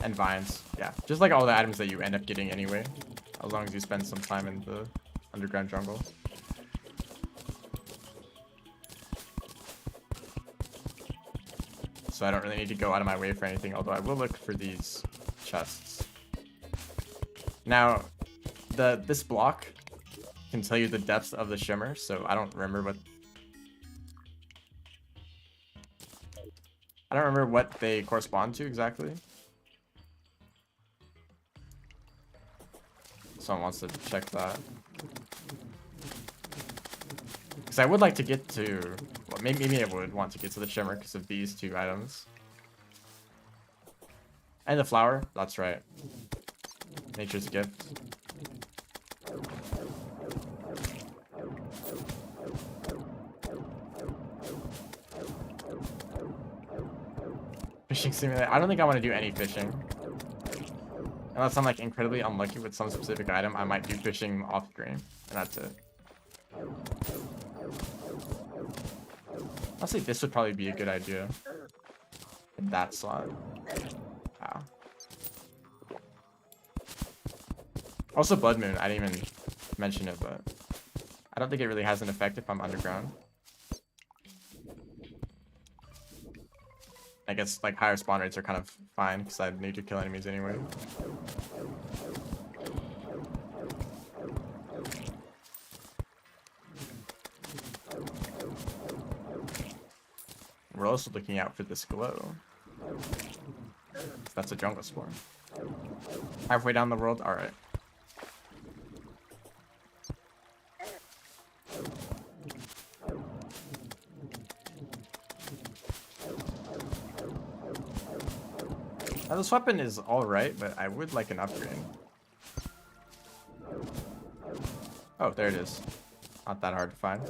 And vines, yeah. Just like all the items that you end up getting anyway, as long as you spend some time in the underground jungle. So I don't really need to go out of my way for anything, although I will look for these chests. Now, this block can tell you the depth of the shimmer, so I don't remember what they correspond to exactly. Someone wants to check that. Because I would like to get to... Well, maybe I would want to get to the shimmer because of these two items. And the flower. That's right. Nature's gift. Fishing simulator. I don't think I want to do any fishing. Unless I'm like incredibly unlucky with some specific item, I might do fishing off screen, and that's it. Honestly, this would probably be a good idea. In that slot. Wow. Also Blood Moon, I didn't even mention it, but I don't think it really has an effect if I'm underground. I guess like higher spawn rates are kind of fine because I need to kill enemies anyway. We're also looking out for this glow. That's a jungle spawn. Halfway down the world? Alright. Now this weapon is alright, but I would like an upgrade. Oh, there it is. Not that hard to find.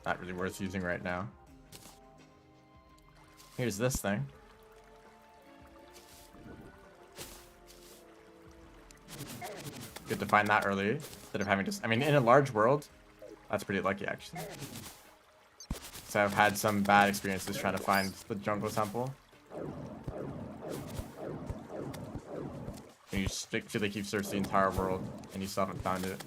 Not really worth using right now. Here's this thing. Good to find that early, instead of having to... I mean, in a large world, that's pretty lucky, actually. So I've had some bad experiences trying to find the jungle temple. And you feel like you've searched the entire world, and you still haven't found it.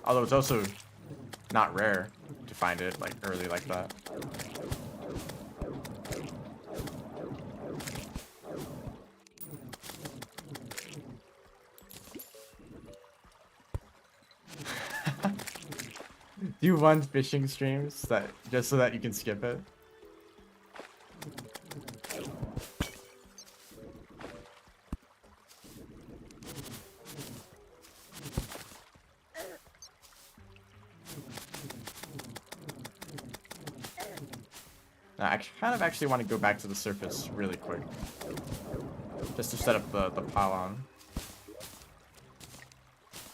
Although it's also not rare to find it like early like that. Do one fishing streams that just so that you can skip it. Now, I kind of actually want to go back to the surface really quick, just to set up the pylon.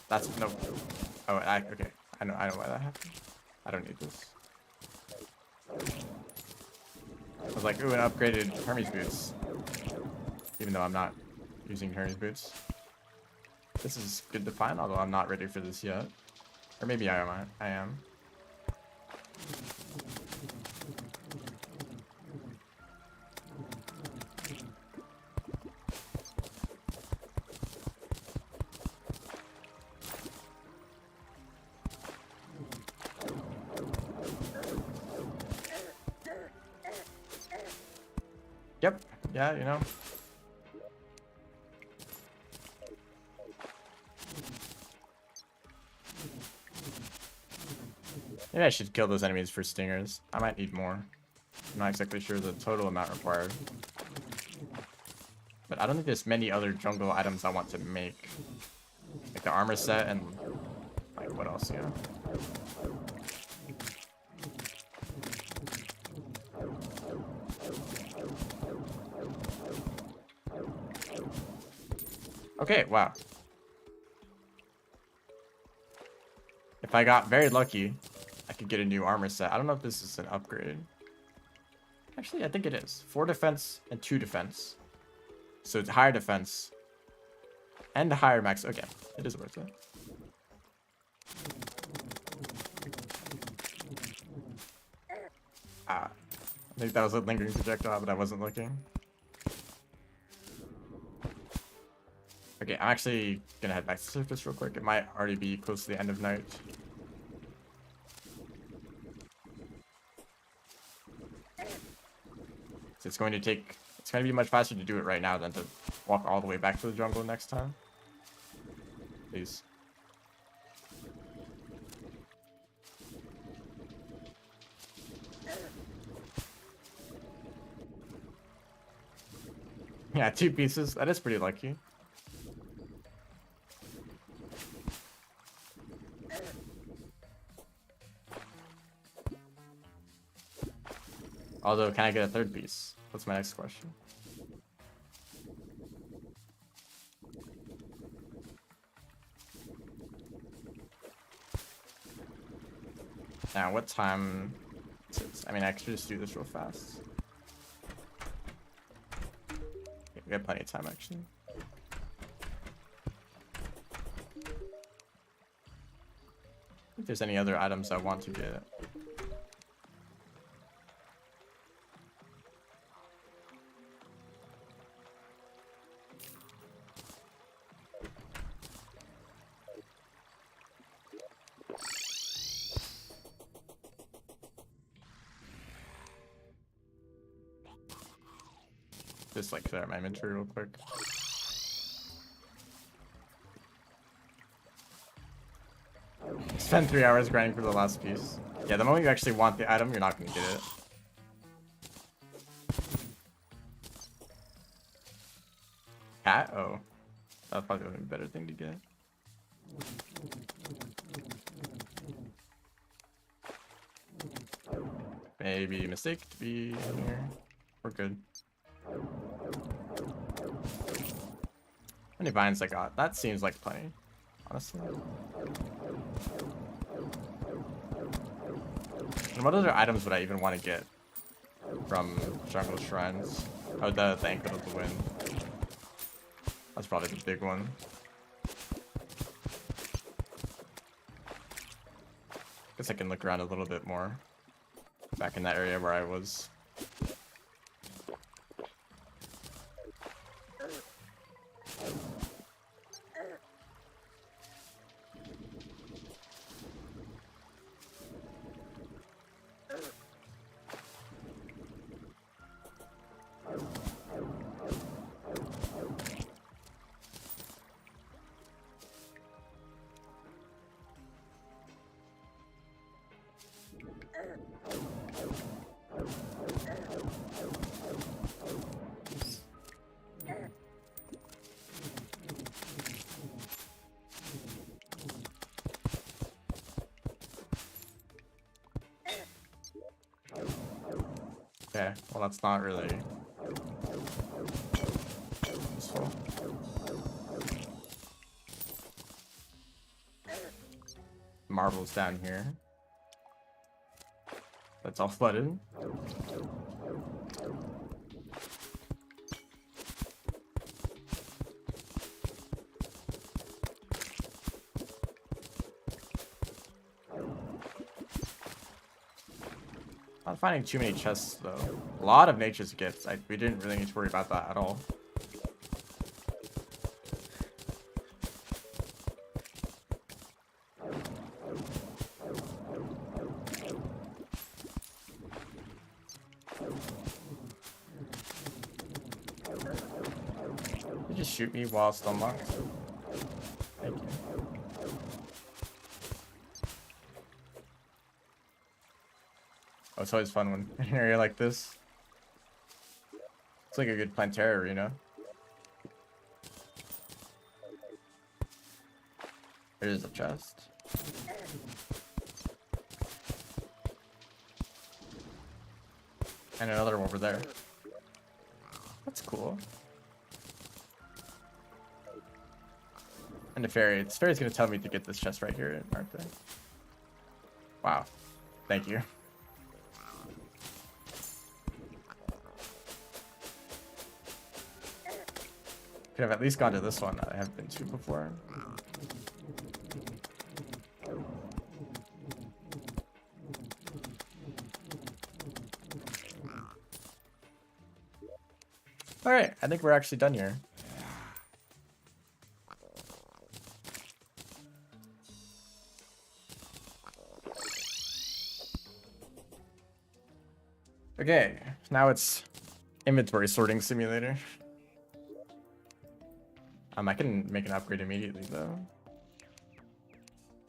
That's no. Oh, okay. I know why that happened. I don't need this. I was like, ooh, an upgraded Hermes boots. Even though I'm not using Hermes boots. This is good to find, although I'm not ready for this yet. Or maybe I am. I am. Yep. Yeah, you know. Maybe I should kill those enemies for stingers. I might need more. I'm not exactly sure the total amount required. But I don't think there's many other jungle items I want to make. Like the armor set and like what else, you know? Okay, wow. If I got very lucky, I could get a new armor set. I don't know if this is an upgrade. Actually, I think it is. 4 defense and 2 defense. So it's higher defense. And a higher max. Okay, it is worth it. I think that was a lingering projectile, but I wasn't looking. Okay, I'm actually gonna head back to the surface real quick. It might already be close to the end of night. So it's going to be much faster to do it right now than to walk all the way back to the jungle next time. Please. Yeah, 2 pieces. That is pretty lucky. Although, can I get a 3rd piece? That's my next question. Now, what time is it? I mean, I could just do this real fast. Okay, we have plenty of time, actually. If there's any other items I want to get. Just like clear out my inventory real quick. Spend 3 hours grinding for the last piece. Yeah, the moment you actually want the item, you're not gonna get it. Cat? Oh. That's probably a better thing to get. Maybe a mistake to be in here. We're good. How many vines I got? That seems like plenty, honestly. And what other items would I even want to get from Jungle Shrines? Oh, the Anklet of the Wind. That's probably the big one. Guess I can look around a little bit more. Back in that area where I was. Okay, well that's not really useful. Marbles down here. That's all flooded. Not finding too many chests though. A lot of nature's gifts. We didn't really need to worry about that at all. You just shoot me while it's unlocked. Thank you. Oh, it's always fun when in an area like this. It's like a good Plantera arena. There's a chest. And another one over there. That's cool. And the fairy. This fairy's gonna tell me to get this chest right here, aren't they? Wow. Thank you. Could have at least gone to this one that I haven't been to before. Alright, I think we're actually done here. Okay, now it's inventory sorting simulator. I can make an upgrade immediately though.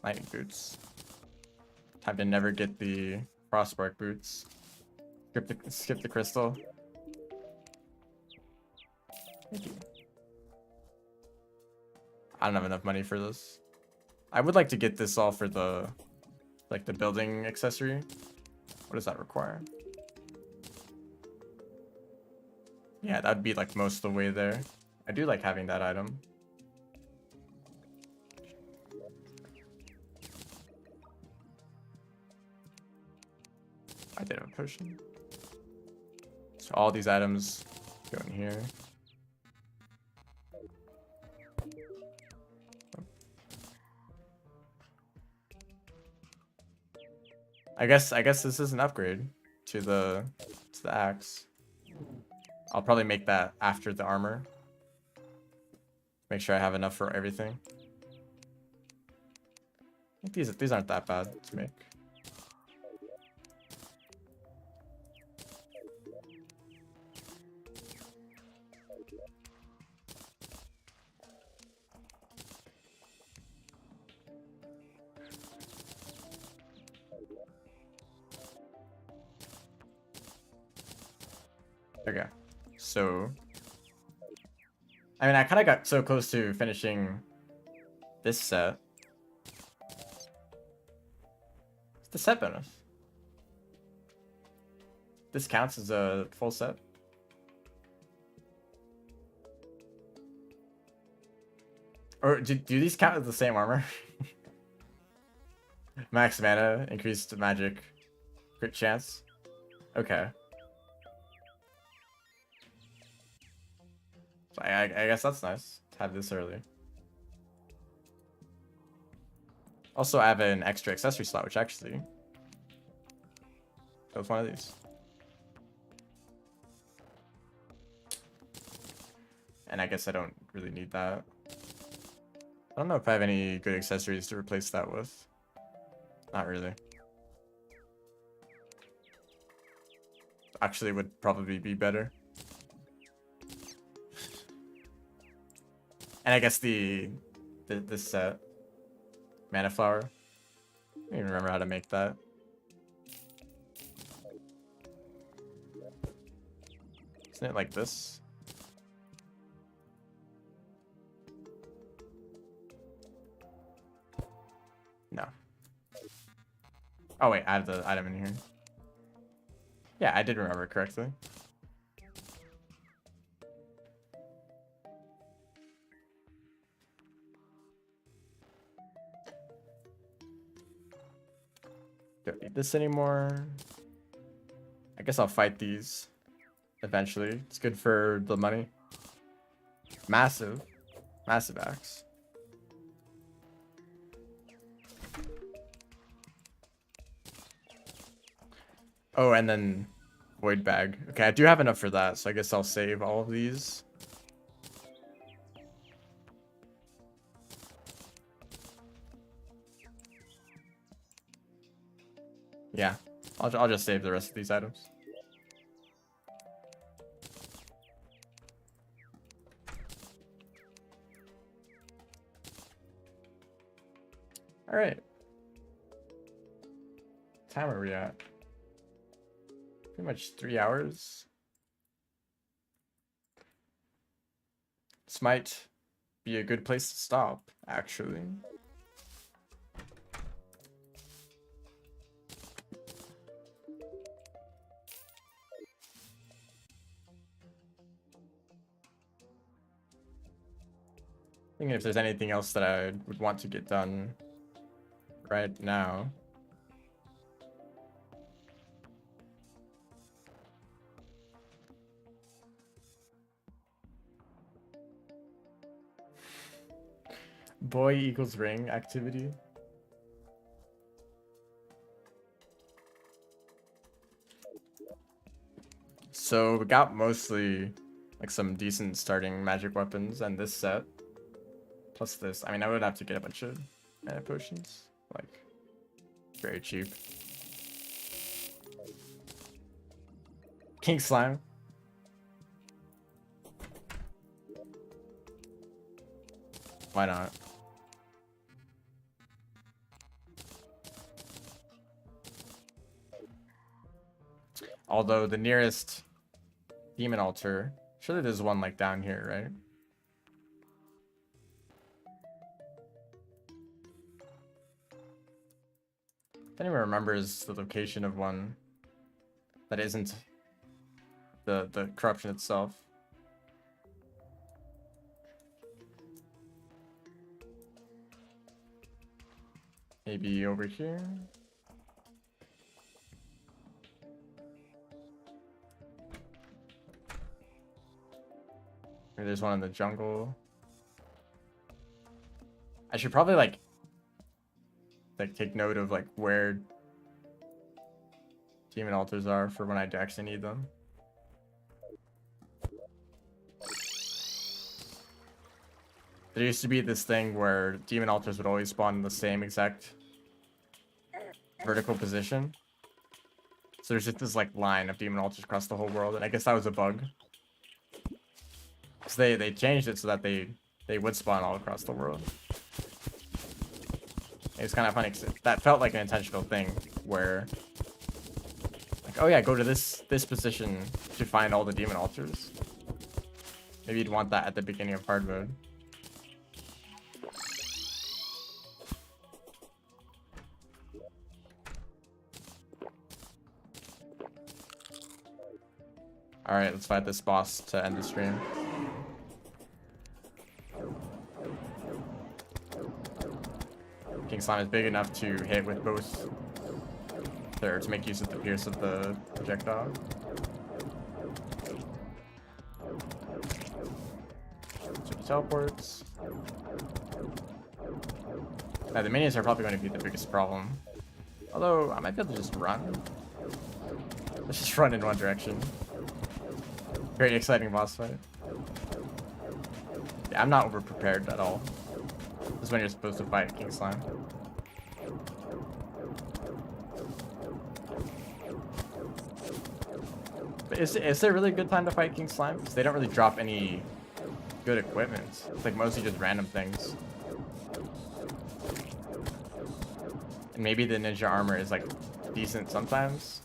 Lightning boots. Time to never get the frostbark boots. Skip the crystal. Thank you. I don't have enough money for this. I would like to get this all for the the building accessory. What does that require? Yeah, that'd be like most of the way there. I do like having that item. I did have a potion. So all these items go in here. I guess this is an upgrade to the axe. I'll probably make that after the armor. Make sure I have enough for everything. I think these aren't that bad to make. Okay, so I mean, I kind of got so close to finishing this set. It's the set bonus. This counts as a full set. Or do these count as the same armor? Max mana, increased magic, crit chance. Okay. So I guess that's nice to have this early. Also, I have an extra accessory slot, which actually that was one of these. And I guess I don't really need that. I don't know if I have any good accessories to replace that with. Not really. Actually, would probably be better. And I guess this set, mana flower. I don't even remember how to make that. Isn't it like this? No. Oh wait, I have the item in here. Yeah, I did remember correctly. Don't need this anymore. I guess I'll fight these eventually. It's good for the money. Massive. Massive axe. Oh, and then void bag. Okay, I do have enough for that, so I guess I'll save all of these. Yeah, I'll just save the rest of these items. All right. What time are we at? Pretty much 3 hours. This might be a good place to stop, actually. Thinking if there's anything else that I would want to get done right now. Boy equals ring activity. So we got mostly like some decent starting magic weapons and this set. Plus this. I mean, I would have to get a bunch of mana potions. Like, very cheap. King Slime. Why not? Although the nearest demon altar, surely there's one like down here, right? If anyone remembers the location of one that isn't the corruption itself. Maybe over here. Maybe there's one in the jungle. I should probably like take note of like where demon altars are for when I actually need them. There used to be this thing where demon altars would always spawn in the same exact vertical position. So there's just this like line of demon altars across the whole world, and I guess that was a bug. Because they changed it so that they would spawn all across the world. It was kind of funny because that felt like an intentional thing where, like, oh yeah, go to this position to find all the demon altars. Maybe you'd want that at the beginning of hard mode. Alright, let's fight this boss to end the stream. King Slime is big enough to hit with both, or to make use of the pierce of the projectile. So he teleports. Now the minions are probably going to be the biggest problem. Although, I might be able to just run. Let's just run in one direction. Very exciting boss fight. Yeah, I'm not over prepared at all. This is when you're supposed to fight King Slime. But is there really a good time to fight King Slime? Because they don't really drop any good equipment. It's like mostly just random things. And maybe the ninja armor is like decent sometimes.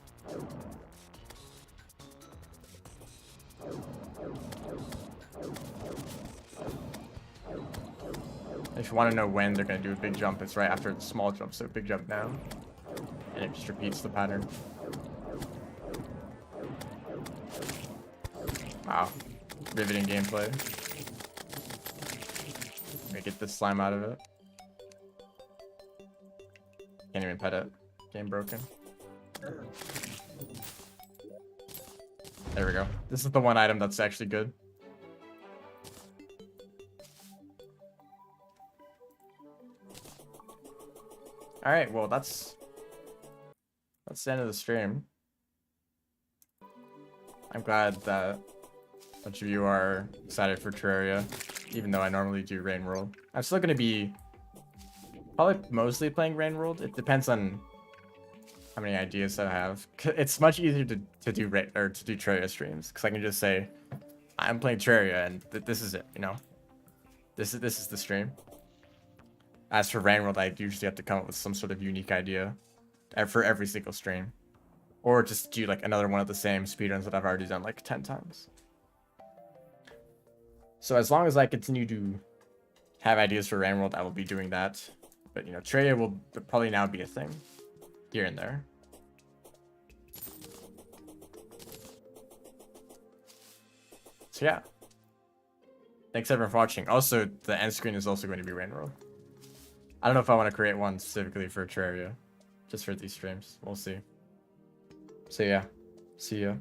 If you want to know when they're going to do a big jump, it's right after the small jump, so big jump down. And it just repeats the pattern. Wow. Riveting gameplay. Let me get this slime out of it. Can't even pet it. Game broken. There we go. This is the one item that's actually good. Alright, well that's the end of the stream. I'm glad that a bunch of you are excited for Terraria, even though I normally do Rain World. I'm still gonna be probably mostly playing Rain World. It depends on how many ideas I have. It's much easier to do Terraria streams because I can just say I'm playing Terraria and this is it, you know. This is the stream. As for Rain World, I usually have to come up with some sort of unique idea for every single stream, or just do like another one of the same speedruns that I've already done like 10 times. So as long as I continue to have ideas for Rain World, I will be doing that. But you know, Terraria will probably now be a thing here and there. So yeah, thanks everyone for watching. Also, the end screen is also going to be Rain World. I don't know if I want to create one specifically for Terraria, just for these streams. We'll see. So yeah, see ya.